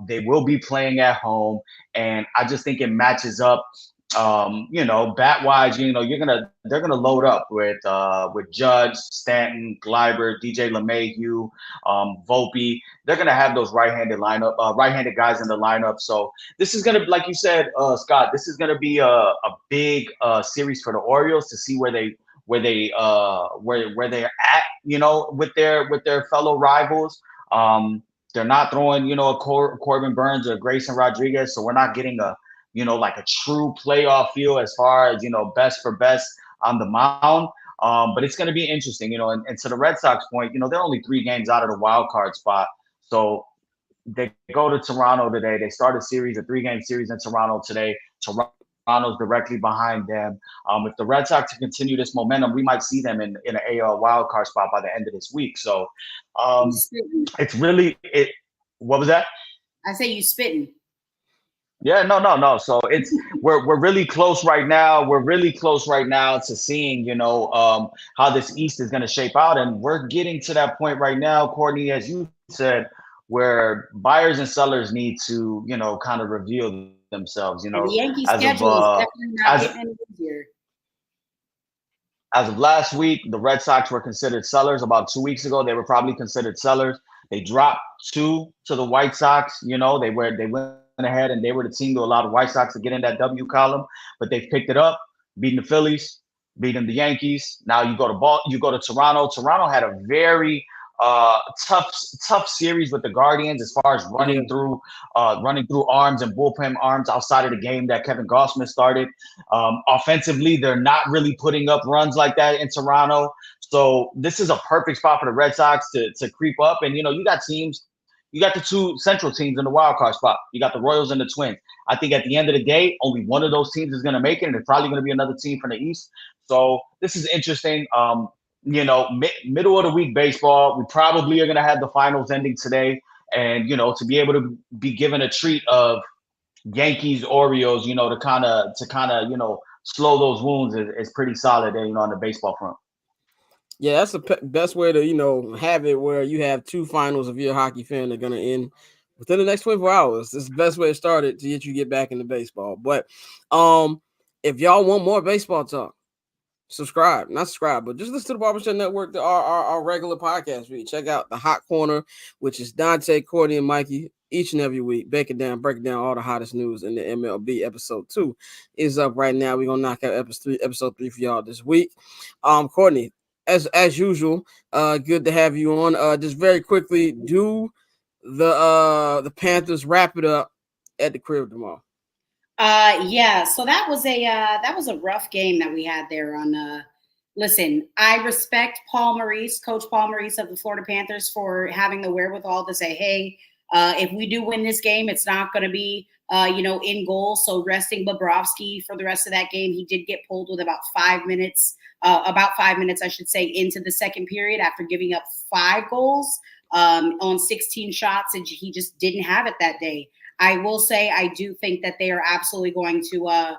They will be playing at home, and I just think it matches up. Bat wise, they're gonna load up with Judge, Stanton, Gleiber, DJ LeMahieu, Volpe. They're gonna have those right-handed guys in the lineup. So this is gonna, like you said, Scott, this is gonna be a big series for the Orioles to see where they're at, with their fellow rivals. They're not throwing, a Corbin Burns or Grayson Rodriguez, so we're not getting a true playoff feel as far as, best for best on the mound. But it's going to be interesting, and to the Red Sox point, they're only 3 games out of the wild card spot. So they go to Toronto today. They start a 3-game series in Toronto today. Toronto's directly behind them. If the Red Sox continue this momentum, we might see them in an AL wild card spot by the end of this week. So it's really it. What was that? I say you spitting. Yeah, no. So we're really close right now. We're really close right now to seeing, how this East is going to shape out, and we're getting to that point right now, Courtney, as you said, where buyers and sellers need to, kind of reveal themselves. And the Yankee schedule is definitely not getting any easier. As of last week, the Red Sox were considered sellers. About 2 weeks ago, they were probably considered sellers. They dropped 2 to the White Sox. They went ahead and they were the team to allow the White Sox to get in that W column, but they've picked it up, beating the Phillies, beating the Yankees. Now you go to Toronto. Toronto had a very tough series with the Guardians as far as running through arms and bullpen arms outside of the game that Kevin Gausman started. Offensively, they're not really putting up runs like that in Toronto. So this is a perfect spot for the Red Sox to creep up. And, you got teams. You got the 2 central teams in the wild card spot. You got the Royals and the Twins. I think at the end of the day, only one of those teams is going to make it, and it's probably going to be another team from the East. So this is interesting. Middle of the week baseball. We probably are going to have the finals ending today, and to be able to be given a treat of Yankees Orioles, to kind of slow those wounds is pretty solid. On the baseball front. Yeah, that's the best way to, have it where you have 2 finals if you're a hockey fan that are going to end within the next 24 hours. This is the best way to start it to get back into baseball. But if y'all want more baseball talk, not subscribe, but just listen to the Barbershop Network, our regular podcast feed. Check out the Hot Corner, which is Dante, Courtney, and Mikey each and every week. Breaking down all the hottest news in the MLB. Episode 2 is up right now. We're going to knock out episode 3 for y'all this week. Courtney, as usual, good to have you on. Just very quickly, do the Panthers wrap it up at the crib tomorrow? Yeah. So that was a rough game that we had there on. Listen, I respect Coach Paul Maurice of the Florida Panthers for having the wherewithal to say, hey, if we do win this game, it's not going to be in goal. So resting Bobrovsky for the rest of that game. He did get pulled with about 5 minutes. About 5 minutes, I should say, into the second period after giving up 5 goals on 16 shots, and he just didn't have it that day. I will say I do think that they are absolutely going to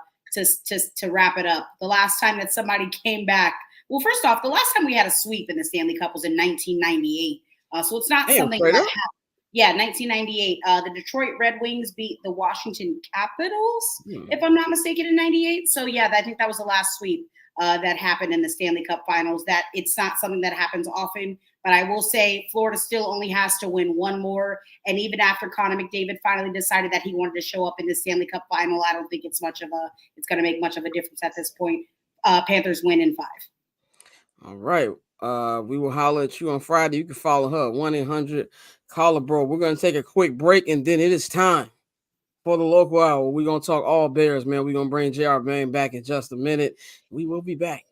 wrap it up. The last time that somebody came back, well, first off, the last time we had a sweep in the Stanley Cup was in 1998, so it's not something that happened. Yeah, 1998. The Detroit Red Wings beat the Washington Capitals, if I'm not mistaken, in 98. So yeah, I think that was the last sweep that happened in the Stanley Cup Finals. That it's not something that happens often, but I will say Florida still only has to win 1 more. And even after Connor McDavid finally decided that he wanted to show up in the Stanley Cup Final, I don't think it's going to make much of a difference at this point. Panthers win in 5. All right. We will holler at you on Friday. You can follow her 1-800-CALLER-BRO. We're going to take a quick break, and then it is time for the local hour. We're gonna talk all Bears, man. We're gonna bring JR Bain back in just a minute. We will be back.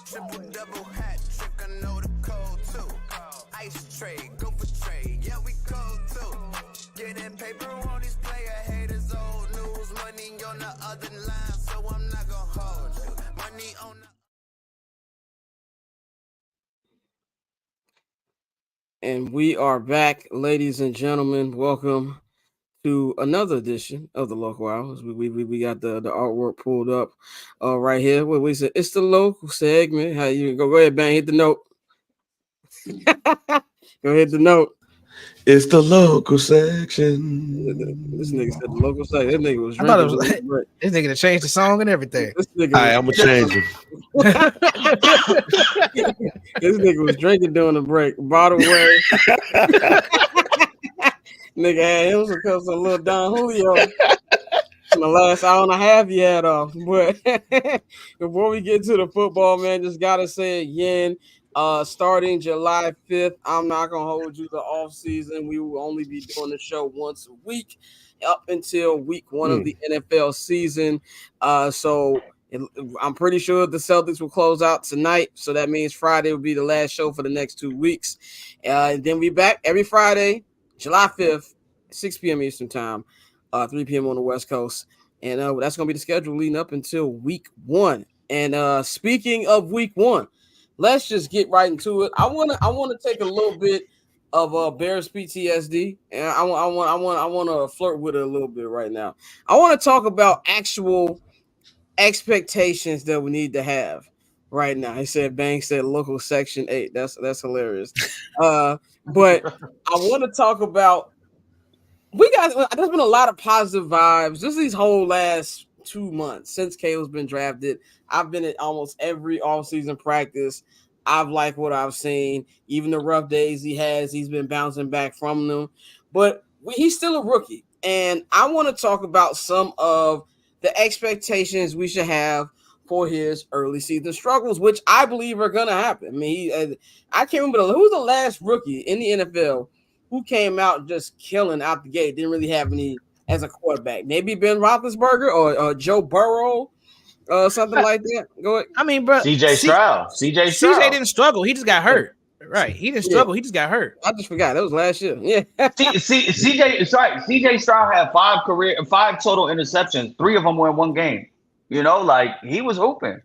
Triple double hat trick, I know the code too. Ice trade, go for trade, yeah we cold too. Getting paper on these player haters, old news, money on the other line, so I'm not gonna hold you. Money on the And we are back, ladies and gentlemen. Welcome to another edition of the Local Hours. We got the artwork pulled up right here. What we said, it's the local segment. How you go ahead, bang, hit the note. Go hit the note. It's the local section. This nigga said the local section. This nigga was drinking. This nigga to change the song and everything. This nigga All right, I'm gonna change him. This nigga was drinking during the break. Bottle way. Nigga had him some little Don Julio in the last hour and a half he had off. But before we get to the football, man, just gotta say again, starting July 5th, I'm not gonna hold you the off season. We will only be doing the show once a week up until week 1 of the NFL season. So I'm pretty sure the Celtics will close out tonight. So that means Friday will be the last show for the next 2 weeks. And then we back every Friday, July 5th, 6 p.m. Eastern time, 3 p.m. on the West Coast. And that's going to be the schedule leading up until week 1. And speaking of week 1, let's just get right into it. I want to take a little bit of Bears PTSD, and I want to flirt with it a little bit right now. I want to talk about actual expectations that we need to have right now. He said, Bang said local section 8. That's hilarious. But I want to talk about there's been a lot of positive vibes just these whole last 2 months since Caleb's been drafted. I've been at almost every offseason practice. I've liked what I've seen. Even the rough days he's been bouncing back from them. But he's still a rookie. And I want to talk about some of the expectations we should have for his early season struggles, which I believe are going to happen. I mean, I can't remember who's the last rookie in the NFL who came out just killing out the gate, didn't really have any as a quarterback. Maybe Ben Roethlisberger or Joe Burrow, something like that. Go ahead. I mean, bro, CJ Stroud. CJ didn't struggle. He just got hurt. Right. He didn't struggle. He just got hurt. I just forgot. That was last year. Yeah. CJ Stroud had 5 total interceptions. 3 of them were in one game. You know, like he was open.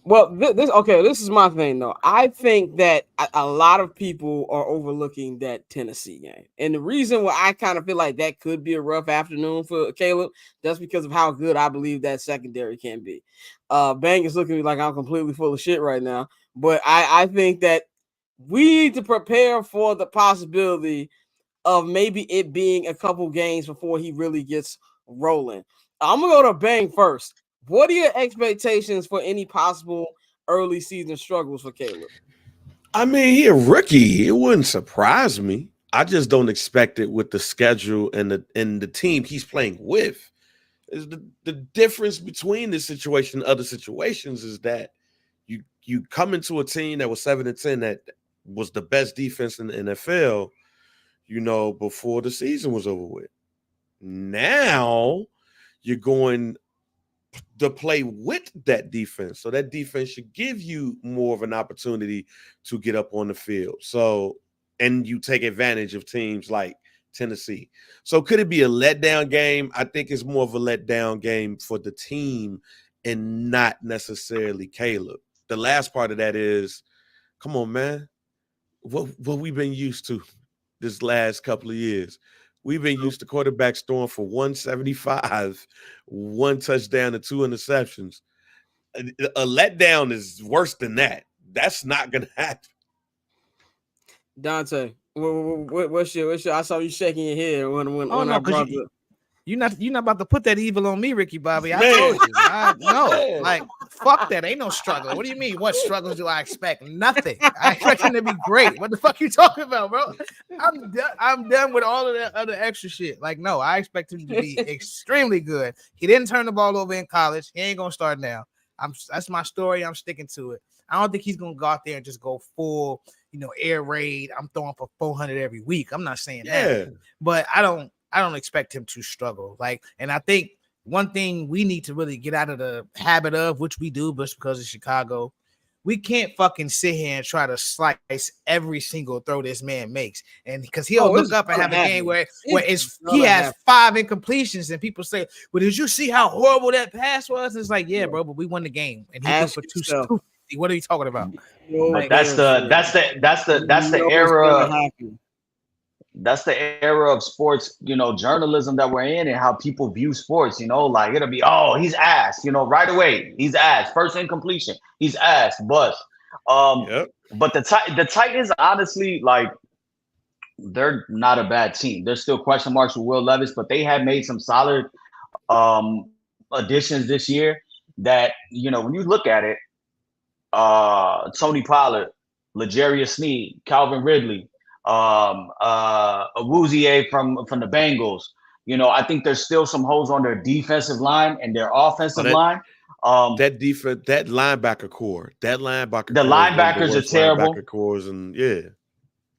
Well, this is my thing, though. I think that a lot of people are overlooking that Tennessee game. And the reason why I kind of feel like that could be a rough afternoon for Caleb, that's because of how good I believe that secondary can be. Bang is looking at me like I'm completely full of shit right now. But I think that we need to prepare for the possibility of maybe it being a couple games before he really gets rolling. I'm going to go to Bang first. What are your expectations for any possible early season struggles for Caleb? I mean, he a rookie. It wouldn't surprise me. I just don't expect it with the schedule and the team he's playing with. Is the difference between this situation and other situations is that you come into a team that was 7-10 that was the best defense in the NFL, you know, before the season was over with. Now you're going to play with that defense. So that defense should give you more of an opportunity to get up on the field. So, and you take advantage of teams like Tennessee. So could it be a letdown game? I think it's more of a letdown game for the team and not necessarily Caleb. The last part of that is, come on, man. What we've been used to this last couple of years. We've been used to quarterbacks throwing for 175, 1 touchdown and 2 interceptions. A letdown is worse than that. That's not going to happen. Dante, what's your? I saw you shaking your head when I brought it up. You're not about to put that evil on me, Ricky Bobby. I told you. No, like fuck that. Ain't no struggle. What do you mean? What struggles do I expect? Nothing. I expect him to be great. What the fuck you talking about, bro? I'm done with all of that other extra shit. Like, no, I expect him to be extremely good. He didn't turn the ball over in college. He ain't gonna start now. That's my story. I'm sticking to it. I don't think he's gonna go out there and just go full air raid. I'm throwing for 400 every week. I'm not saying that, but I don't expect him to struggle. Like, and I think one thing we need to really get out of the habit of, which we do, just because of Chicago, we can't fucking sit here and try to slice every single throw this man makes. And because he'll look up and have a game where he has 5 incompletions and people say, well, did you see how horrible that pass was? It's like, yeah, bro, but we won the game. And he threw for 250. What are you talking about? Like, that's the era. That's the era of sports, journalism that we're in, and how people view sports. Like, it'll be, oh, he's ass, right away, he's ass. First incompletion, he's ass, bust. But the Titans, honestly, like, they're not a bad team. There's still question marks with Will Levis, but they have made some solid additions this year. That when you look at it, Tony Pollard, L'Jarius Sneed, Calvin Ridley, Awuzie from the Bengals. I think there's still some holes on their defensive line and their offensive line. That linebacker core, the linebackers are terrible. Linebacker cores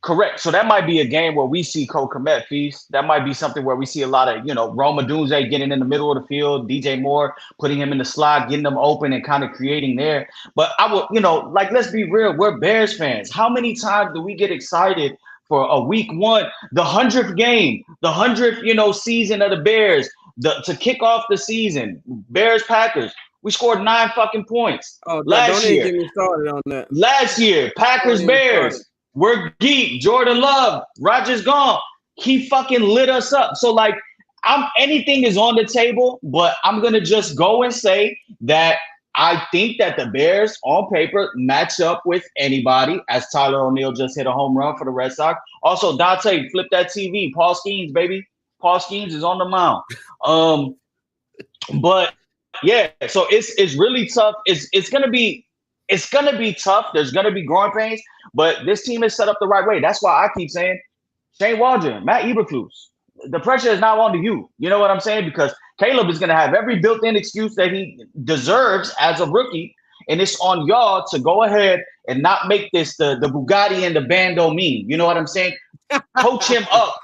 Correct. So that might be a game where we see Cole Kmet feast. That might be something where we see a lot of, Rome Odunze getting in the middle of the field, DJ Moore putting him in the slot, getting them open and kind of creating there. But I would, like, let's be real. We're Bears fans. How many times do we get excited for a week 1, the 100th game, the 100th, season of the Bears, to kick off the season, Bears Packers? We scored 9 fucking points last year. Don't even get me started on that. Last year, Packers Bears. We're geek. Jordan Love, Rodgers gone. He fucking lit us up. So, like, anything is on the table, but I'm gonna just go and say that I think that the Bears on paper match up with anybody, as Tyler O'Neill just hit a home run for the Red Sox. Also, Dante, flip that TV. Paul Skeens, baby. Paul Skeens is on the mound. But yeah, so it's really tough. It's gonna be tough. There's gonna be growing pains, but this team is set up the right way. That's why I keep saying Shane Waldron, Matt Eberflus. The pressure is now on you. You know what I'm saying? Because Caleb is gonna have every built-in excuse that he deserves as a rookie, and it's on y'all to go ahead and not make this the Bugatti and the Bando meme. You know what I'm saying? Coach him up,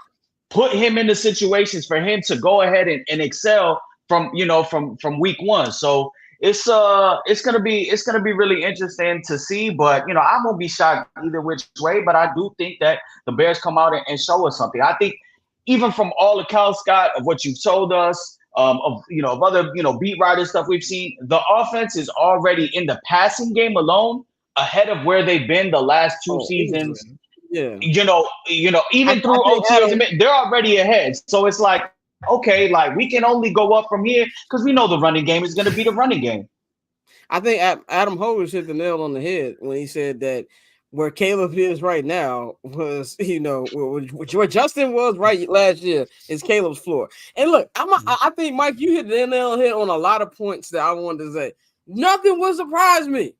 put him in the situations for him to go ahead and excel from week 1. So it's gonna be really interesting to see, but I won't be shocked either which way. But I do think that the Bears come out and show us something. I think even from all accounts, Scott, of what you've told us, of other beat writer stuff we've seen, the offense is already in the passing game alone ahead of where they've been the last 2 seasons. Yeah, even through OTAs, they're already ahead. So it's like, okay, like, we can only go up from here because we know the running game is going to be the running game. I think Adam Hogan hit the nail on the head when he said that where Caleb is right now was, where Justin was right last year is Caleb's floor. And look, I think, Mike, you hit the nail on the head on a lot of points that I wanted to say. Nothing will surprise me.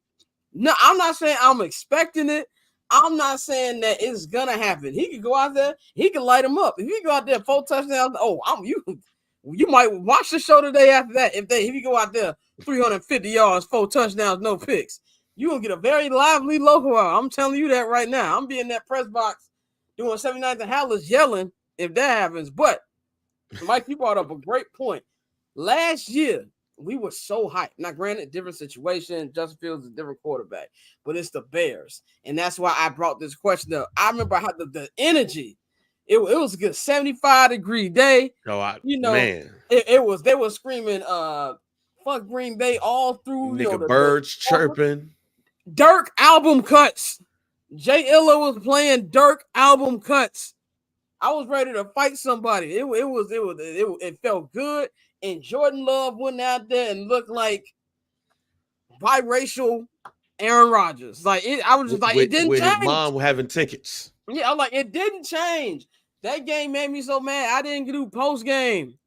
No, I'm not saying I'm expecting it. I'm not saying that it's gonna happen. He could go out there, he can light him up. If he go out there 4 touchdowns, you might watch the show today after that. If you go out there 350 yards, 4 touchdowns, no picks, you gonna get a very lively local hour. I'm telling you that right now. I'm be in that press box doing 79th and Hallis yelling if that happens. But Mike, you brought up a great point. Last year, we were so hyped. Now, granted, different situation. Justin Fields is a different quarterback, but it's the Bears. And that's why I brought this question up. I remember how the energy, it was a good 75-degree day. Man. They were screaming, fuck Green Bay all through. The birds chirping. Dirk album cuts. Jay Illa was playing Dirk album cuts. I was ready to fight somebody. It felt good. And Jordan Love went out there and looked like biracial Aaron Rodgers. Like, I was just like, it didn't change. His mom having tickets. Yeah, I'm like, it didn't change. That game made me so mad. I didn't do post game.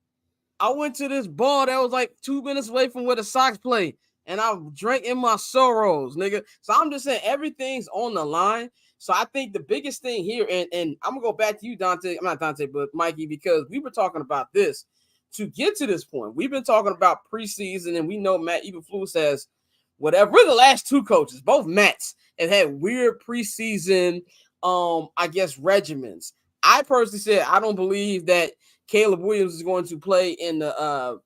I went to this bar that was like 2 minutes away from where the Sox play, and I drank in my sorrows, nigga. So I'm just saying everything's on the line. So I think the biggest thing here, and I'm gonna go back to you, Dante. I'm not Dante, but Mikey, because we were talking about this. To get to this point, we've been talking about preseason, and we know Matt Eberflus has whatever. We're the last 2 coaches, both Matts have had weird preseason, I guess, regimens. I personally said I don't believe that Caleb Williams is going to play in the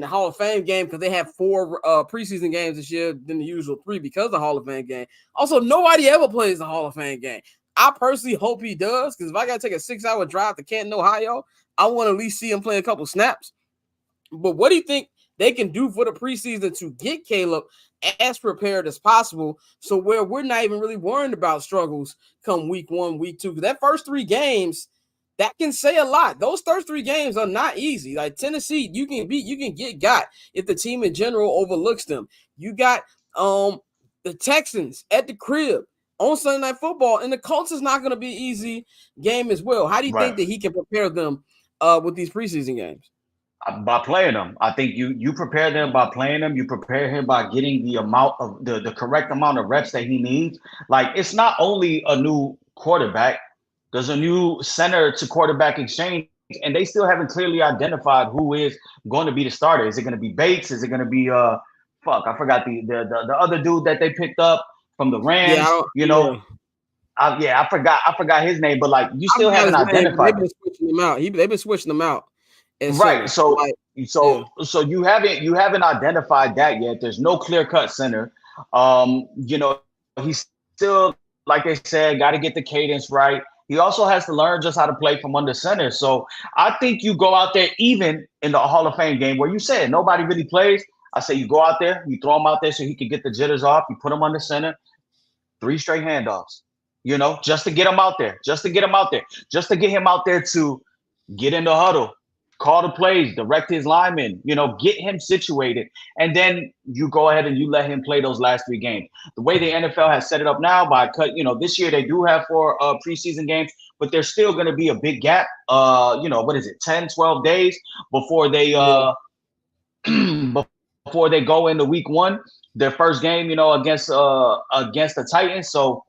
Hall of Fame game because they have 4 preseason games this year than the usual 3 because of the Hall of Fame game. Also, nobody ever plays the Hall of Fame game. I personally hope he does because if I got to take a 6-hour drive to Canton, Ohio, I want to at least see him play a couple snaps. But what do you think they can do for the preseason to get Caleb as prepared as possible so where we're not even really worried about struggles come week 1, week 2? Because that first 3 games, that can say a lot. Those first 3 games are not easy. Like Tennessee, you can get got if the team in general overlooks them. You got the Texans at the crib on Sunday Night Football, and the Colts is not going to be an easy game as well. How do you think that he can prepare them with these preseason games? By playing them. I think you prepare them by playing them. You prepare him by getting the amount of the correct amount of reps that he needs. Like, it's not only a new quarterback. There's a new center to quarterback exchange, and they still haven't clearly identified who is going to be the starter. Is it going to be Bates? Is it going to be I forgot the other dude that they picked up from the Rams? I forgot his name, but like you still haven't identified. They've been switching him out. They've been switching him out. And right. So you haven't identified that yet. There's no clear-cut center. He's still, like they said, got to get the cadence right. He also has to learn just how to play from under center. So I think you go out there, even in the Hall of Fame game where you said nobody really plays. I say you go out there, you throw him out there so he can get the jitters off. You put him under center, 3 straight handoffs, just to get him out there, just to get him out there to get in the huddle, call the plays, direct his linemen, get him situated. And then you go ahead and you let him play those last 3 games. The way the NFL has set it up now this year they do have 4 preseason games, but there's still going to be a big gap. 10, 12 days before they before they go into week 1, their first game, against the Titans. So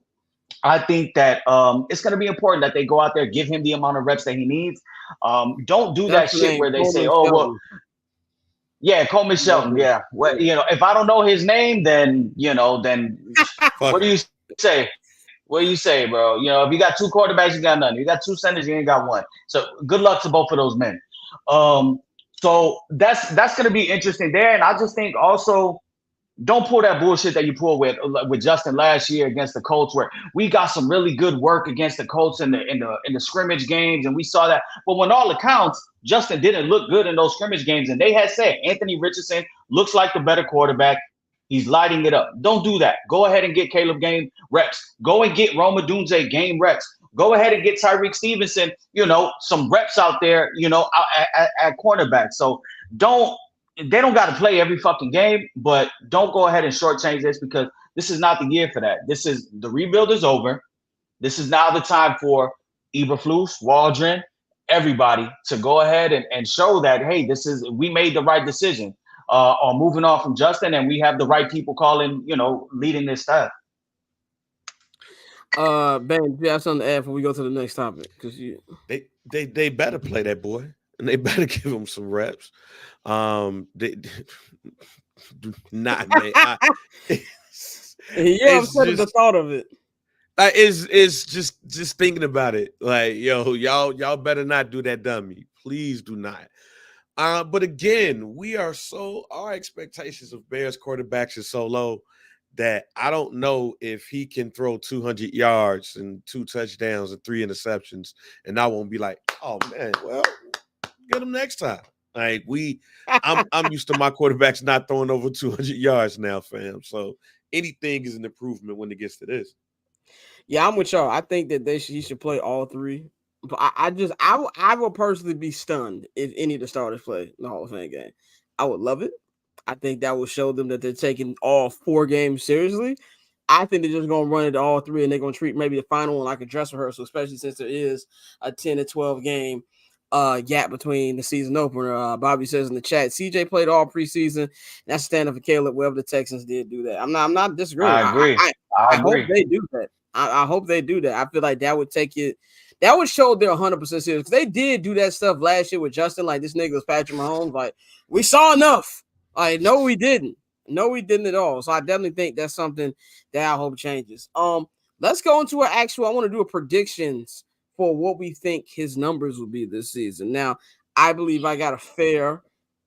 I think that it's going to be important that they go out there, give him the amount of reps that he needs. Don't do that shit where they say, Coleman Shelton. Yeah. Well, if I don't know his name, then what do you say? What do you say, bro? If you got 2 quarterbacks, you got none. You got 2 centers, you ain't got 1. So good luck to both of those men. So that's going to be interesting there. And I just think also, don't pull that bullshit that you pulled with Justin last year against the Colts, where we got some really good work against the Colts in the scrimmage games, and we saw that. But when all accounts, Justin didn't look good in those scrimmage games, and they had said Anthony Richardson looks like the better quarterback. He's lighting it up. Don't do that. Go ahead and get Caleb game reps. Go and get Rome Odunze game reps. Go ahead and get Tyreek Stevenson, some reps out there, at cornerback. So they don't got to play every fucking game, but don't go ahead and shortchange this because this is not the year for that. The rebuild is over. This is now the time for Eberflus, Waldron, everybody to go ahead and show that, hey, we made the right decision on moving on from Justin, and we have the right people leading this staff. Ben, you have something to add before we go to the next topic? Because they better play that boy, and they better give him some reps. They not man. Upset at the thought of it. It's just thinking about it. Like, y'all better not do that dummy. Please do not. But again, our expectations of Bears quarterbacks is so low that I don't know if he can throw 200 yards and 2 touchdowns and 3 interceptions, and I won't be like, oh man, well, get him next time. Like I'm used to my quarterbacks not throwing over 200 yards now, fam. So anything is an improvement when it gets to this. Yeah, I'm with y'all. I think that he should play all 3. But I will personally be stunned if any of the starters play in the Hall of Fame game. I would love it. I think that will show them that they're taking all 4 games seriously. I think they're just going to run it all 3, and they're going to treat maybe the final one like a dress rehearsal, especially since there is a 10 to 12 game gap between the season opener. Bobby says in the chat, CJ played all preseason. That's standing for Caleb. Wherever the Texans did do that. I'm not disagreeing. I agree. I hope they do that. I hope they do that. I feel like that would take it. That would show they're 100% serious. Because they did do that stuff last year with Justin. Like, this nigga was Patrick Mahomes. Like, we saw enough. Like, no, we didn't. No, we didn't at all. So I definitely think that's something that I hope changes. Let's go into an actual. I want to do a predictions for what we think his numbers will be this season. Now, I believe I got a fair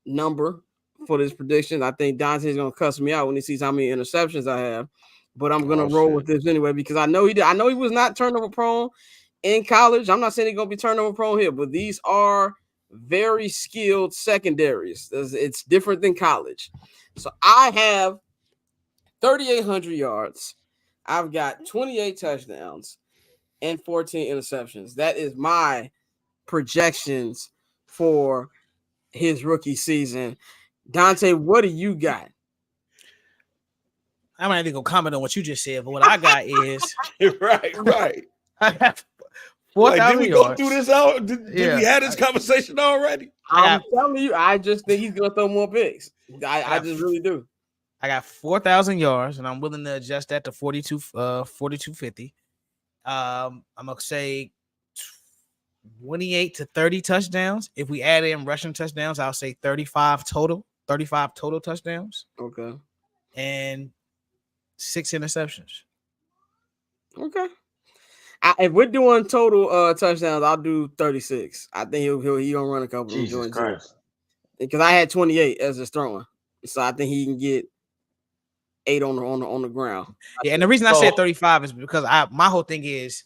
number for this prediction. I think Dante's gonna cuss me out when he sees how many interceptions I have, but I'm gonna roll with this anyway because I know he did. I know he was not turnover prone in college. I'm not saying he's gonna be turnover prone here, but these are very skilled secondaries. It's different than college. So I have 3,800 yards. I've got 28 touchdowns and 14 interceptions. That is my projections for his rookie season. Dante, what do you got? I'm not even gonna comment on what you just said, but what I got is right. I have 4,000 Did we yards. go through this out? Did we have this conversation already? I'm telling you, I just think he's gonna throw more picks. I just really do. I got 4,000 yards, and I'm willing to adjust that to 4250. I'm gonna say 28 to 30 touchdowns. If we add in rushing touchdowns, I'll say 35 total. 35 total touchdowns. Okay. And 6 interceptions. Okay. If we're doing total touchdowns, I'll do 36. I think he gonna run a couple of them joints because I had 28 as his throwing, so I think he can get 8 on the ground. Yeah, and the reason I said 35 is because my whole thing is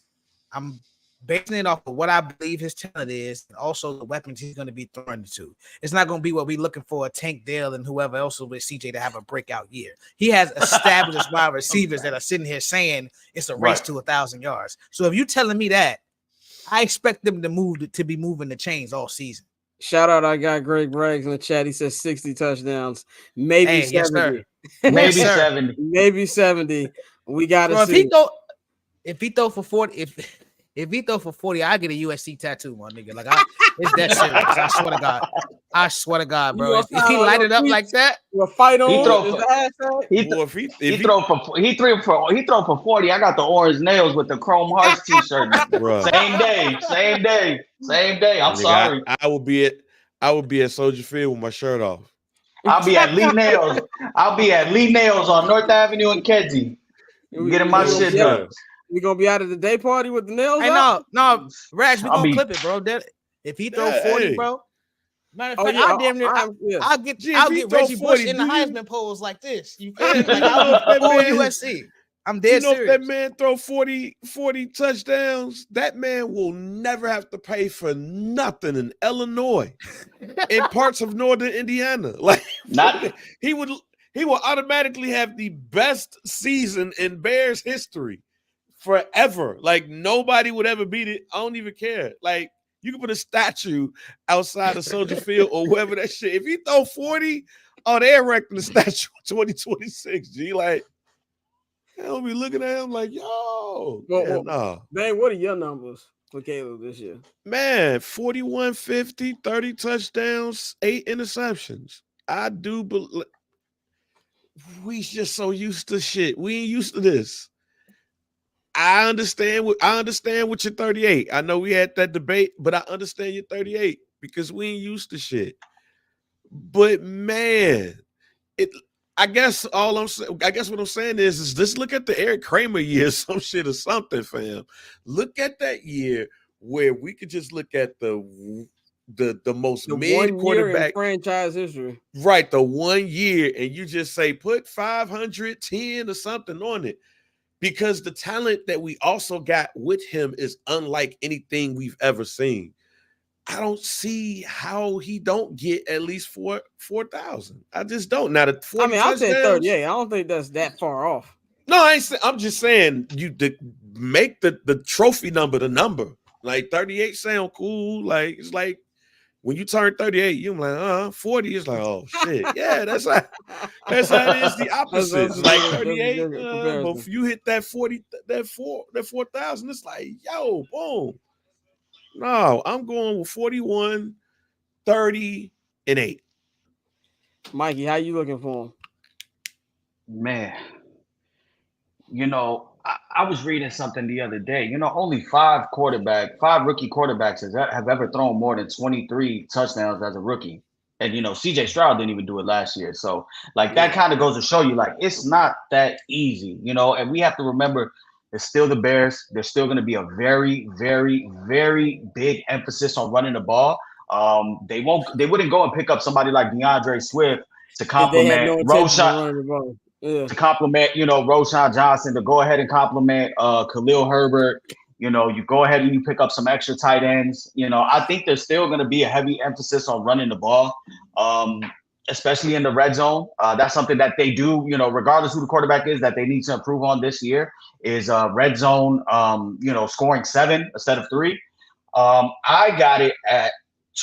I'm basing it off of what I believe his talent is, and also the weapons he's going to be throwing to. It's not going to be what we're looking for, a Tank Dell and whoever else with CJ to have a breakout year. He has established wide receivers that are sitting here saying it's a race to 1,000 yards. So if you're telling me that, I expect them to be moving the chains all season. Shout out, I got Greg Braggs in the chat. He says 60 touchdowns, maybe 70. Yes, maybe 70. Maybe 70. We got to see. If he throw for 40, if he throw for 40, I get a USC tattoo, my nigga. Like it's that serious. I swear to God, bro. If he light it up like that, we'll fight on. He throw for 40. I got the orange nails with the Chrome Hearts t-shirt. Same day. I'm sorry. I will be at Soldier Field with my shirt off. I'll be at Lee Nails on North Avenue in Kedzie. Getting my shit done. We gonna be out of the day party with the nails? Hey, no, Rags, we gonna clip it, bro. If he throw 40, bro. Matter of fact, I'll get Reggie Bush in the Heisman polls like this. You feel me? Like I'll USC. I'm dead serious. If that man throw 40 touchdowns, that man will never have to pay for nothing in Illinois, in parts of northern Indiana. Like he will automatically have the best season in Bears history. Forever. Like nobody would ever beat it. I don't even care. Like you can put a statue outside of Soldier Field or wherever that shit. If he throw 40, they're erecting the statue in 2026. G, like they'll be looking at him like, yo. Man, what are your numbers for Caleb this year? Man, 4150, 30 touchdowns, 8 interceptions. I do believe we just so used to shit. We ain't used to this. I understand what your 38. I know we had that debate, but I understand your 38 because we ain't used to shit. But man, I guess what I'm saying is just look at the Eric Kramer year, some shit or something, fam. Look at that year where we could just look at the most mid quarterback in franchise history. Right, the 1 year, and you just say put 510 or something on it. Because the talent that we also got with him is unlike anything we've ever seen. I don't see how he don't get at least 4,000. I just don't. Now I'll say 38. I don't think that's that far off. No, I'm just saying make the trophy number the number. Like 38 sound cool. Like it's like when you turn 38, you're like, 40 is like, oh shit. Yeah, that's how it is the opposite. It's like 38. But if you hit that 40, that 4,000, it's like, yo, boom. No, I'm going with 41, 30, and 8. Mikey, how you looking for him? Man, I was reading something the other day. Only 5 rookie quarterbacks have ever thrown more than 23 touchdowns as a rookie. And CJ Stroud didn't even do it last year. So like that kind of goes to show you like it's not that easy, and we have to remember it's still the Bears. There's still going to be a very, very, very big emphasis on running the ball. They wouldn't go and pick up somebody like DeAndre Swift to complement Roshan. To complement, Roshan Johnson, to go ahead and complement Khalil Herbert. You go ahead and you pick up some extra tight ends. I think there's still going to be a heavy emphasis on running the ball, especially in the red zone. That's something that they do, regardless who the quarterback is, that they need to improve on this year is red zone, scoring 7 instead of 3. I got it at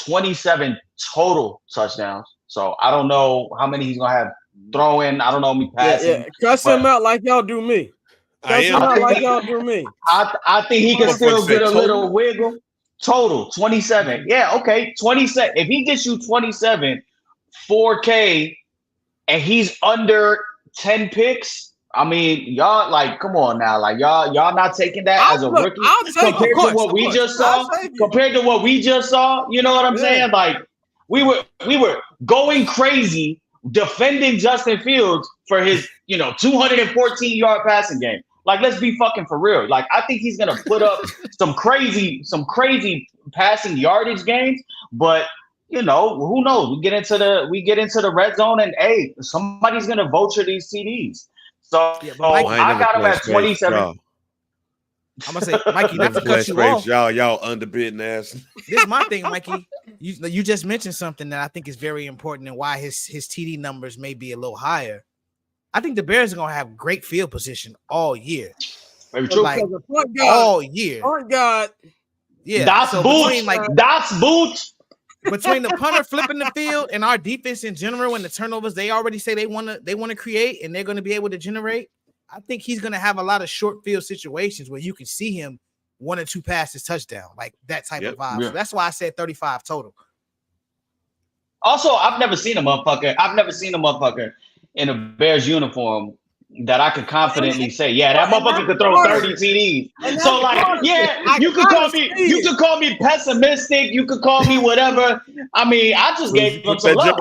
27 total touchdowns. So I don't know how many he's going to have throwing. I don't know me passing. Cuss him out like y'all do me. I think he can still get a little wiggle. Total 27. Yeah, okay. 27. If he gets you 27, 4K, and he's under 10 picks, I mean, y'all like, come on now, like y'all not taking that as a rookie compared to what we just saw. Compared to what we just saw, you know what I'm saying? Like we were going crazy defending Justin Fields for his 214-yard passing game. Like, let's be fucking for real. Like, I think he's gonna put up some crazy passing yardage games, but who knows? We get into the red zone, and hey, somebody's gonna vulture these TDs. So I got him at 27. I'm gonna say, Mikey, not to cut you off. Y'all underbidden ass. This is my thing, Mikey. You just mentioned something that I think is very important and why his TD numbers may be a little higher. I think the Bears are gonna have great field position all year. Very true. Like, all year. Oh God. Yeah. That's boots. Between the punter flipping the field and our defense in general, and the turnovers they already say they want to create and they're going to be able to generate, I think he's going to have a lot of short field situations where you can see him 1 or 2 passes touchdown, like that type of vibe. Yeah. So that's why I said 35 total. Also, I've never seen a motherfucker in a Bears uniform that I could confidently say, yeah, that motherfucker could throw 30 TDs. So like, yeah, you could call me pessimistic, you could call me whatever. I mean, I just gave him some love.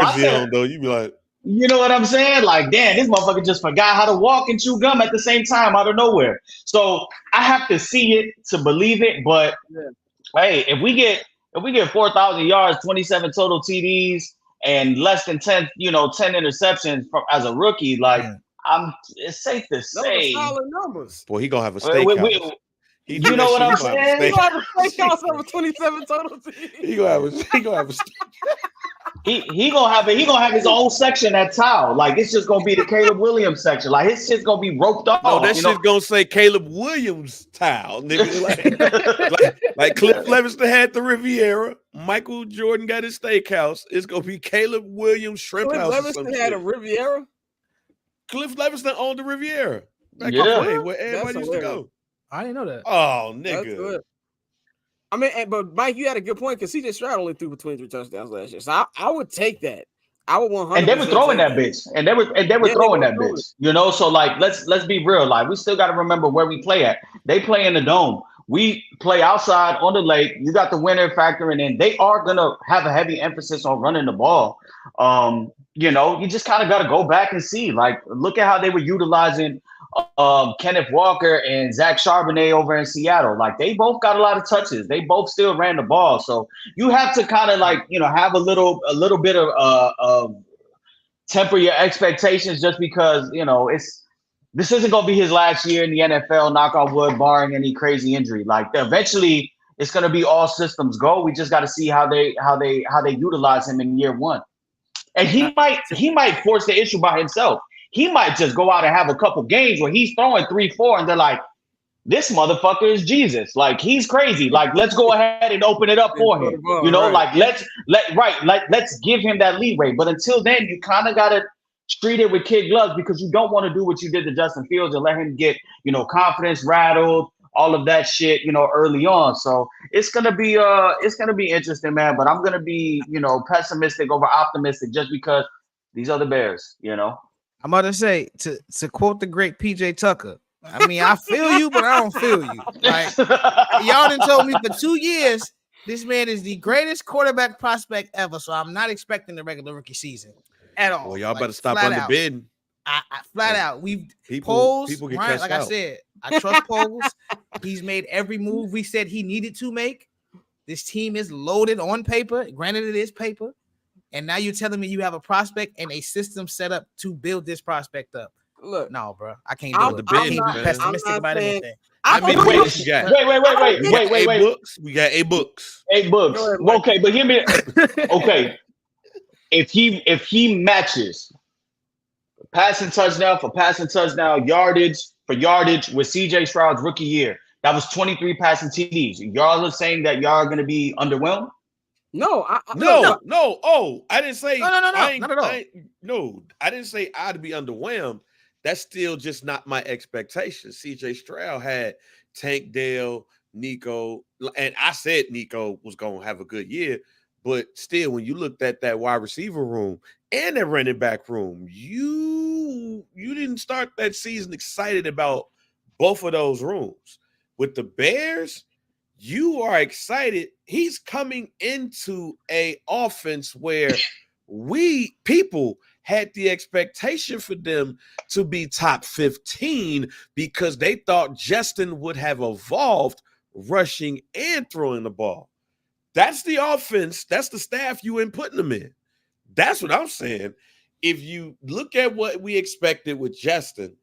Though, you be like, you know what I'm saying? Like, damn, this motherfucker just forgot how to walk and chew gum at the same time out of nowhere. So I have to see it to believe it. But hey, if we get 4,000 yards, 27 total TDs, and less than 10 interceptions as a rookie, like it's safe to say. Solid numbers. Boy, he gonna have a steakhouse. You know what I'm saying? He gonna have a steakhouse over 27 total TDs. He gonna have a He gonna have his own section at Tao. Like it's just gonna be the Caleb Williams section. Like his shit's gonna be roped off. No, that shit's gonna say Caleb Williams Tao, nigga. like Cliff Levingston had the Riviera. Michael Jordan got his steakhouse. It's gonna be Caleb Williams Shrimp House. Cliff Levingston had a Riviera. Cliff Levingston owned the Riviera. Back in the day where everybody used to go. I didn't know that. Oh, nigga. I mean, but Mike, you had a good point because CJ Stroud only threw between 3 touchdowns last year. So I would take that. I would 100%. And they were throwing that bitch. And they were throwing that bitch. So like let's be real. Like we still got to remember where we play at. They play in the dome. We play outside on the lake. You got the winter factoring in. They are gonna have a heavy emphasis on running the ball. You just kind of got to go back and see. Like, look at how they were utilizing Kenneth Walker and Zach Charbonnet over in Seattle. Like, they both got a lot of touches. They both still ran the ball. So you have to kind of like, have a little bit of temper your expectations just because, this isn't going to be his last year in the NFL, knock on wood, barring any crazy injury. Like, eventually it's going to be all systems go. We just got to see how they utilize him in year 1. And he might force the issue by himself. He might just go out and have a couple games where he's throwing 3-4 and they're like, this motherfucker is Jesus. Like, he's crazy. Like, let's go ahead and open it up for him. Let's give him that leeway. But until then, you kind of got to treat it with kid gloves because you don't want to do what you did to Justin Fields and let him get, confidence rattled, all of that shit, early on. So it's gonna be interesting, man. But I'm gonna be, pessimistic over optimistic just because these are the Bears, I'm about to say to quote the great PJ Tucker. I mean, I feel you, but I don't feel you. Like y'all done told me for 2 years This man is the greatest quarterback prospect ever, so I'm not expecting the regular rookie season at all. Well, y'all better stop underbidding. I flat out. We've people get Ryan, like out. I said, I trust Poles. He's made every move we said he needed to make. This team is loaded on paper. Granted, it is paper. And now you're telling me you have a prospect and a system set up to build this prospect up. Look, no, bro. I can't do it. I can't be pessimistic about anything. Wait. We got 8 books. 8 books. Okay, but hear me. Okay. If he matches passing touchdown for passing touchdown, yardage for yardage with CJ Stroud's rookie year, that was 23 passing TDs. Y'all are saying that y'all are going to be underwhelmed? No. Oh, I didn't say no, not at all. I didn't say I'd be underwhelmed. That's still just not my expectation. CJ Stroud had Tank Dell, Nico, and I said Nico was going to have a good year, but still, when you looked at that wide receiver room and that running back room, you didn't start that season excited about both of those rooms. With the Bears, you are excited. He's coming into a offense where people had the expectation for them to be top 15 because they thought Justin would have evolved rushing and throwing the ball. That's the offense. That's the staff you ain't putting them in. That's what I'm saying. If you look at what we expected with Justin,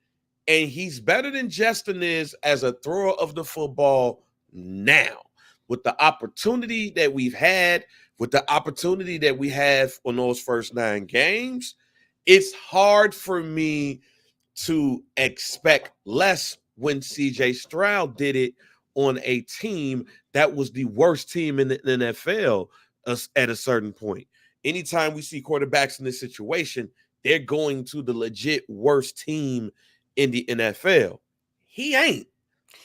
and he's better than Justin is as a thrower of the football now, with the opportunity that we've had, with the opportunity that we have on those first 9 games, it's hard for me to expect less when CJ Stroud did it on a team that was the worst team in the NFL at a certain point. Anytime we see quarterbacks in this situation, they're going to the legit worst team in the NFL. He ain't.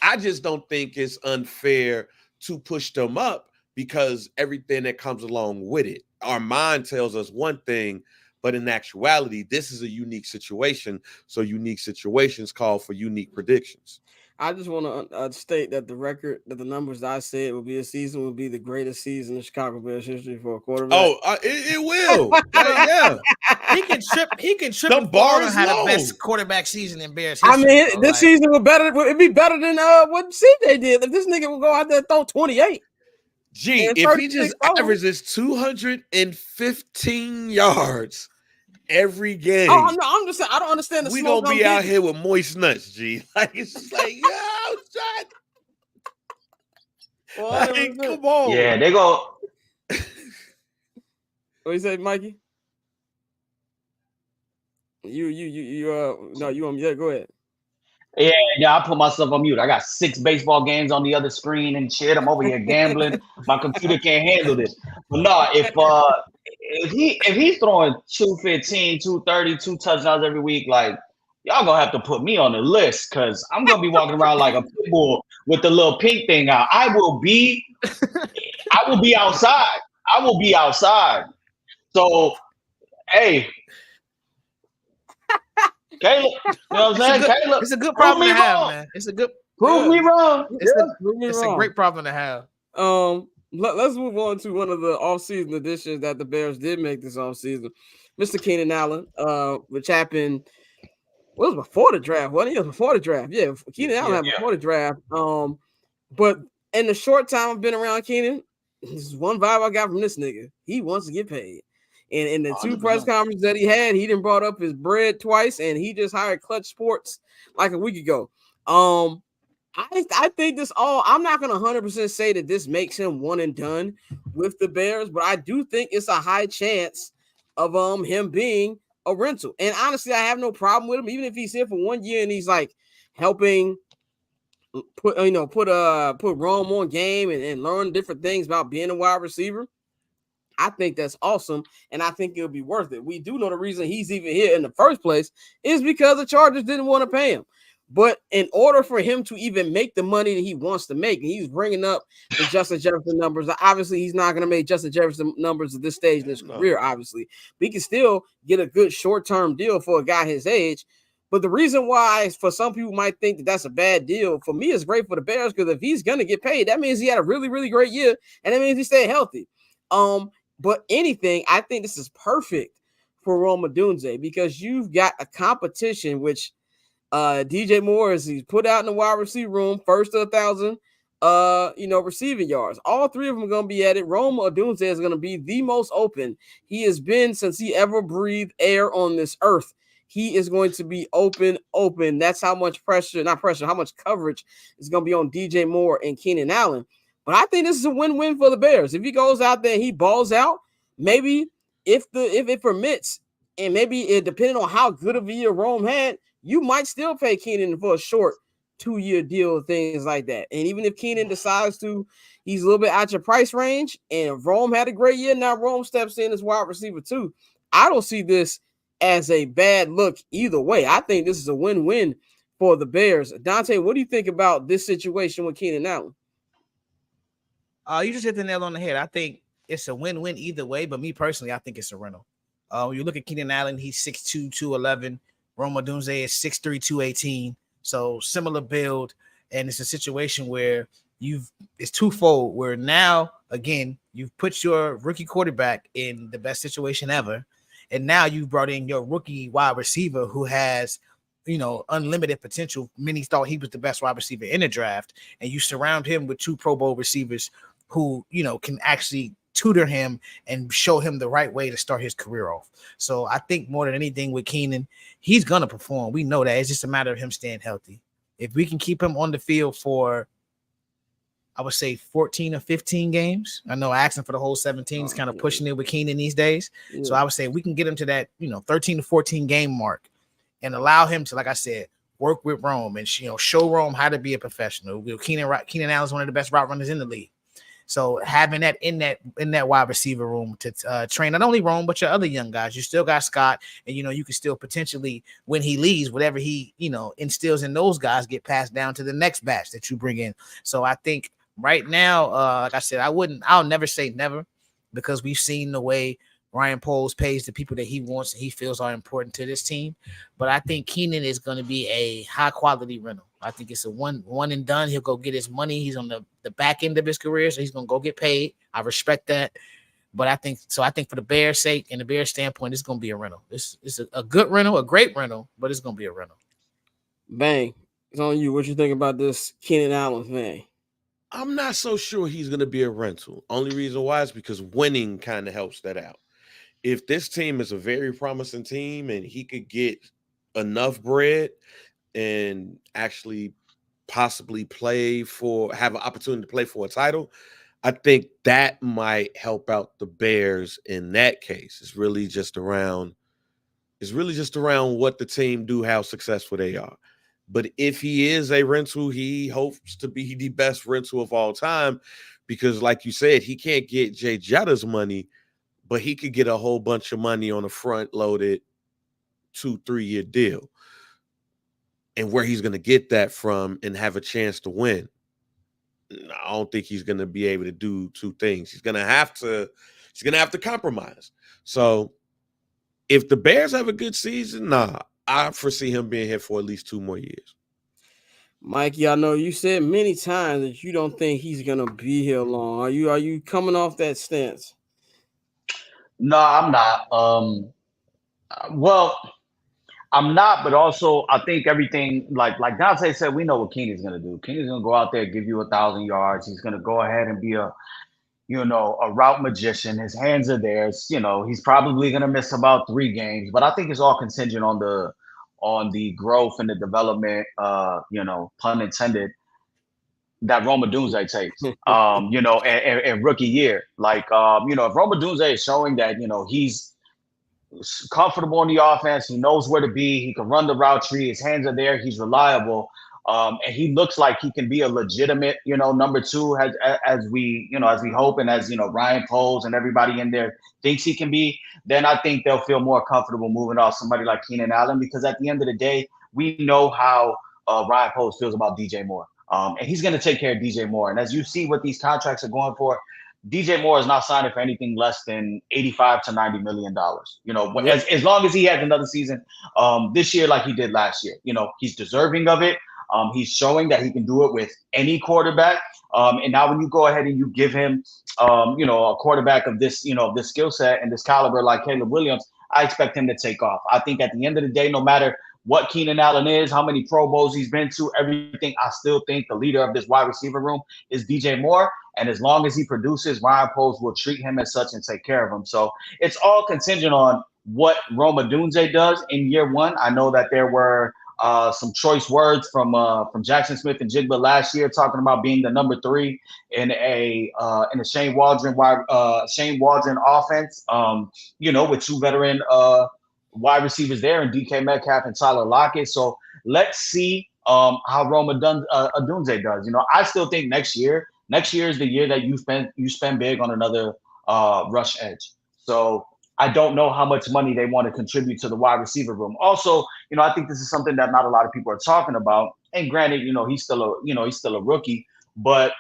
I just don't think it's unfair to push them up because everything that comes along with it. Our mind tells us one thing, but in actuality, this is a unique situation. So unique situations call for unique predictions. I just want to state that the numbers that I said will be a season will be the greatest season in Chicago Bears history for a quarterback. Oh, it will. Yeah. He can trip and fall and have the best quarterback season in Bears history. I mean, this season will better. It'd be better than what CJ did. If this nigga will go out there and throw 28. Gee, if he just averages 215 yards every game. Oh no, I'm just saying I don't understand the. We gonna be out here with moist nuts, G. Like it's just like, yo, son. Like, come on. Yeah, they go. What you say, Mikey? You no, you on? Yeah, go ahead. Yeah, I put myself on mute. I got 6 baseball games on the other screen and shit. I'm over here gambling. My computer can't handle this. But no, if he's throwing 215, 230, 2 touchdowns every week, like y'all gonna have to put me on the list because I'm gonna be walking around like a pit bull with the little pink thing out. I will be outside. I will be outside. So, hey. Caleb, you know what I'm saying? Caleb, it's a good problem to have, man. It's a good prove me wrong. It's a great problem to have. Let's move on to one of the off-season additions that the Bears did make this off-season. Mr. Keenan Allen, which happened was before the draft, wasn't it? It was before the draft. Yeah, Keenan Allen happened before the draft. But in the short time I've been around Keenan, this is one vibe I got from this nigga. He wants to get paid. And in the 2 press conferences that he had, he done brought up his bread twice, and he just hired Clutch Sports like a week ago. I think this all. I'm not gonna 100% say that this makes him one and done with the Bears, but I do think it's a high chance of him being a rental. And honestly, I have no problem with him, even if he's here for 1 year and he's like helping put Rome on game and learn different things about being a wide receiver. I think that's awesome, and I think it'll be worth it. We do know the reason he's even here in the first place is because the Chargers didn't want to pay him. But in order for him to even make the money that he wants to make, and he's bringing up the Justin Jefferson numbers. Obviously, he's not going to make Justin Jefferson numbers at this stage in his career, obviously. But he can still get a good short-term deal for a guy his age. But the reason why, for some people might think that that's a bad deal, for me, it's great for the Bears because if he's gonna get paid, that means he had a really, really great year, and that means he stayed healthy. But anything, I think this is perfect for Rome Odunze because you've got a competition which DJ Moore is he's put out in the wide receiver room, first to 1,000 receiving yards. All three of them are going to be at it. Rome Odunze is going to be the most open he has been since he ever breathed air on this earth. He is going to be open. That's how much how much coverage is going to be on DJ Moore and Keenan Allen. But I think this is a win-win for the Bears. If he goes out there and he balls out, maybe if it permits, and maybe it depending on how good of a year Rome had, you might still pay Keenan for a short 2-year deal, things like that. And even if Keenan decides he's a little bit out your price range, and Rome had a great year, now Rome steps in as wide receiver too. I don't see this as a bad look either way. I think this is a win-win for the Bears. Dante, what do you think about this situation with Keenan Allen? You just hit the nail on the head. I think it's a win-win either way, but me personally, I think it's a rental. When you look at Keenan Allen, he's 6'2", 211. Rome Odunze is 6'3", 218. So similar build, and it's a situation where it's twofold. Where now again you've put your rookie quarterback in the best situation ever, and now you've brought in your rookie wide receiver who has unlimited potential. Many thought he was the best wide receiver in the draft, and you surround him with 2 Pro Bowl receivers who can actually tutor him and show him the right way to start his career off. So I think more than anything with Keenan, he's going to perform. We know that. It's just a matter of him staying healthy. If we can keep him on the field for, I would say 14 or 15 games. I know asking for the whole 17 is kind of pushing it with Keenan these days. Yeah. So I would say we can get him to that, 13 to 14 game mark and allow him to, like I said, work with Rome and, show Rome how to be a professional. Keenan Allen is one of the best route runners in the league. So having that in that wide receiver room to train not only Rome but your other young guys, you still got Scott, and you can still potentially, when he leaves, whatever he instills in those guys get passed down to the next batch that you bring in. So I think right now, like I said, I'll never say never, because we've seen the way Ryan Poles pays the people that he wants and he feels are important to this team. But I think Keenan is going to be a high quality rental. I think it's a one and done. He'll go get his money. He's on the back end of his career, so he's going to go get paid. I respect that. But I think for the Bears' sake and the Bears' standpoint, it's going to be a rental. It's a good rental, a great rental, but it's going to be a rental. Bang. It's on you. What you think about this Keenan Allen thing? I'm not so sure he's going to be a rental. Only reason why is because winning kind of helps that out. If this team is a very promising team and he could get enough bread and actually possibly have an opportunity to play for a title, I think that might help out the Bears in that case. It's really just around what the team do, how successful they are. But if he is a rental, he hopes to be the best rental of all time because, like you said, he can't get Jay Jetta's money, but he could get a whole bunch of money on a front-loaded 2-3 year deal. And where he's going to get that from and have a chance to win, I don't think he's going to be able to do 2 things. He's going to have to compromise. So if the Bears have a good season, I foresee him being here for at least 2 more years. Mikey, I know you said many times that you don't think he's going to be here long. Are you coming off that stance? No, I'm not. Well, I'm not, but also I think everything like Dante said, we know what Keenan's gonna do. Keenan's gonna go out there, give you 1,000 yards. He's gonna go ahead and be a route magician. His hands are there. He's probably gonna miss about 3 games, but I think it's all contingent on the growth and the development, pun intended, that Rome Odunze takes, and rookie year. Like, if Rome Odunze is showing that, he's comfortable in the offense, he knows where to be, he can run the route tree, his hands are there, he's reliable, and he looks like he can be a legitimate, number 2 as we hope, and as Ryan Poles and everybody in there thinks he can be. Then I think they'll feel more comfortable moving off somebody like Keenan Allen, because at the end of the day, we know how Ryan Poles feels about DJ Moore. And he's going to take care of DJ Moore. And as you see what these contracts are going for, DJ Moore is not signing for anything less than $85 to $90 million. As long as he has another season this year like he did last year, he's deserving of it. He's showing that he can do it with any quarterback. And now when you go ahead and you give him, a quarterback of this, this skill set and this caliber like Caleb Williams, I expect him to take off. I think at the end of the day, no matter what Keenan Allen is, how many Pro Bowls he's been to, everything, I still think the leader of this wide receiver room is DJ Moore. And as long as he produces, Ryan Poles will treat him as such and take care of him. So it's all contingent on what Rome Odunze does in year one. I know that there were some choice words from Jackson Smith and Jigba last year talking about being the number 3 in a Shane Waldron offense. With 2 veteran wide receivers there and DK Metcalf and Tyler Lockett. So let's see how Rome Odunze does. I still think next year is the year that you spend big on another rush edge. So I don't know how much money they want to contribute to the wide receiver room. Also, I think this is something that not a lot of people are talking about. And granted, he's still a rookie, but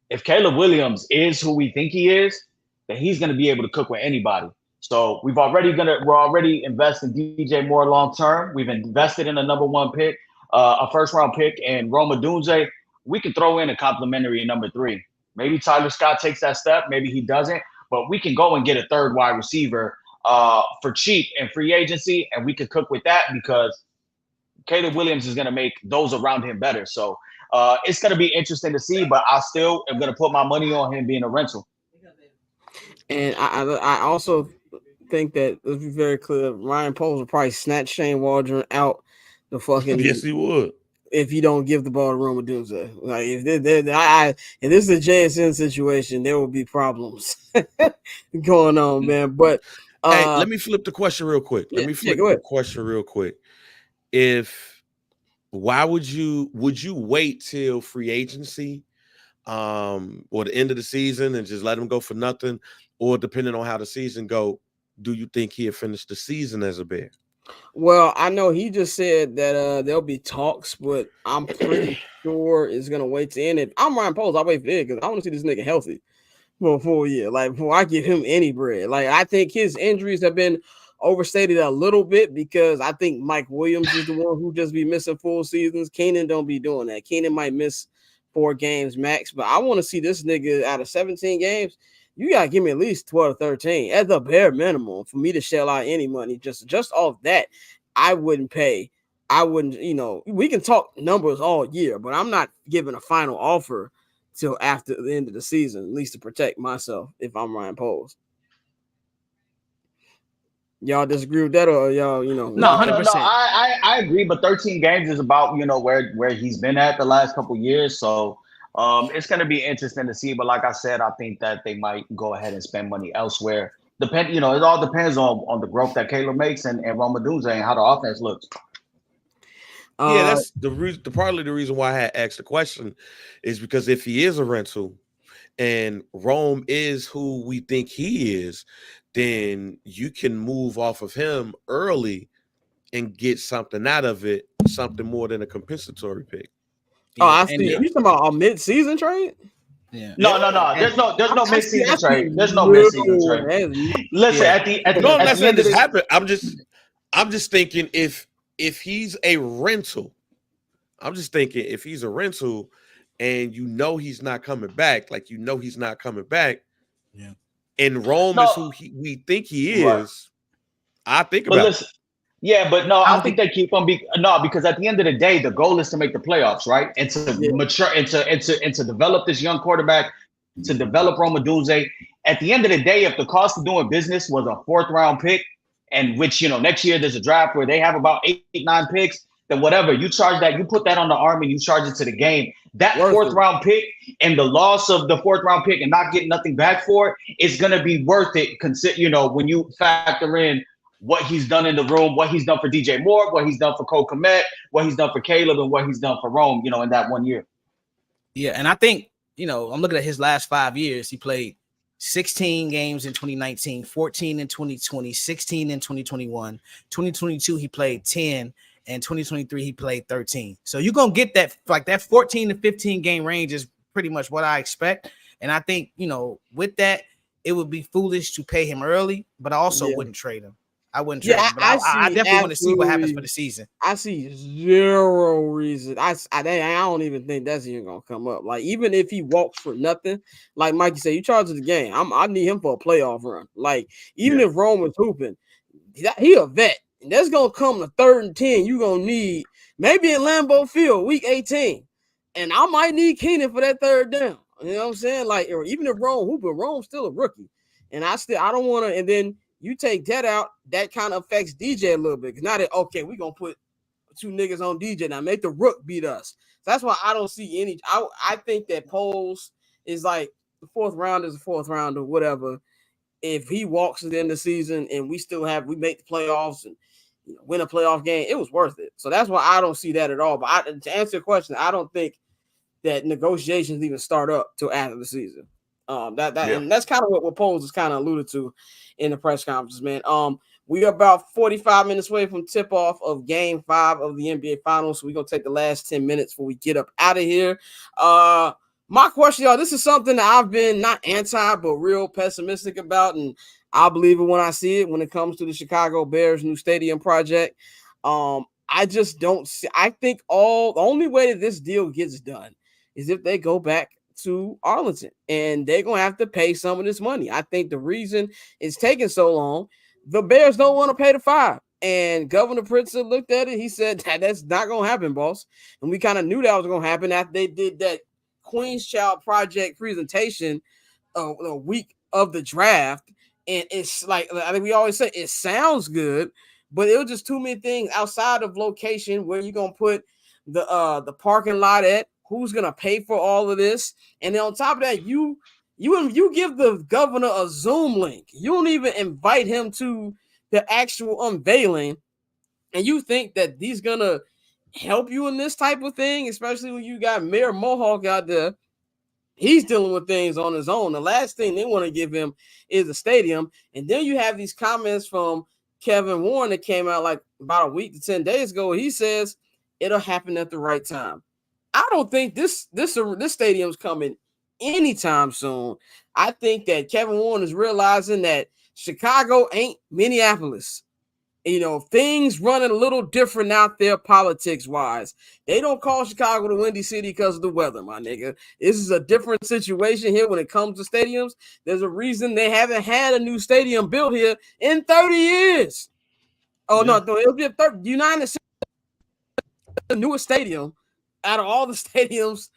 if Caleb Williams is who we think he is, then he's going to be able to cook with anybody. So we're already investing DJ Moore long term. We've invested in a number 1 pick, a first round pick, and Rome Odunze. We can throw in a complimentary number 3. Maybe Tyler Scott takes that step. Maybe he doesn't. But we can go and get a 3rd wide receiver for cheap in free agency, and we could cook with that because Caleb Williams is going to make those around him better. So it's going to be interesting to see, but I still am going to put my money on him being a rental. And I also think that, let's be very clear, Ryan Poles will probably snatch Shane Waldron out the fucking. Yes, he would. If you don't give the ball to Rome Odunze. Like if this is a JSN situation, there will be problems going on, man. But hey, let me flip the question real quick. Why would you wait till free agency or the end of the season and just let him go for nothing? Or depending on how the season go, do you think he'll finish the season as a Bear? Well, I know he just said that there'll be talks, but I'm pretty sure it's gonna wait to end. If I'm Ryan Poles, I'll wait for it because I want to see this nigga healthy for a full year. Like before I give him any bread. Like I think his injuries have been overstated a little bit because I think Mike Williams is the one who just be missing full seasons. Keenan don't be doing that. Keenan might miss 4 games max, but I want to see this nigga out of 17 games. You gotta give me at least 12 or 13 at the bare minimum for me to shell out any money. Just off that, I wouldn't pay. I wouldn't, we can talk numbers all year, but I'm not giving a final offer till after the end of the season, at least to protect myself if I'm Ryan Poles. Y'all disagree with that, or y'all, No, 100%. No, I agree, but 13 games is about, where he's been at the last couple of years. So it's going to be interesting to see. But like I said, I think that they might go ahead and spend money elsewhere. It all depends on the growth that Caleb makes and Rome Odunze and how the offense looks. Yeah, that's partly the reason why I had asked the question is because if he is a rental and Rome is who we think he is, then you can move off of him early and get something out of it, something more than a compensatory pick. Oh, I see. You talking about a mid-season trade? Yeah. No. There's no mid-season trade. There's no mid-season trade. Listen, at the end of this happen. I'm just thinking if he's a rental, and he's not coming back, yeah. And Rome is who we think he is. Right. I think about it. Yeah, but no, I think they keep on because at the end of the day, the goal is to make the playoffs, right? And to mature and to develop this young quarterback, to develop Rome Odunze. At the end of the day, if the cost of doing business was a 4th round pick, and which next year there's a draft where they have about 8-9 picks, then whatever, you charge that, you put that on the arm and you charge it to the game. That 4th round pick and the loss of the 4th round pick and not getting nothing back for it is gonna be worth it. When you factor in what he's done in the room, what he's done for DJ Moore, what he's done for Cole Kmet, what he's done for Caleb, and what he's done for Rome, in that 1 year. Yeah, and I think, I'm looking at his last 5 years. He played 16 games in 2019, 14 in 2020, 16 in 2021. 2022, he played 10, and 2023, he played 13. So you're going to get that 14 to 15 game range is pretty much what I expect. And I think, with that, it would be foolish to pay him early, but I also wouldn't trade him. I wouldn't trade him, but I definitely want to see what happens for the season. I see zero reason. I don't even think that's even gonna come up. Like, even if he walks for nothing, like Mikey said, you charge the game. I need him for a playoff run. Like, even if Rome was hooping, he a vet. And that's gonna come to 3rd and 10. You gonna need maybe in Lambeau Field, week 18. And I might need Keenan for that 3rd down. You know what I'm saying? Like, or even if Rome hooping, Rome's still a rookie. And I don't want to, and then you take that out, that kind of affects DJ a little bit. Because now that, okay, we're going to put 2 niggas on DJ now, make the rook beat us. So that's why I don't see any. I think that Poles is like the 4th round is a 4th round or whatever. If he walks at the end of the season and we make the playoffs and win a playoff game, it was worth it. So that's why I don't see that at all. But to answer your question, I don't think that negotiations even start up till after the season. And that's kind of what Poles is kind of alluded to in the press conference, man. We are about 45 minutes away from tip-off of Game 5 of the NBA Finals. So we're going to take the last 10 minutes before we get up out of here. My question, y'all, this is something that I've been not anti, but real pessimistic about, and I'll believe it when I see it when it comes to the Chicago Bears' new stadium project. I just don't see – I think the only way that this deal gets done is if they go back to Arlington, and they're going to have to pay some of this money. I think the reason it's taking so long, the Bears don't want to pay the $5. And Governor Pritzker looked at it. He said, that's not going to happen, boss. And we kind of knew that was going to happen after they did that Queen's Child Project presentation a week of the draft. And it's like, I think we always say it sounds good, but it was just too many things outside of location where you're going to put the parking lot at. Who's gonna pay for all of this? And then on top of that, you give the governor a Zoom link. You don't even invite him to the actual unveiling, and you think that he's gonna help you in this type of thing, especially when you got Mayor Mohawk out there. He's dealing with things on his own. The last thing they want to give him is a stadium, and then you have these comments from Kevin Warren that came out like about a week to 10 days ago. He says it'll happen at the right time. I don't think this stadium's coming anytime soon. I think that Kevin Warren is realizing that Chicago ain't Minneapolis. Things running a little different out there politics-wise. They don't call Chicago the Windy City because of the weather, my nigga. This is a different situation here when it comes to stadiums. There's a reason they haven't had a new stadium built here in 30 years. Oh, no, it'll be United States, the newest stadium out of all the stadiums,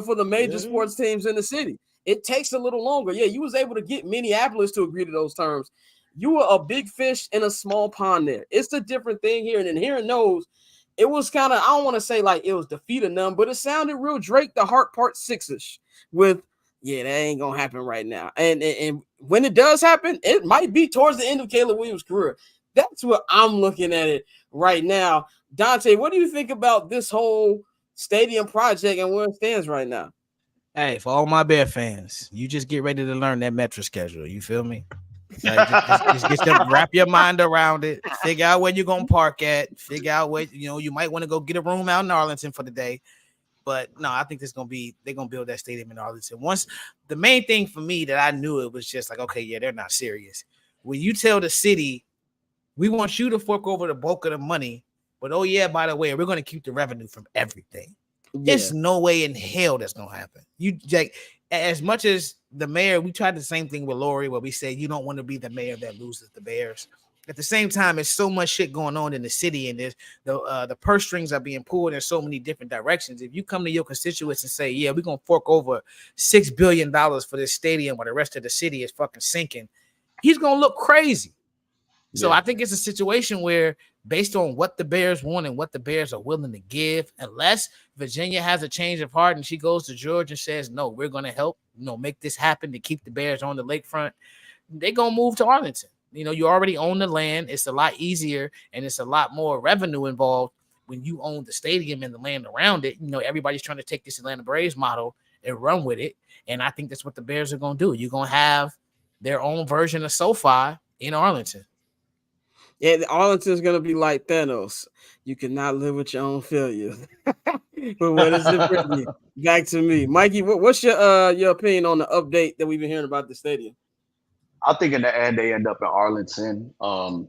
for the major sports teams in the city. It takes a little longer. Yeah, you was able to get Minneapolis to agree to those terms. You were a big fish in a small pond there. It's a different thing here. And then hearing those, it was kind of, I don't want to say like it was defeat or none, but it sounded real Drake the Heart Part 6-ish with, that ain't going to happen right now. And when it does happen, it might be towards the end of Caleb Williams' career. That's what I'm looking at it right now. Dante, what do you think about this whole stadium project and where it stands right now? Hey, for all my Bear fans, you just get ready to learn that Metro schedule. You feel me? Like, just get them, wrap your mind around it. Figure out where you're gonna park at. Figure out where you might want to go get a room out in Arlington for the day. But no, I think they're gonna build that stadium in Arlington. Once the main thing for me that I knew it was just like, okay, yeah, they're not serious. When you tell the city, we want you to fork over the bulk of the money. But oh yeah, by the way, we're going to keep the revenue from everything. Yeah. There's no way in hell that's going to happen. You like, as much as the mayor, we tried the same thing with Lori, where we said you don't want to be the mayor that loses the Bears. At the same time, there's so much shit going on in the city, and there's the purse strings are being pulled in so many different directions. If you come to your constituents and say, yeah, we're going to fork over $6 billion for this stadium while the rest of the city is fucking sinking, he's going to look crazy. So I think it's a situation where, based on what the Bears want and what the Bears are willing to give, unless Virginia has a change of heart and she goes to Georgia and says, no, we're going to help, make this happen to keep the Bears on the lakefront, they're going to move to Arlington. You already own the land. It's a lot easier and it's a lot more revenue involved when you own the stadium and the land around it. Everybody's trying to take this Atlanta Braves model and run with it. And I think that's what the Bears are going to do. You're going to have their own version of SoFi in Arlington. Yeah, Arlington's gonna be like Thanos. You cannot live with your own failures. But what is it, Brittany? Back to me, Mikey. What's your opinion on the update that we've been hearing about the stadium? I think in the end they end up in Arlington.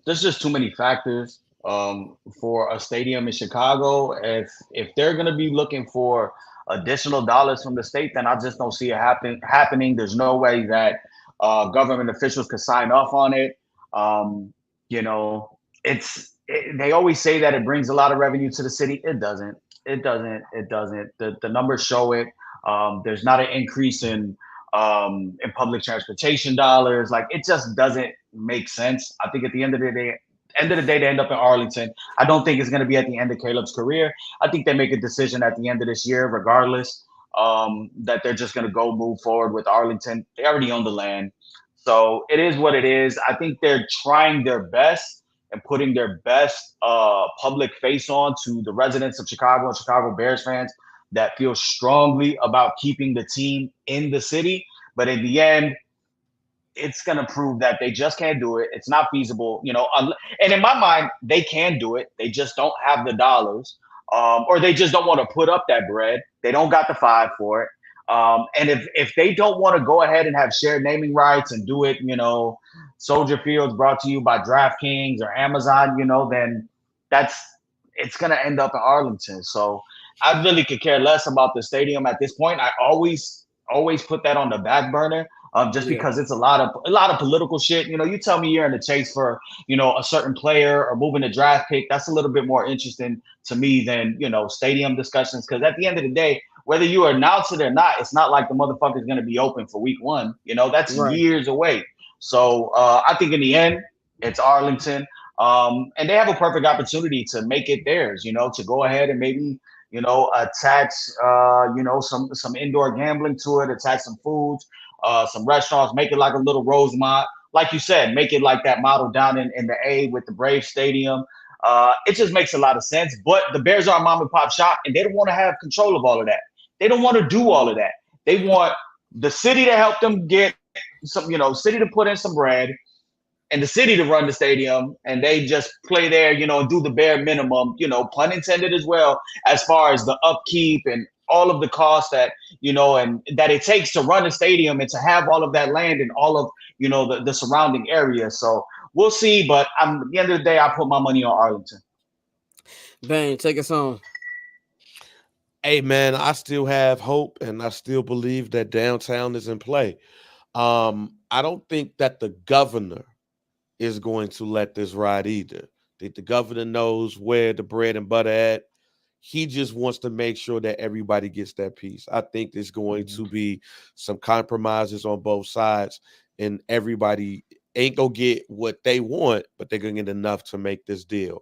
There's just too many factors for a stadium in Chicago. If they're gonna be looking for additional dollars from the state, then I just don't see it happening. There's no way that government officials could sign off on it. You know, they always say that it brings a lot of revenue to the city. It doesn't. It doesn't. It doesn't. The numbers show it. There's not an increase in public transportation dollars. Like, it just doesn't make sense. I think at the end of the day, they end up in Arlington. I don't think it's going to be at the end of Caleb's career. I think they make a decision at the end of this year, regardless, that they're just going to go move forward with Arlington. They already own the land. So it is what it is. I think they're trying their best and putting their best public face on to the residents of Chicago and Chicago Bears fans that feel strongly about keeping the team in the city. But in the end, it's going to prove that they just can't do it. It's not feasible, you know. And in my mind, they can do it. They just don't have the dollars, or they just don't want to put up that bread. They don't got the $5 for it. And if they don't want to go ahead and have shared naming rights and do it, you know, Soldier Fields brought to you by DraftKings or Amazon, you know, then it's going to end up in Arlington. So I really could care less about the stadium at this point. I always put that on the back burner, because it's a lot of political shit. You know, you tell me you're in the chase for, you know, a certain player or moving a draft pick. That's a little bit more interesting to me than, you know, stadium discussions. Because at the end of the day, whether you announce it or not, it's not like the motherfucker's going to be open for week 1. You know, that's years away. So I think in the end, it's Arlington. And they have a perfect opportunity to make it theirs, you know, to go ahead and maybe, you know, attach, you know, some indoor gambling to it, attach some foods, some restaurants, make it like a little Rosemont. Like you said, make it like that model down in the A with the Brave Stadium. It just makes a lot of sense. But the Bears are a mom and pop shop, and they don't want to have control of all of that. They don't want to do all of that. They want the city to help them get some, you know, city to put in some bread, and the city to run the stadium, and they just play there, you know, and do the bare minimum, you know, pun intended as well, as far as the upkeep and all of the costs that, you know, and that it takes to run a stadium and to have all of that land and all of, you know, the surrounding area. So we'll see, but at the end of the day, I put my money on Arlington. Bang, take us home. Hey, man, I still have hope, and I still believe that downtown is in play. I don't think that the governor is going to let this ride either. I think the governor knows where the bread and butter at. He just wants to make sure that everybody gets that piece. I think there's going to be some compromises on both sides, and everybody ain't gonna get what they want, but they're gonna get enough to make this deal.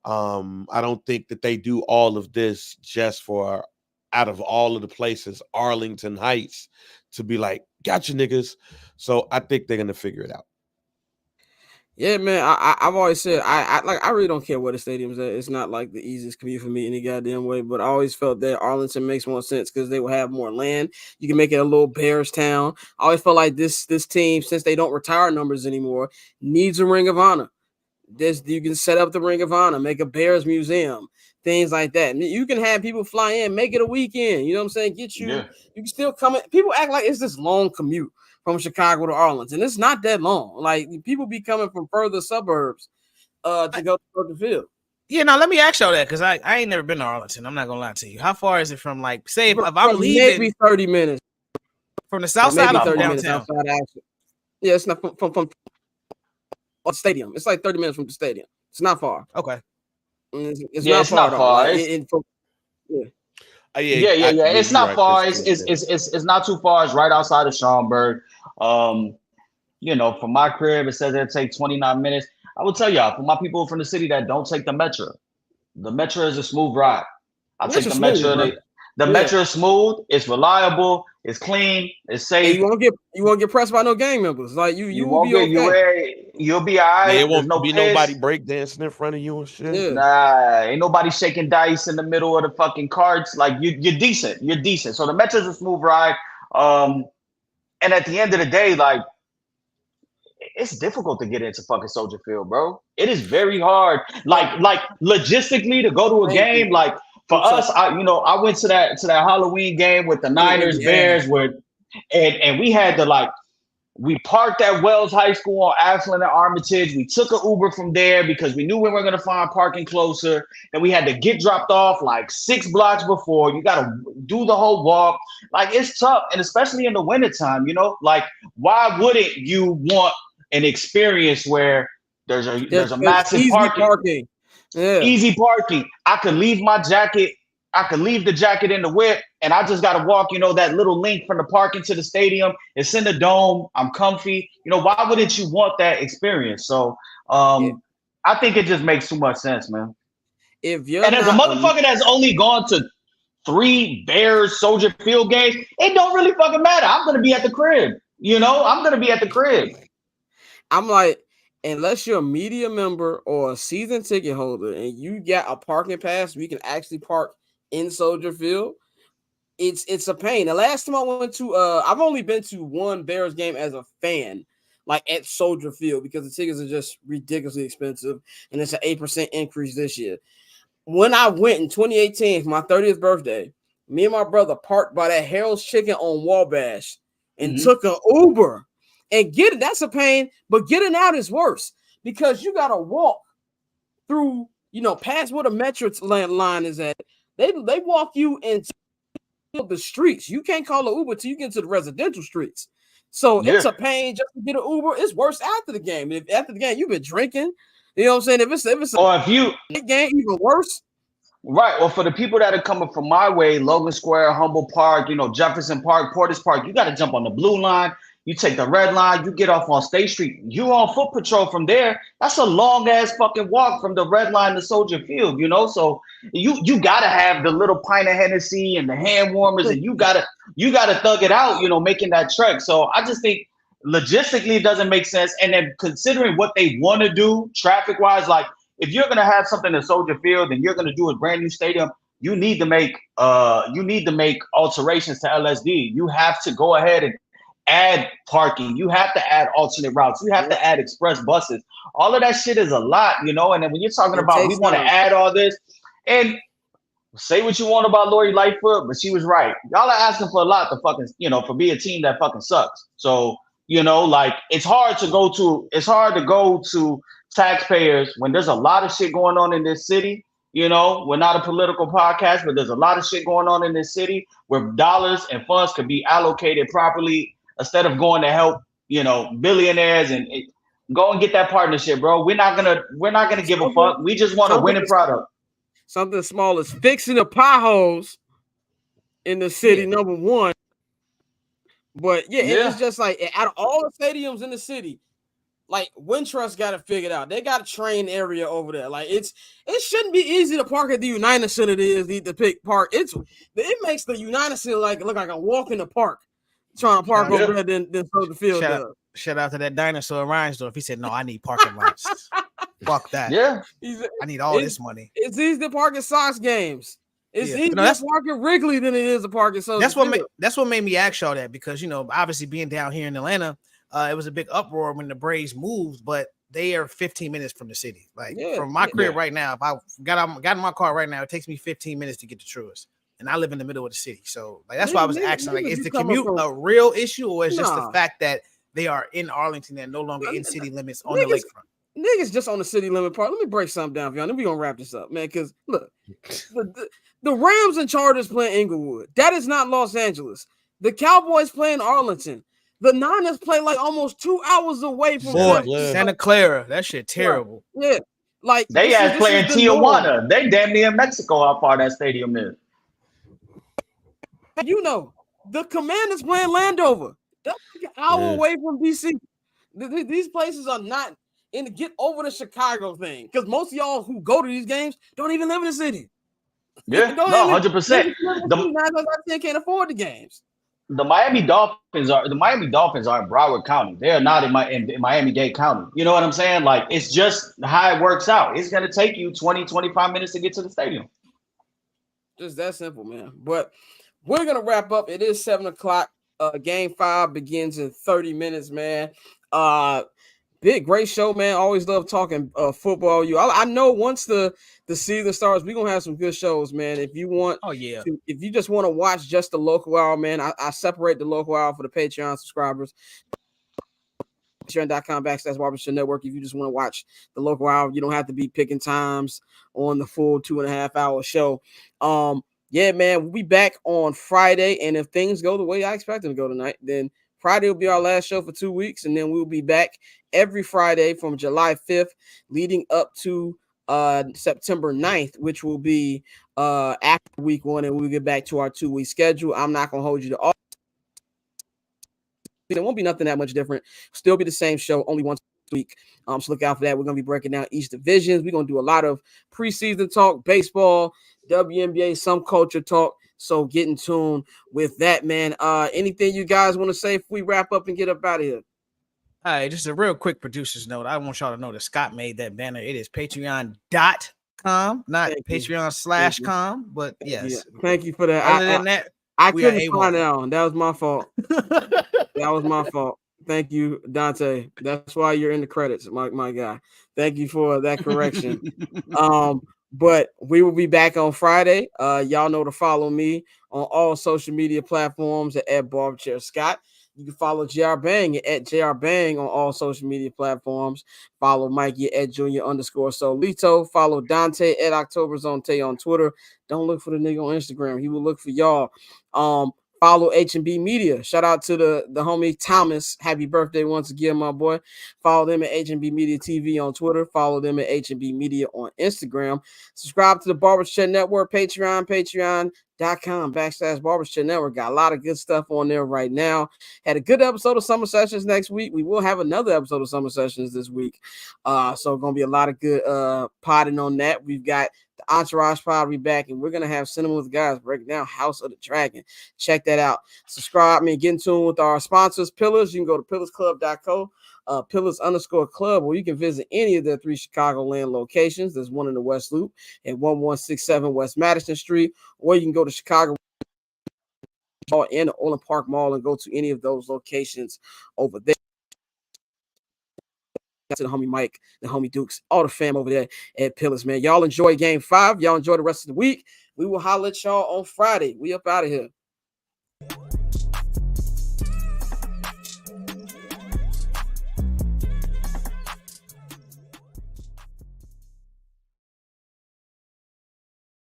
I don't think that they do all of this just for, out of all of the places, Arlington Heights, to be like, gotcha, niggas. So I think they're gonna figure it out. Yeah, man. I've always said I really don't care where the stadium's at. It's not like the easiest commute for me any goddamn way. But I always felt that Arlington makes more sense because they will have more land. You can make it a little Bears town. I always felt like this team, since they don't retire numbers anymore, needs a Ring of Honor. You can set up the Ring of Honor, make a Bears museum, things like that. And you can have people fly in, make it a weekend. You know what I'm saying? You can still come in. People act like it's this long commute from Chicago to Arlington. It's not that long. Like, people be coming from further suburbs to go to the field. Yeah, now let me ask y'all that, because I ain't never been to Arlington. I'm not gonna lie to you. How far is it from, like, say if I'm leaving? Maybe 30 minutes from the south side of downtown. Yeah, it's not from the stadium. It's like 30 minutes from the stadium. It's not far. Okay. It's not far. It's not far. It's not too far. It's right outside of Schaumburg. You know, from my crib, it says it'll take 29 minutes. I will tell y'all, for my people from the city that don't take the Metro is a smooth ride. I take the Metro. The Metro is smooth. It's reliable. It's clean. It's safe. You won't get pressed by no gang members. Like you will be okay. You'll be all right. There won't be nobody breakdancing in front of you and shit. Yeah. Nah, ain't nobody shaking dice in the middle of the fucking carts. Like, you're decent. You're decent. So the Metro's a smooth ride. And at the end of the day, like, it's difficult to get into fucking Soldier Field, bro. It is very hard. Like logistically to go to a game, like, for us, I went to that Halloween game with the Niners Bears and we had to we parked at Wells High School on Ashland and Armitage. We took an Uber from there because we knew we were going to find parking closer. And we had to get dropped off 6 blocks before. You got to do the whole walk. It's tough. And especially in the wintertime, why wouldn't you want an experience where there's a massive parking. Yeah. Easy parking. I could leave my jacket. I could leave the jacket in the whip, and I just got to walk, that little link from the parking to the stadium. It's in the dome. I'm comfy. Why wouldn't you want that experience? So I think it just makes too much sense, man. As a motherfucker that's only gone to 3 Bears Soldier Field games, it don't really fucking matter. I'm going to be at the crib. I'm going to be at the crib. I'm like, unless you're a media member or a season ticket holder and you got a parking pass, we can actually park in Soldier Field. It's a pain. The last time I went to I've only been to one Bears game as a fan, at Soldier Field, because the tickets are just ridiculously expensive, and it's an 8% increase this year. When I went in 2018 for my 30th birthday, me and my brother parked by that Harold's Chicken on Wabash and took an Uber. And that's a pain, but getting out is worse because you gotta walk through, past where the metro line is at. They walk you into the streets. You can't call an Uber till you get into the residential streets. So it's a pain just to get an Uber. It's worse after the game. If after the game you've been drinking, you know what I'm saying? If it's a game, even worse. Right. Well, for the people that are coming from my way, Logan Square, Humboldt Park, Jefferson Park, Portis Park, you got to jump on the blue line. You take the red line, you get off on State Street. You on foot patrol from there. That's a long ass fucking walk from the red line to Soldier Field, So you gotta have the little pint of Hennessy and the hand warmers, and you gotta thug it out, making that trek. So I just think logistically it doesn't make sense. And then considering what they want to do traffic wise, if you're gonna have something in Soldier Field and you're gonna do a brand new stadium, you need to make alterations to LSD. You have to go ahead and add parking. You have to add alternate routes. You have to add express buses. All of that shit is a lot, And then when you're talking about we want to add all this, and say what you want about Lori Lightfoot, but she was right. Y'all are asking for a lot to fucking, for be a team that fucking sucks. So, it's hard to go to taxpayers when there's a lot of shit going on in this city. We're not a political podcast, but there's a lot of shit going on in this city where dollars and funds could be allocated properly instead of going to help, billionaires and go and get that partnership, bro. We're not gonna give a fuck. We just want a winning product. Something small as fixing the potholes in the city, number one. But it's just out of all the stadiums in the city, Wintrust got it figured out. They got a train area over there. It shouldn't be easy to park at the United Center. To pick park. It makes the United Center look like a walk in the park. Trying to park over there than the field. Shout out to that dinosaur in Reinsdorf. He said, "No, I need parking lots. Fuck that. Yeah, I need all this money. It's easy to park at Sox games. It's easier to park at Wrigley than it is to park at Soldier Field. That's what made me ask y'all that, because obviously being down here in Atlanta, it was a big uproar when the Braves moved, but they are 15 minutes from the city. From my crib right now, if I got in my car right now, it takes me 15 minutes to get to Truist. And I live in the middle of the city. So that's why I was asking, is the commute a real issue, or is just the fact that they are in Arlington and no longer in city limits on the lakefront? Niggas just on the city limit part. Let me break something down for y'all. Then we're going to wrap this up, man. Because look, the Rams and Chargers play Inglewood. That is not Los Angeles. The Cowboys play in Arlington. The Niners play almost 2 hours away from Santa Clara. That shit terrible. Yeah. They had playing Tijuana. They damn near Mexico how far that stadium is. The Commanders playing Landover. That's an hour away from DC. These places are not in the get over the Chicago thing, because most of y'all who go to these games don't even live in the city. Yeah, 100%. They can't afford the games. The Miami Dolphins are in Broward County. They are not in Miami-Dade County. You know what I'm saying? It's just how it works out. It's going to take you 20, 25 minutes to get to the stadium. Just that simple, man. But we're going to wrap up. It is 7 o'clock. Game 5 begins in 30 minutes, man. great show, man. Always love talking football. I know once the season starts, we're gonna have some good shows, man. If you want, if you just want to watch just the local hour, man, I separate the local hour for the Patreon subscribers. Patreon.com/Barbershop Network. If you just want to watch the local hour, you don't have to be picking times on the full 2.5 hour show. Yeah, man, we'll be back on Friday, and if things go the way I expect them to go tonight, then Friday will be our last show for 2 weeks, and then we'll be back every Friday from July 5th leading up to September 9th, which will be after week 1, and we'll get back to our 2-week schedule. I'm not going to hold you to all. It won't be nothing that much different. Still be the same show, only once a week. So look out for that. We're going to be breaking down each divisions. We're going to do a lot of preseason talk, baseball, WNBA, some culture talk. So get in tune with that, man. Anything you guys want to say if we wrap up and get up out of here? All right, just a real quick producer's note. I want y'all to know that Scott made that banner. It is patreon.com, not patreon/com, but yes. Yeah. Thank you for that. Other than that, I couldn't find that one. That was my fault. That was my fault. Thank you, Dante. That's why you're in the credits, my guy. Thank you for that correction. But we will be back on Friday. Y'all know to follow me on all social media platforms at Barberchair Scott. You can follow JR Bang at JR Bang on all social media platforms. Follow Mikey at Junior_Solito. Follow Dante at OctoberZone on Twitter. Don't look for the nigga on Instagram. He will look for y'all. Follow H&B Media. Shout out to the homie Thomas. Happy birthday once again, my boy. Follow them at H&B Media TV on Twitter. Follow them at H&B Media on Instagram. Subscribe to the Barbershop Network, patreon.com/Barbershop Network. Got a lot of good stuff on there right now. Had a good episode of Summer Sessions next week. We will have another episode of Summer Sessions this week. So going to be a lot of good potting on that. We've got the Entourage Pod will be back, and we're going to have Cinema with the Guys breaking down House of the Dragon. Check that out. Subscribe and get in tune with our sponsors, Pillars. You can go to pillarsclub.co, Pillars_club, where you can visit any of their 3 Chicagoland locations. There's one in the West Loop at 1167 West Madison Street, or you can go to Chicago and the Olin Park Mall and go to any of those locations over there. To the homie Mike, the homie Dukes, all the fam over there at Pillars, man. Y'all enjoy game 5. Y'all enjoy the rest of the week. We will holler at y'all on Friday. We up out of here.